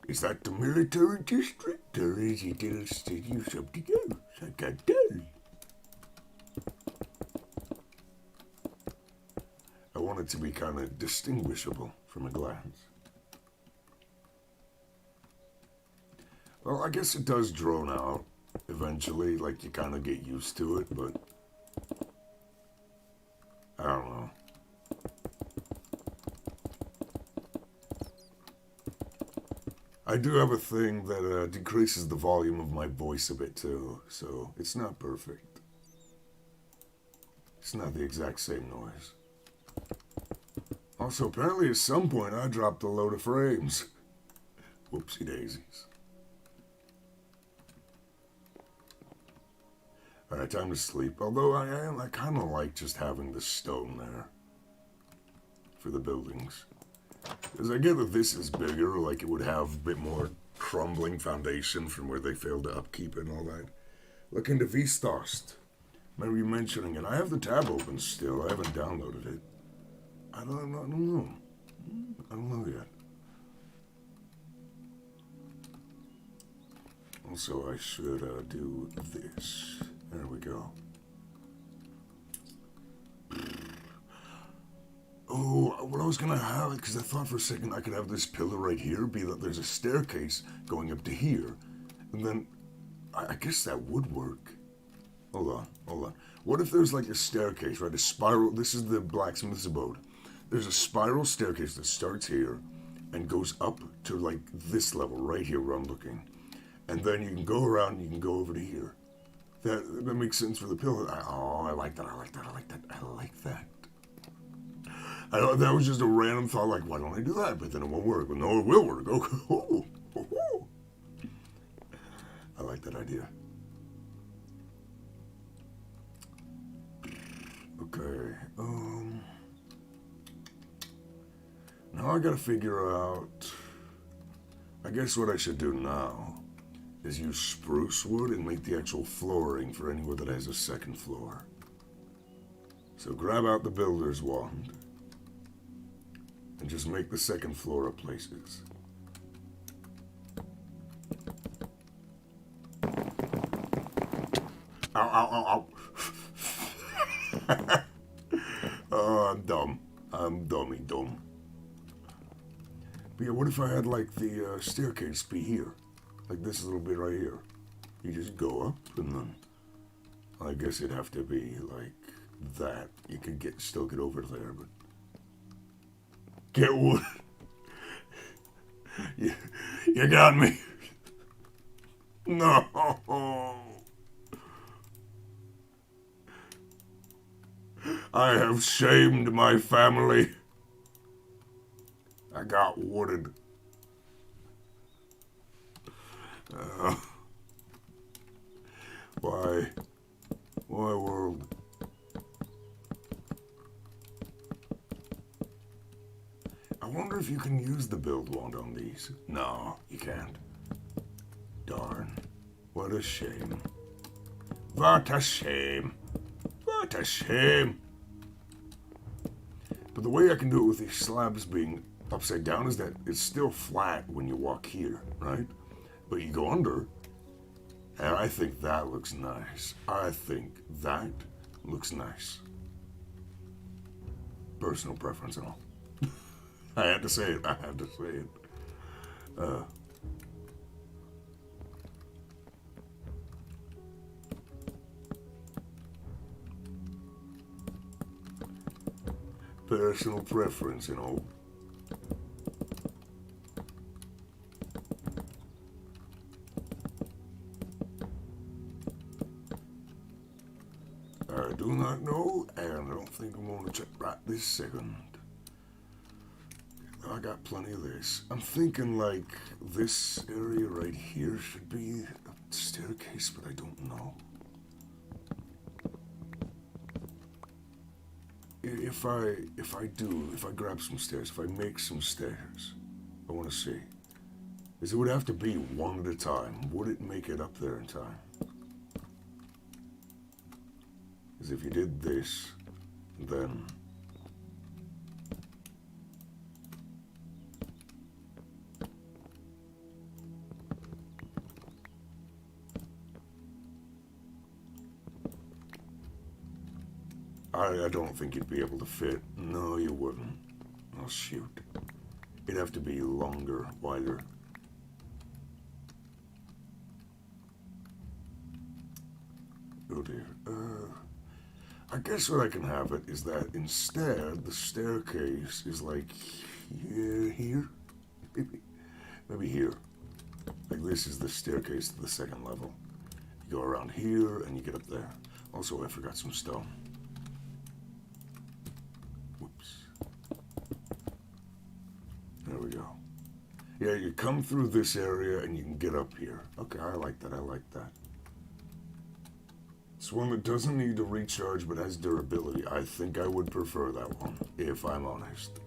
Is that the military district, or is it a city or something else? I can't tell. I want it to be kind of distinguishable from a glance. Well, I guess it does drone out eventually, like you kind of get used to it, but I don't know. I do have a thing that decreases the volume of my voice a bit too, so it's not perfect. It's not the exact same noise. Also, apparently at some point I dropped a load of frames. Whoopsie daisies. Alright, time to sleep. Although I kind of like just having the stone there for the buildings. Because I get that this is bigger, like it would have a bit more crumbling foundation from where they failed to upkeep it and all that. Look into Vstost. Remember you mentioning it. I have the tab open still. I haven't downloaded it. I don't know. I don't know yet. Also, I should do this. There we go. Oh, what I was gonna have, because I thought for a second I could have this pillar right here, be that there's a staircase going up to here. And then, I guess that would work. Hold on. What if there's like a staircase, right? A spiral, this is the blacksmith's abode. There's a spiral staircase that starts here and goes up to like this level right here where I'm looking. And then you can go around and you can go over to here. That makes sense for the pillar. I like that. That was just a random thought, like, why don't I do that? But then it won't work. But no, it will work. Oh. I like that idea. Okay, now I gotta figure out, I guess what I should do now is use spruce wood and make the actual flooring for anywhere that has a second floor. So grab out the builder's wand and just make the second floor of places. Ow. Oh, I'm dumb. I'm dummy dumb. But yeah, what if I had like the staircase be here? Like this little bit right here. You just go up and then I guess it'd have to be like that. You could still get over there, but get wood. You got me. No. I have shamed my family. I got wooded. Why? Why, world? I wonder if you can use the build wand on these. No, you can't. Darn. What a shame. What a shame. What a shame. But the way I can do it with these slabs being upside down is that it's still flat when you walk here, right? But you go under, and I think that looks nice. I think that looks nice. Personal preference and all. I had to say it. I had to say it. Personal preference, you know. I do not know, and I don't think I'm going to check right this second. I got plenty of this. I'm thinking like this area right here should be a staircase, but I don't know. If I grab some stairs, if I make some stairs, I want to see. Because it would have to be one at a time. Would it make it up there in time? Because if you did this, then... I don't think you'd be able to fit. No, you wouldn't. Oh, shoot. It'd have to be longer, wider. Oh, dear. I guess what I can have it is that instead, the staircase is like here? Maybe here. Like this is the staircase to the second level. You go around here and you get up there. Also, I forgot some stone. There we go. Yeah, you come through this area and you can get up here. Okay, I like that, I like that. It's one that doesn't need to recharge but has durability. I think I would prefer that one, if I'm honest.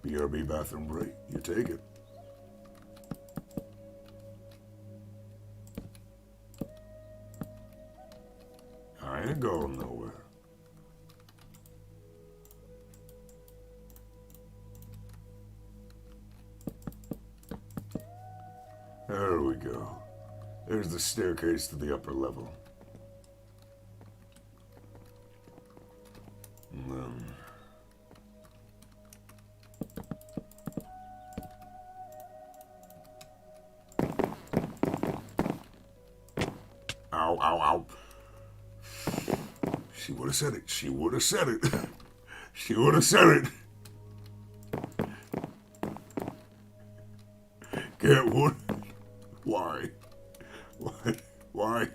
BRB bathroom break, you take it. I ain't going nowhere. There we go. There's the staircase to the upper level. And then... Ow, ow, ow. She would have said it. She would have said it. She would have said it. Get what? Why? What? Why?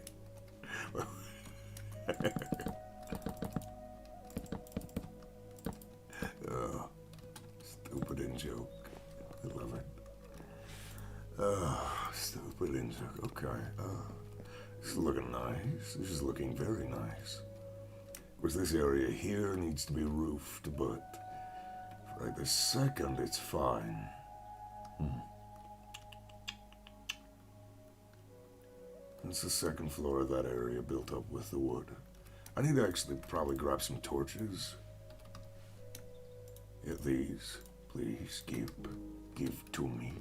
Stupid in-joke. I love it. Stupid in-joke. Okay. This is looking nice. This is looking very nice. Of course, this area here needs to be roofed, but right this second, it's fine. It's the second floor of that area built up with the wood. I need to actually probably grab some torches. Yeah, these. Please give to me.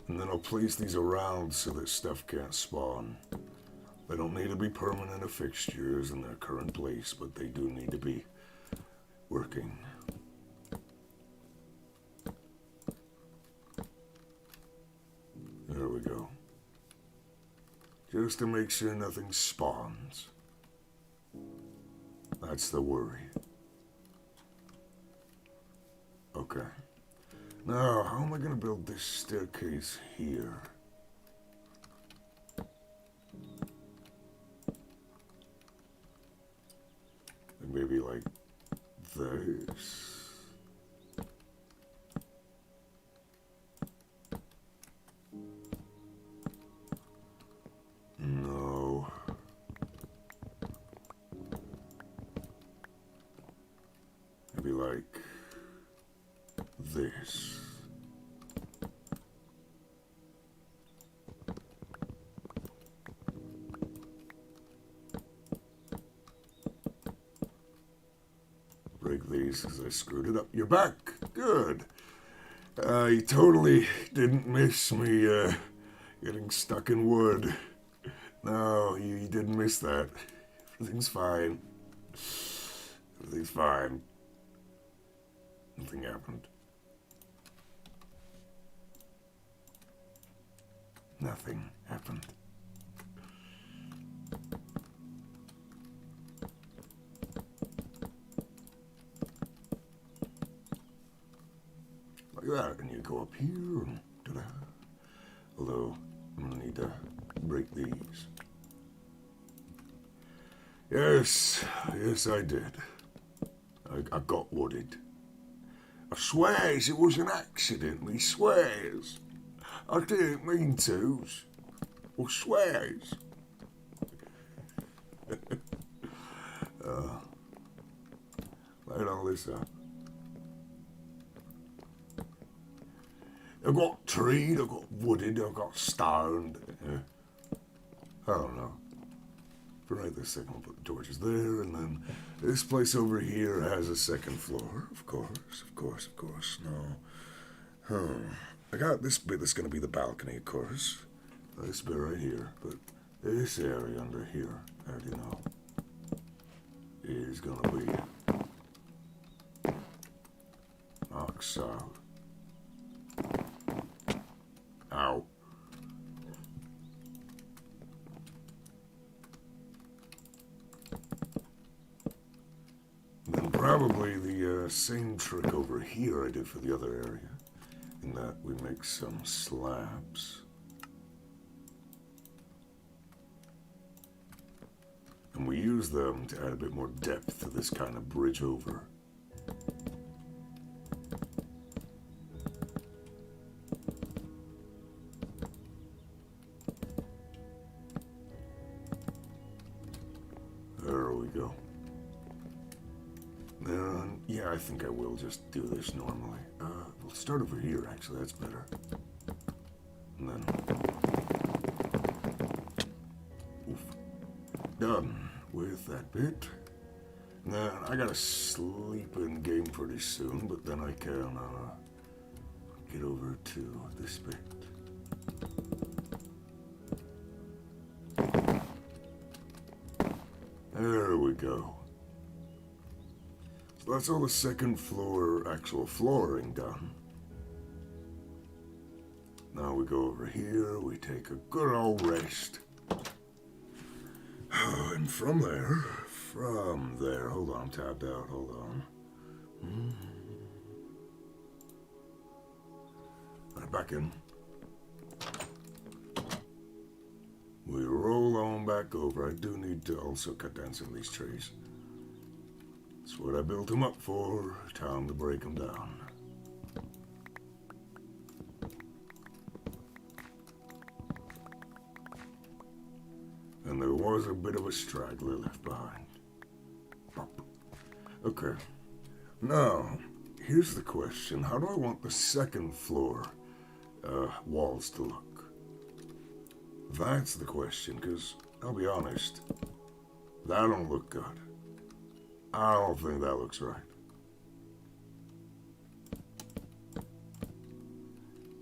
And then I'll place these around so that stuff can't spawn. They don't need to be permanent fixtures in their current place, but they do need to be working. There we go. Just to make sure nothing spawns. That's the worry. Okay. Now, how am I going to build this staircase here? Maybe like this. No. Maybe like this. apologize because I screwed it up. You're back. Good. You totally didn't miss me getting stuck in wood. No, you didn't miss that. Everything's fine. Everything's fine. Nothing happened. Nothing happened. Like that, and you go up here, and ta-da. Although, I'm gonna need to break these. Yes, I did. I got wooded. I swears it was an accident, me swears. I didn't mean to. I swears. Light all this up. I got treed, I got wooded, I got stoned. I don't know. For right this second, I'll put the torches there, and then this place over here has a second floor. Of course. No. I got this bit that's going to be the balcony, of course. This bit right here. But this area under here, I already know, is going to be knocked out. Ow. Then probably the same trick over here I did for the other area, in that we make some slabs. And we use them to add a bit more depth to this kind of bridge over. There we go. Yeah, I think I will just do this normally. We'll start over here, actually, that's better. And then... oof. Done with that bit. Then I gotta sleep in game pretty soon, but then I can get over to this bit. There we go. So that's all the second floor actual flooring done. Now we go over here, we take a good old rest. And from there, hold on, I'm tapped out, hold on. Right, back in. We roll on back over. I do need to also cut down some of these trees. That's what I built them up for. Time to break them down. And there was a bit of a straggler left behind. Okay. Now, here's the question. How do I want the second floor walls to look? That's the question, because I'll be honest, that don't look good. I don't think that looks right.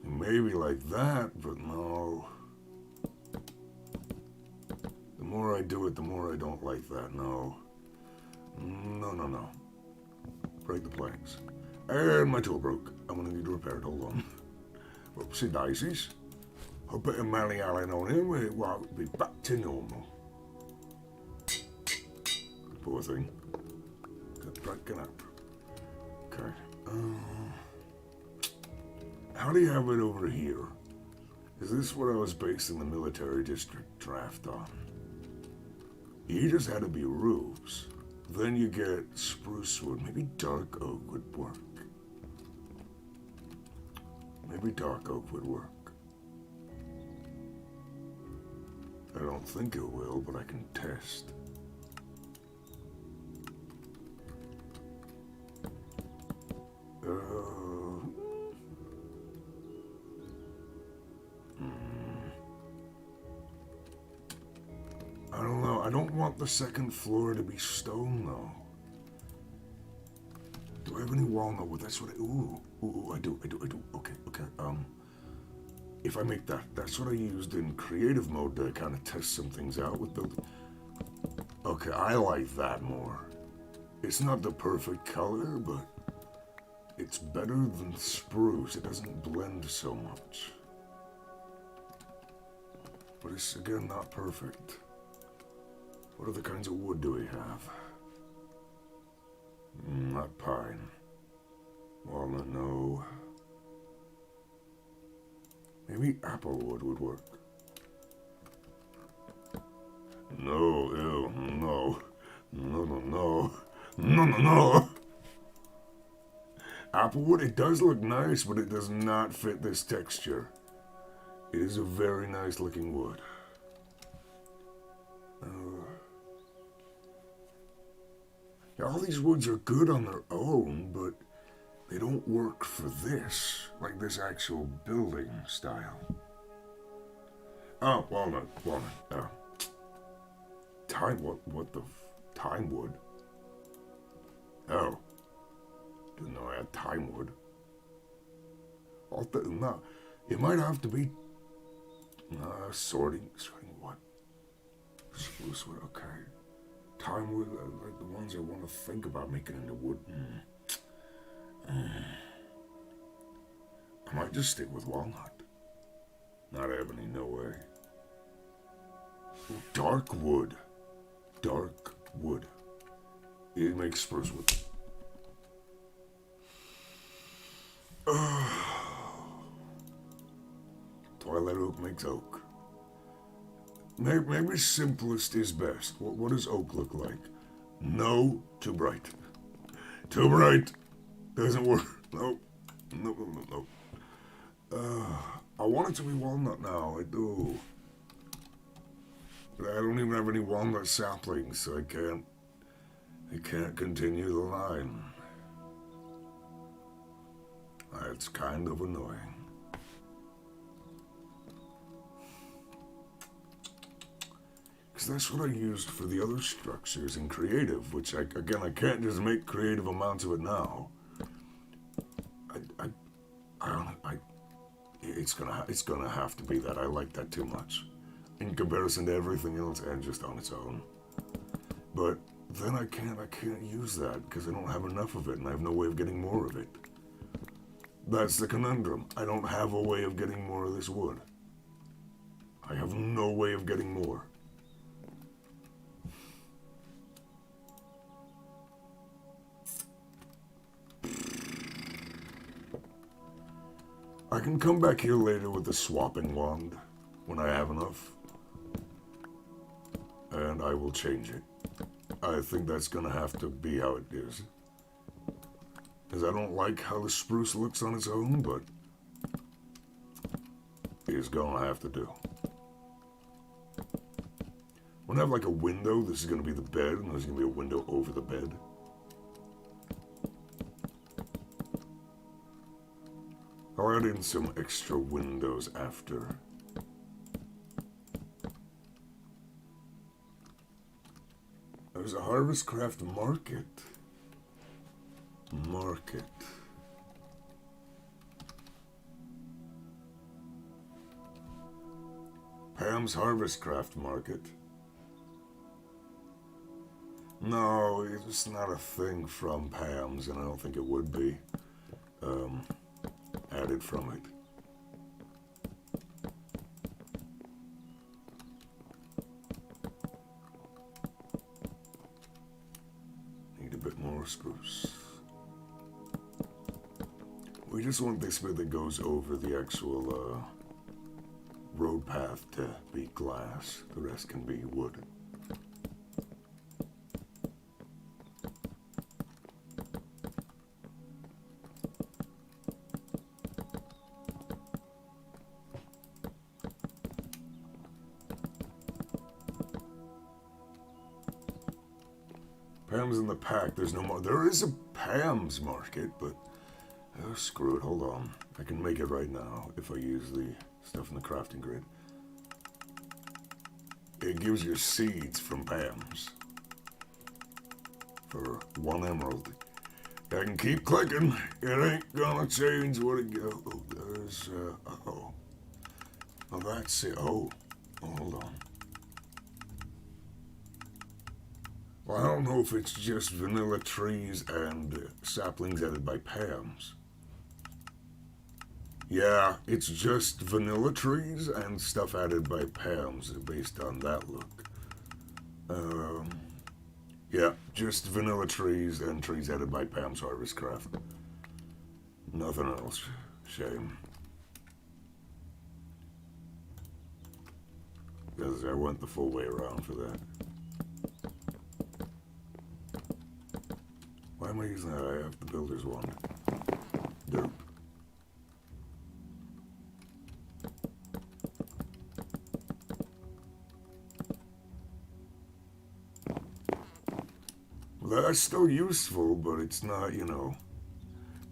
Maybe like that, but no. The more I do it, the more I don't like that. No. No. Break the planks. And my tool broke. I'm gonna need to repair it. Hold on. Whoopsie daisies. A bit of Mally Allen on him, it won't be back to normal. Poor thing. Kept breaking up. Okay. How do you have it over here? Is this what I was basing the military district draft on? You just had to be roofs. Then you get spruce wood. Maybe dark oak would work. Maybe dark oak would work. I don't think it will, but I can test. I don't know. I don't want the second floor to be stone, though. have any walnut wood? That's what I... Ooh, I do. Okay. If I make that, that's what I used in creative mode to kind of test some things out with building. Okay, I like that more. It's not the perfect color, but it's better than spruce. It doesn't blend so much. But it's, again, not perfect. What other kinds of wood do we have? Not pine. Walnut, no. Maybe apple wood would work. No, ew, no. No. Applewood, it does look nice, but it does not fit this texture. It is a very nice looking wood. Yeah, all these woods are good on their own, but they don't work for this, like this actual building style. Oh, walnut. What the time wood? Oh. Didn't know I had time wood. No, it might have to be sorting what? Spruce wood, okay. Time wood, like the ones I want to think about making into wood. I might just stick with walnut. Not ebony, no way. Ooh, dark wood. It makes spruce wood. Twilight oak makes oak. Maybe simplest is best. What does oak look like? No, too bright. Too bright. Doesn't work. Nope. I want it to be walnut now. I do. But I don't even have any walnut saplings, so I can't continue the line. That's kind of annoying. Because that's what I used for the other structures in creative, which I can't just make creative amounts of it now. It's gonna have to be that. I like that too much in comparison to everything else and just on its own. But then I can't use that because I don't have enough of it and I have no way of getting more of it. That's the conundrum. I don't have a way of getting more of this wood. I have no way of getting more. I can come back here later with the swapping wand when I have enough. And I will change it. I think that's gonna have to be how it is. Because I don't like how the spruce looks on its own, but it's gonna have to do. When I have like a window, this is gonna be the bed, and there's gonna be a window over the bed. I'll add in some extra windows after. There's a Harvestcraft market. Pam's Harvestcraft market. No, it's not a thing from Pam's, and I don't think it would be added from it. Need a bit more spruce. We just want this bit that goes over the actual road path to be glass. The rest can be wood. Pam's in the pack. There's no more. There is a Pam's market, but oh, screw it. Hold on. I can make it right now if I use the stuff in the crafting grid. It gives you seeds from Pam's for 1 emerald. I can keep clicking. It ain't gonna change what it goes. Oh, there's, oh. Oh, that's it. Oh, hold on. Well, I don't know if it's just vanilla trees and saplings added by Pam's. Yeah, it's just vanilla trees and stuff added by Pam's based on that look. Yeah, just vanilla trees and trees added by Pam's Harvestcraft. Nothing else. Shame. Because I went the full way around for that. Why am I using that? I have the builder's wand. Derp. Well, that's still useful, but it's not, you know,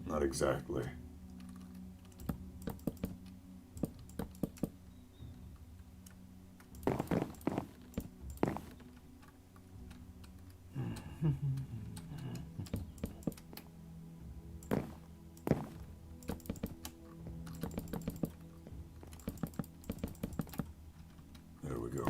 not exactly. There we go.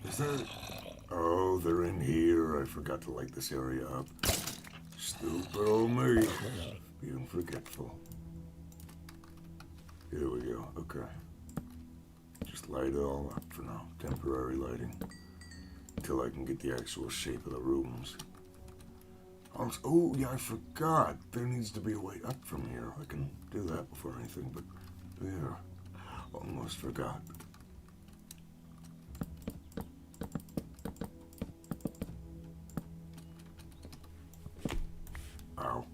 Is that... Oh, they're in here. I forgot to light this area up. Stupid old me. Being forgetful. Here we go. Okay. Just light it all up for now. Temporary lighting. Until I can get the actual shape of the rooms. Oh, yeah, I forgot. There needs to be a way up from here. I can do that before anything, but... Yeah. Almost forgot. Ow.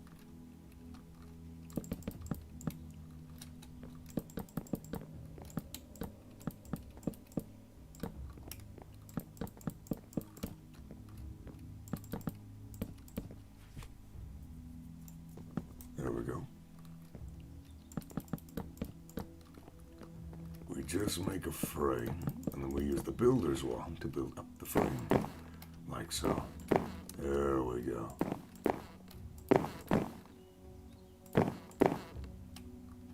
There we go. We just make a frame, and then we use the builder's wand to build up the frame. Like so. There we go.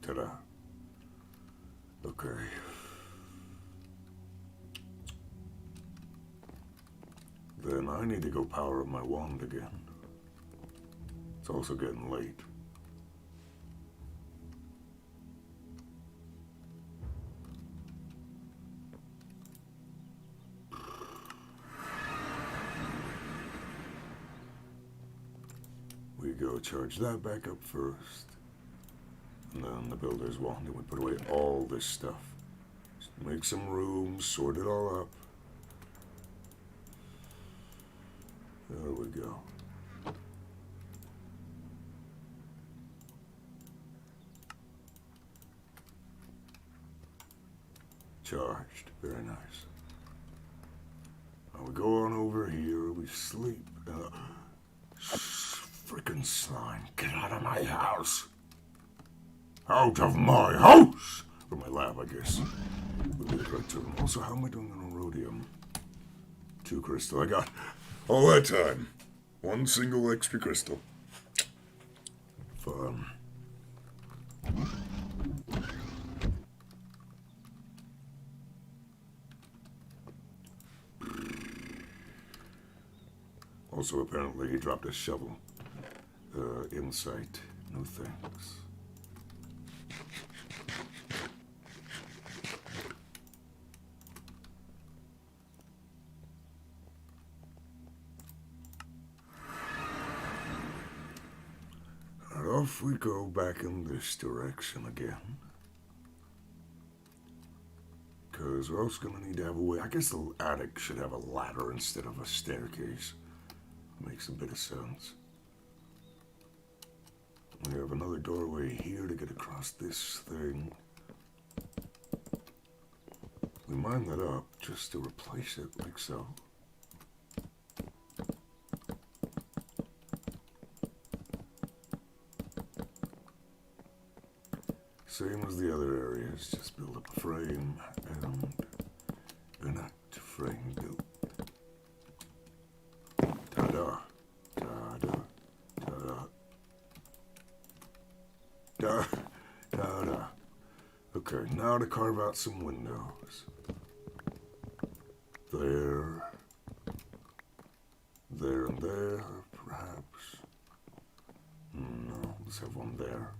Ta-da. Okay. Then I need to go power up my wand again. It's also getting late. We go charge that back up first. And then the builder's wand, and we put away all this stuff. Just make some room, sort it all up. There we go. Charged. Very nice. Now we go on over here, we sleep. Frickin' slime, get out of my house! Out of my house! Or my lab, I guess. We'll get right to them. Also, how am I doing on rhodium? 2 crystal. I got all that time. 1 single extra crystal. Fun. Also, apparently, he dropped a shovel. Insight. No thanks. And off we go back in this direction again. Because we're also going to need to have a way. I guess the attic should have a ladder instead of a staircase. Makes a bit of sense. We have another doorway here to get across this thing. We mine that up just to replace it like so. Same as the other areas, just build up a frame and connect frame built. Ta-da, ta-da, ta-da, ta-da, ta-da. Okay, now to carve out some windows. There, there and there, perhaps. No, let's have one there.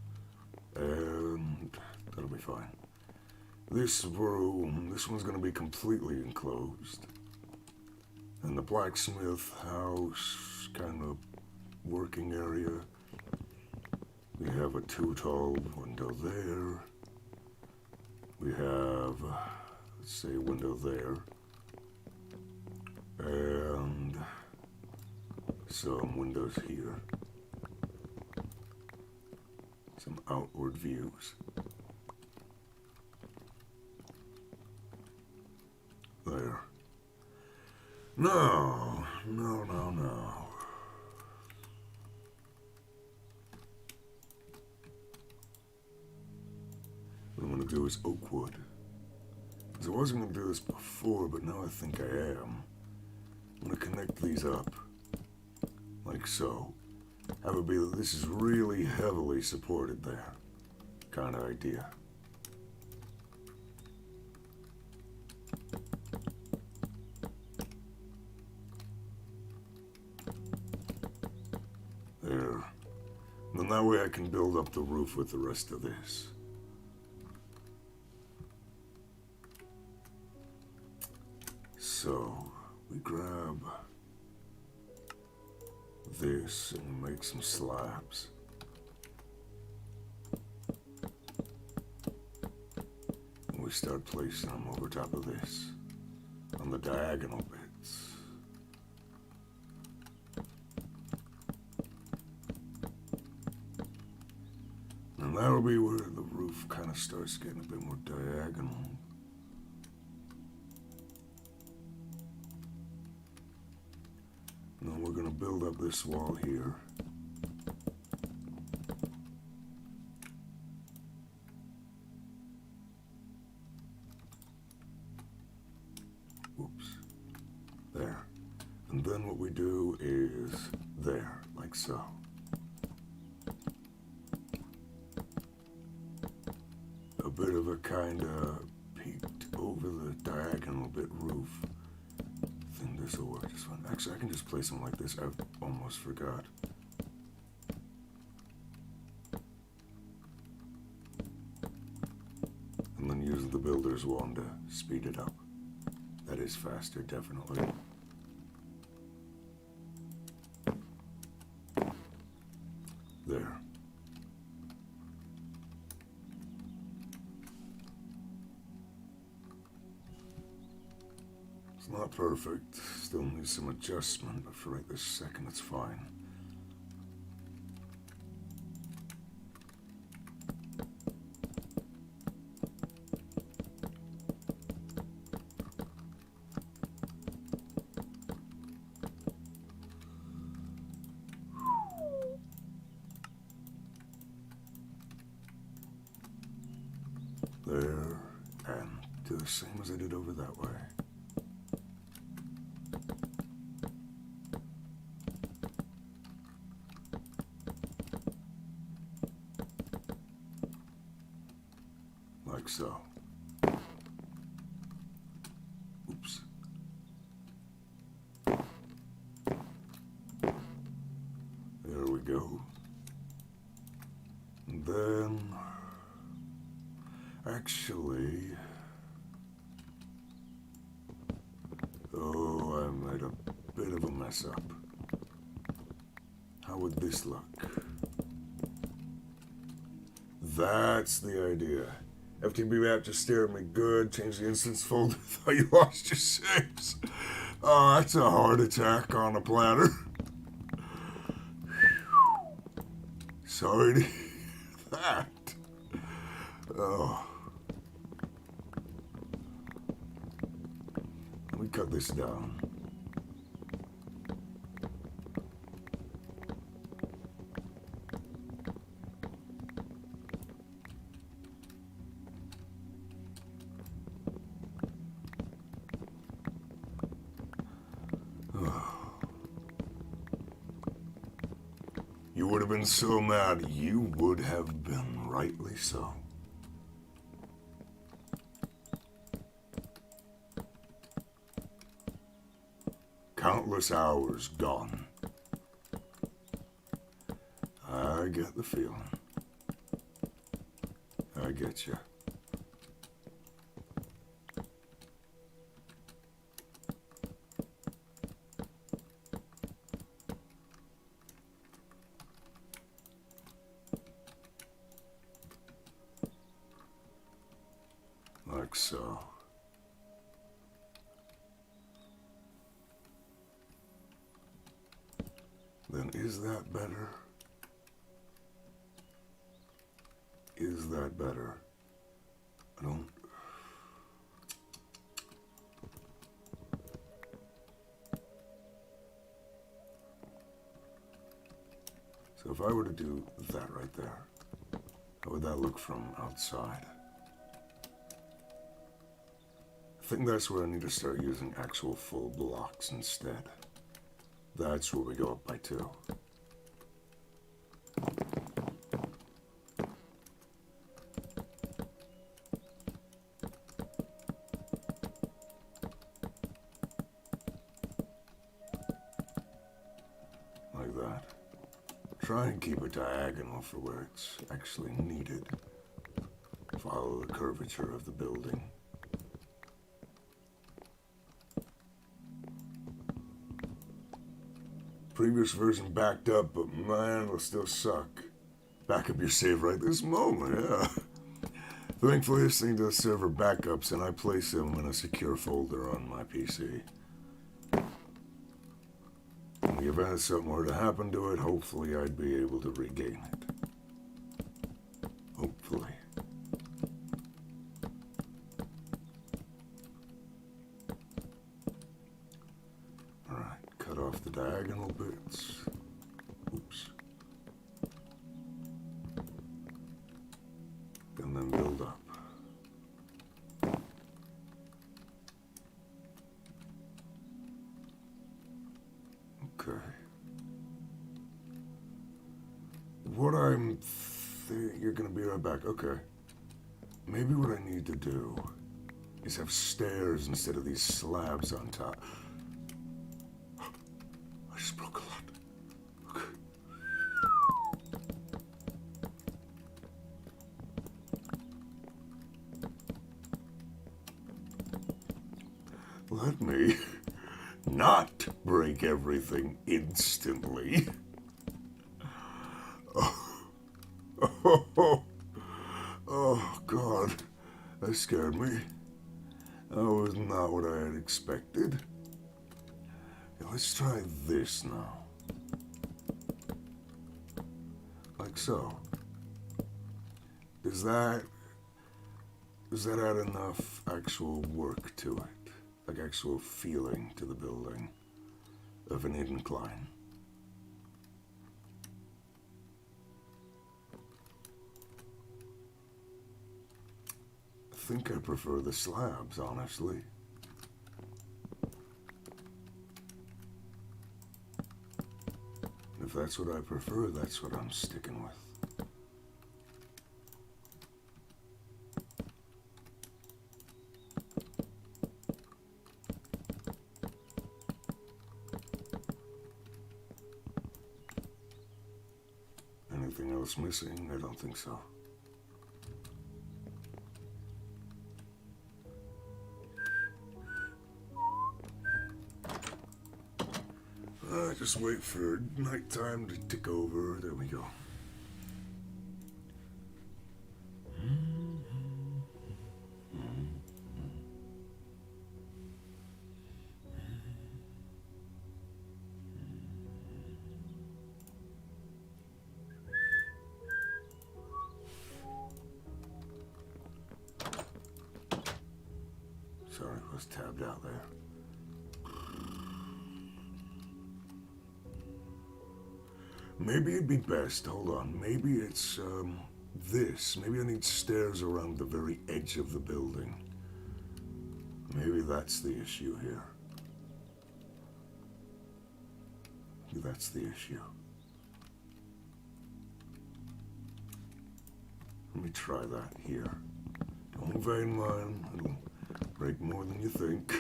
And that'll be fine. This room, this one's going to be completely enclosed. And the blacksmith house, kind of working area. We have a 2-tall window there. We have, let's say, a window there. And some windows here. Some outward views. There. No, no, no, no. What I'm going to do is oak wood. Because I wasn't going to do this before, but now I think I am. I'm going to connect these up. Like so. Have it be that this is really heavily supported there. Kind of idea. There. And then that way I can build up the roof with the rest of this. So, we grab this and make some slabs. And we start placing them over top of this on the diagonal bits. And that'll be where the roof kind of starts getting a bit more diagonal. And then we're going to build up this wall here. Whoops. There. And then what we do is there, like so. A bit of a kind of peeked over the diagonal bit roof. I think this will work just fine. Actually, I can just place them like this. I almost forgot. And then use the builder's wand to speed it up. That is faster, definitely. There. It's not perfect. Still needs some adjustment, but for right this second, it's fine. There, and do the same as I did over that way. Like so. Oops. There we go. And then, actually, oh, I made a bit of a mess up. How would this look? That's the idea. FTB app just stared at me good, change the instance folder, thought you lost your saves. Oh, that's a heart attack on a platter. Sorry to hear that. Oh. cut this down. You would have been so mad, you would have been, rightly so. Countless hours gone. I get the feeling. I get you. Like so. Then is that better? Is that better? I don't... So if I were to do that right there, how would that look from outside? I think that's where I need to start using actual full blocks instead. That's where we go up by 2. Like that. Try and keep it diagonal for where it's actually needed. Follow the curvature of the building. Previous version backed up, but man, it'll still suck. Back up your save right this moment, yeah. Thankfully, this thing does server backups, and I place them in a secure folder on my PC. In the event something were to happen to it, hopefully I'd be able to regain it. Hopefully. Cut off the diagonal bits. Oops. And then build up. Okay. What you're gonna be right back. Okay. Maybe what I need to do is have stairs instead of these slabs on top. Let me not break everything instantly. Oh, God. That scared me. That was not what I had expected. Yeah, let's try this now. Like so. Does that add enough actual work to it? Like actual feeling to the building of an incline? I think I prefer the slabs, honestly. If that's what I prefer, that's what I'm sticking with. Anything else missing? I don't think so. Just wait for nighttime to tick over. There we go. Sorry, I was tabbed out there. Maybe it'd be best, hold on, maybe it's, this. Maybe I need stairs around the very edge of the building. Maybe that's the issue here. Maybe that's the issue. Let me try that here. Don't vein mine, it'll break more than you think.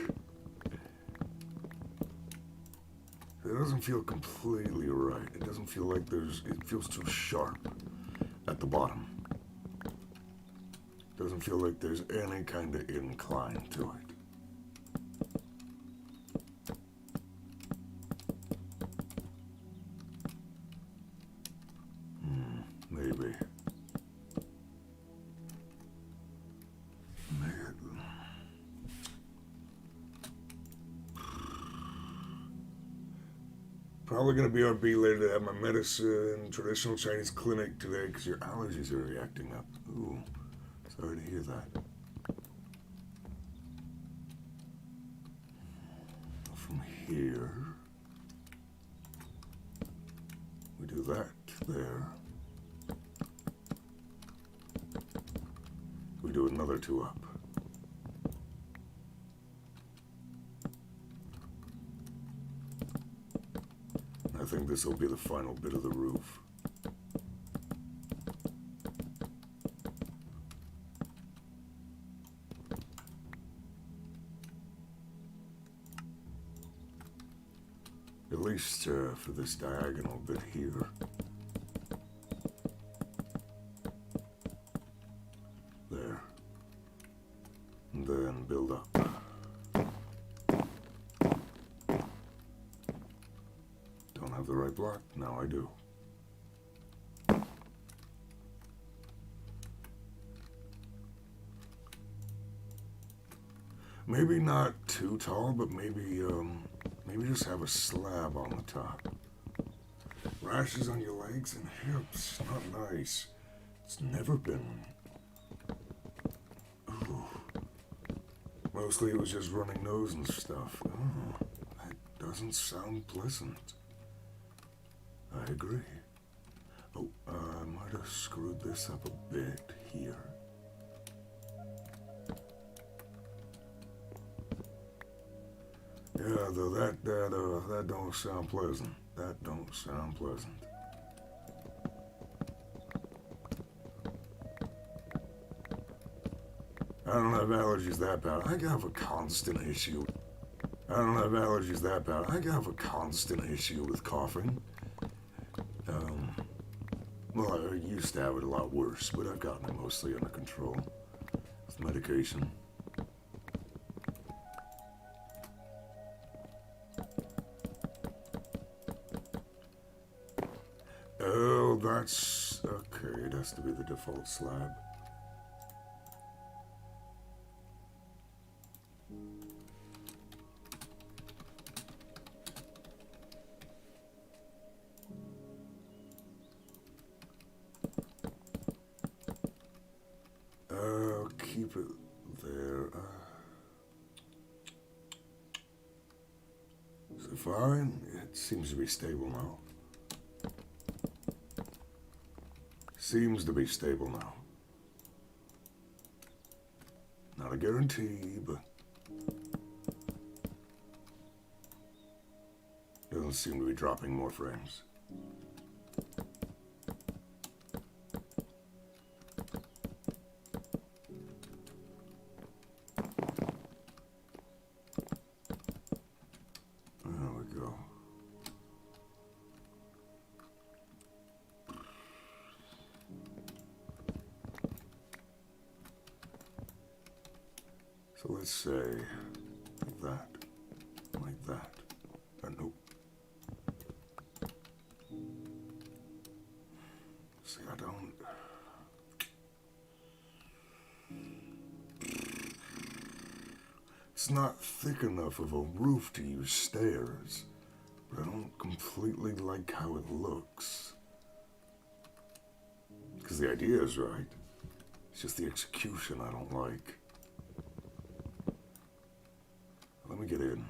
It doesn't feel completely right. It doesn't feel like it feels too sharp at the bottom. Doesn't feel like there's any kind of incline to it. Maybe. Probably gonna BRB later to have my medicine, traditional Chinese clinic today because your allergies are reacting up. Ooh, sorry to hear that. From here, we do that there. We do another 2 up. I think this will be the final bit of the roof. At least for this diagonal bit here. There. And then build up. Have the right block? Now I do. Maybe not too tall, but maybe just have a slab on the top. Rashes on your legs and hips, not nice. It's never been. Ooh. Mostly it was just running nose and stuff. Oh, that doesn't sound pleasant. I agree. Oh, I might have screwed this up a bit here. Yeah, though that don't sound pleasant. That don't sound pleasant. I don't have allergies that bad. I have a constant issue. I don't have allergies that bad. I have a constant issue with coughing. Well, I used to have it a lot worse, but I've gotten it mostly under control with medication. Oh, that's okay. It has to be the default slab. Keep it there. So fine. It seems to be stable now. Seems to be stable now. Not a guarantee, but doesn't seem to be dropping more frames. So let's say like that, like that. Nope. See, I don't. It's not thick enough of a roof to use stairs, but I don't completely like how it looks. Because the idea is right. It's just the execution I don't like. Let me get in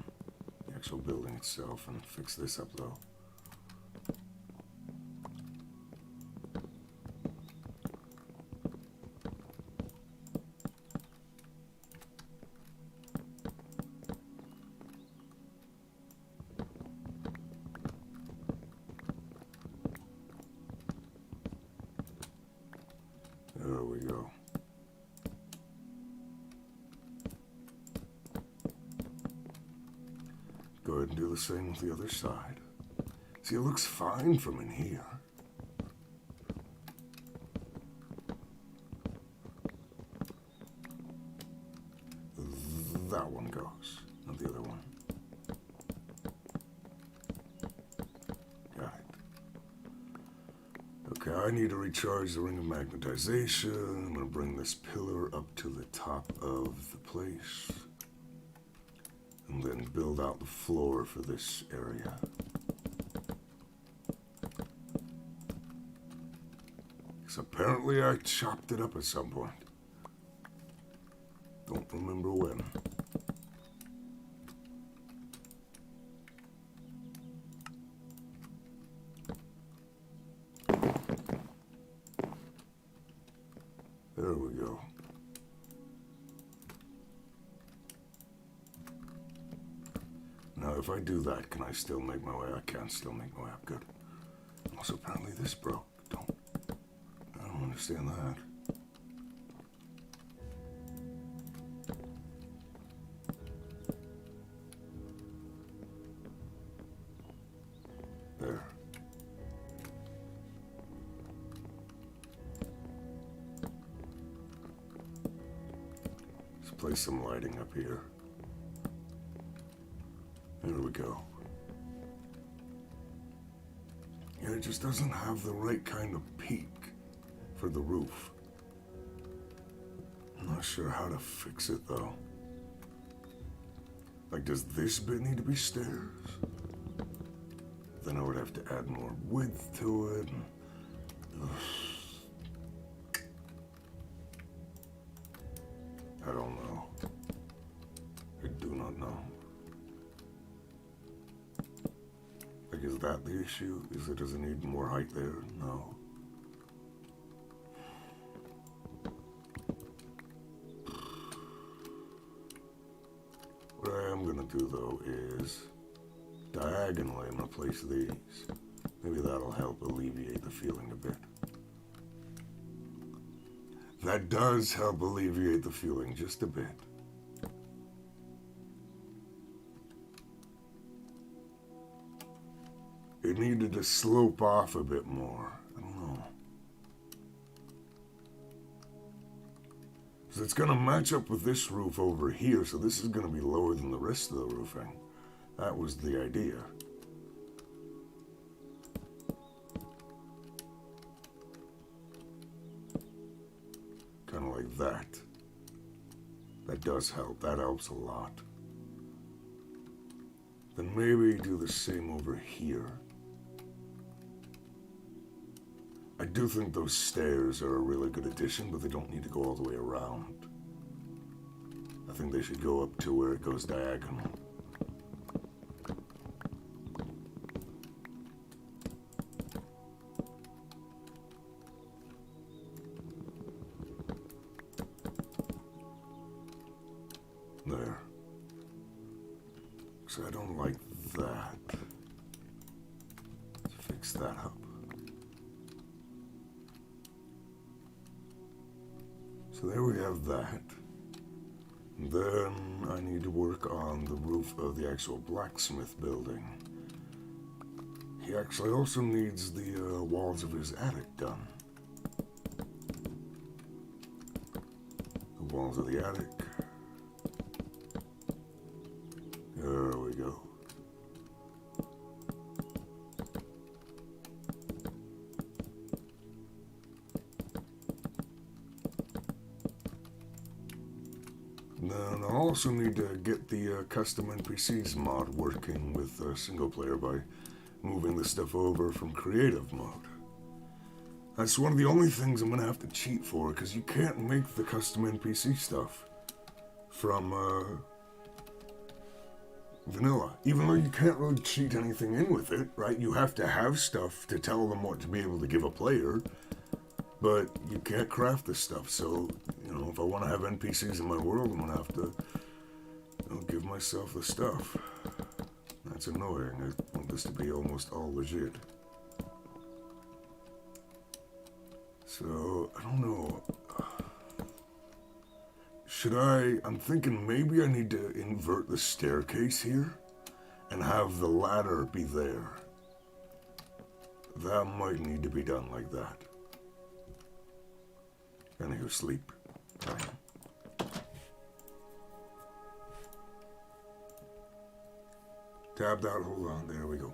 the actual building itself and fix this up though. ahead and do the same with the other side. See, it looks fine from in here. That one goes, not the other one. Got it. Okay, I need to recharge the ring of magnetization. I'm going to bring this pillar up to the top of the place. And then build out the floor for this area. Because apparently I chopped it up at some point. Don't remember when. There we go. Now, if I do that, can I still make my way? I can still make my way up. Good. Also, apparently this broke. I don't understand that. There. Let's place some lighting up here. There we go. Yeah, it just doesn't have the right kind of peak for the roof. I'm not sure how to fix it though. Like, does this bit need to be stairs? Then I would have to add more width to it. I don't know. I do not know. Like, is that the issue? Is it, does it need more height there? No. What I am gonna do though is diagonally I'm gonna place these. Maybe that'll help alleviate the feeling a bit. That does help alleviate the feeling just a bit. It needed to slope off a bit more. I don't know. So it's going to match up with this roof over here, so this is going to be lower than the rest of the roofing. That was the idea. Kind of like that. That does help. That helps a lot. Then maybe do the same over here. I do think those stairs are a really good addition, but they don't need to go all the way around. I think they should go up to where it goes diagonal. There. So I don't like that. Let's fix that up. So there we have that. And then I need to work on the roof of the actual blacksmith building. He actually also needs the walls of his attic done. The walls of the attic. There we go. Then I'll also need to get the custom NPCs mod working with single player by moving the stuff over from creative mode. That's one of the only things I'm going to have to cheat for, because you can't make the custom NPC stuff from vanilla. Even though you can't really cheat anything in with it, right? You have to have stuff to tell them what to be able to give a player, but you can't craft this stuff. So, you know, if I want to have NPCs in my world, I'm going to have to, you know, give myself the stuff. That's annoying. I want this to be almost all legit. So, I don't know. Should I'm thinking maybe I need to invert the staircase here and have the ladder be there. That might need to be done like that. Anywho, sleep. Tabbed out, hold on, there we go.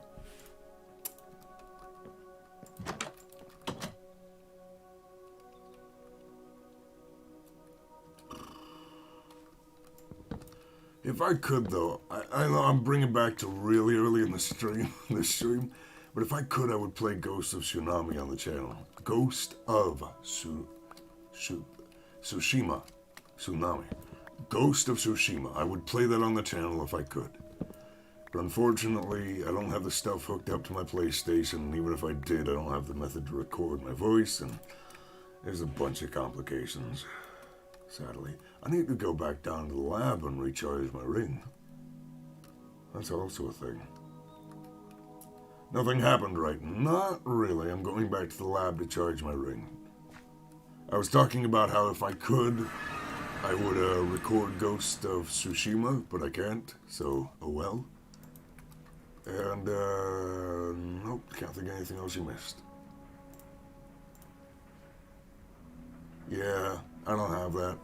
If I could, though, I know I'm bringing back to really early in the stream, but if I could, I would play Ghost of Tsunami on the channel. Ghost of Tsushima. Tsunami. Ghost of Tsushima. I would play that on the channel if I could. But unfortunately, I don't have the stuff hooked up to my PlayStation, and even if I did, I don't have the method to record my voice, and there's a bunch of complications, sadly. I need to go back down to the lab and recharge my ring. That's also a thing. Nothing happened, right? Not really. I'm going back to the lab to charge my ring. I was talking about how if I could, I would record Ghost of Tsushima, but I can't, so oh well. And, nope, can't think of anything else you missed. Yeah, I don't have that.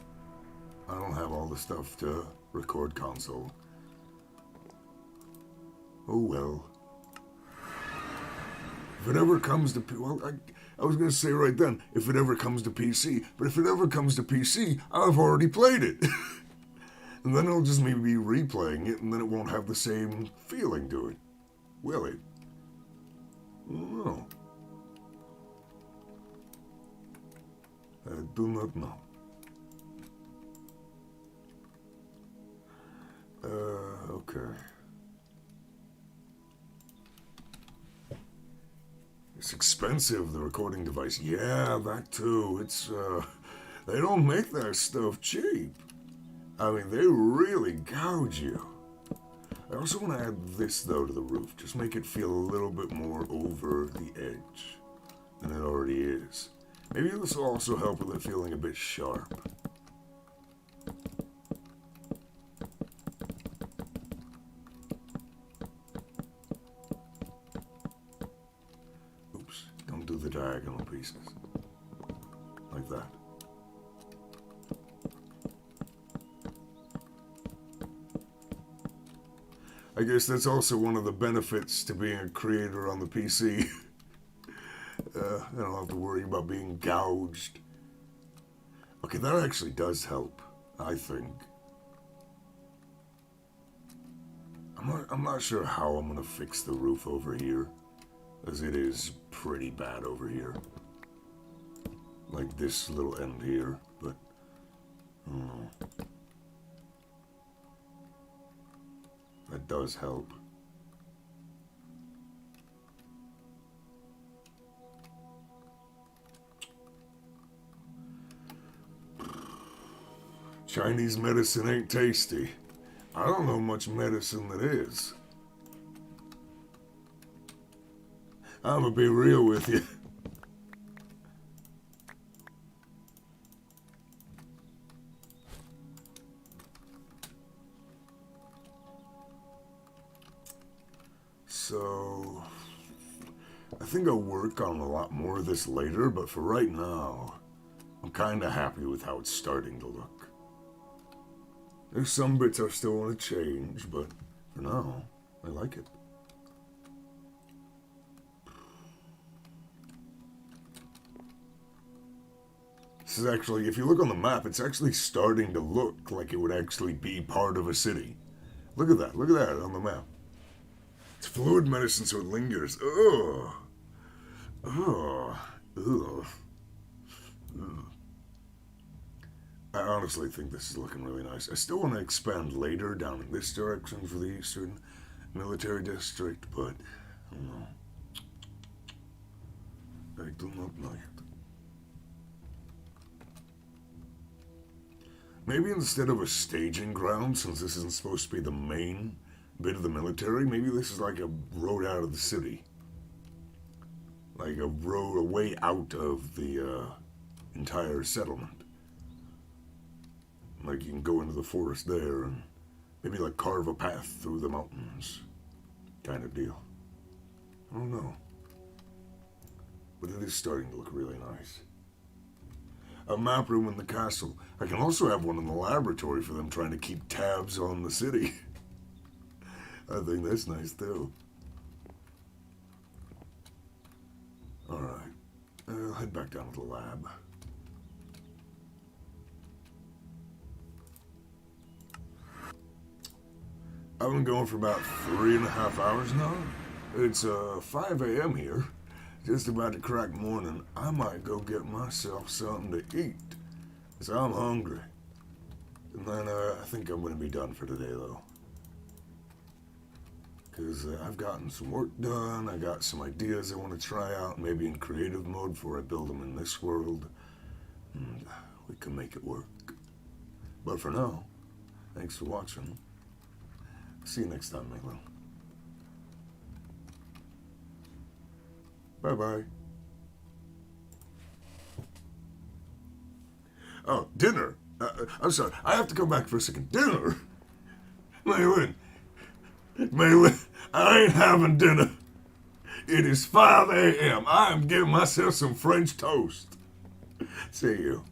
I don't have all the stuff to record console. Oh well. If it ever comes to, well, I was going to say right then, if it ever comes to PC, but if it ever comes to PC, I've already played it. And then it'll just maybe be replaying it, and then it won't have the same feeling to it. Will it? I don't know. I do not know. Okay. It's expensive, the recording device. Yeah, that too. It's, they don't make that stuff cheap. I mean, they really gouge you. I also want to add this, though, to the roof. Just make it feel a little bit more over the edge than it already is. Maybe this will also help with it feeling a bit sharp. Oops, don't do the diagonal pieces. Like that. I guess that's also one of the benefits to being a creator on the PC. I don't have to worry about being gouged. Okay, that actually does help, I think. I'm not sure how I'm going to fix the roof over here, as it is pretty bad over here. Like this little end here, but I don't know. That does help. Chinese medicine ain't tasty. I don't know much medicine that is. I'm gonna be real with you. So, I think I'll work on a lot more of this later, but for right now, I'm kinda happy with how it's starting to look. There's some bits I still want to change, but for now, I like it. This is actually, if you look on the map, it's actually starting to look like it would actually be part of a city. Look at that on the map. It's fluid medicine, so it lingers. Ugh. Ugh. Ugh. Ugh. I honestly think this is looking really nice. I still want to expand later down in this direction for the Eastern Military District, but I don't know. I do not know yet. Maybe instead of a staging ground, since this isn't supposed to be the main bit of the military, maybe this is like a road out of the city. Like a road, a way out of the entire settlement. Like you can go into the forest there and maybe like carve a path through the mountains. kind of deal. I don't know. But it is starting to look really nice. A map room in the castle. I can also have one in the laboratory for them trying to keep tabs on the city. I think that's nice too. Alright. I'll head back down to the lab. I've been going for about 3.5 hours now. It's 5 a.m. here. Just about to crack morning. I might go get myself something to eat. Because I'm hungry. And then I think I'm going to be done for today though. Because I've gotten some work done. I got some ideas I want to try out. Maybe in creative mode before I build them in this world. And we can make it work. But for now, thanks for watching. See you next time, Milo. Bye-bye. Oh, dinner. I'm sorry. I have to come back for a second. Dinner? Maylin, I ain't having dinner. It is 5 a.m. I am getting myself some French toast. See you.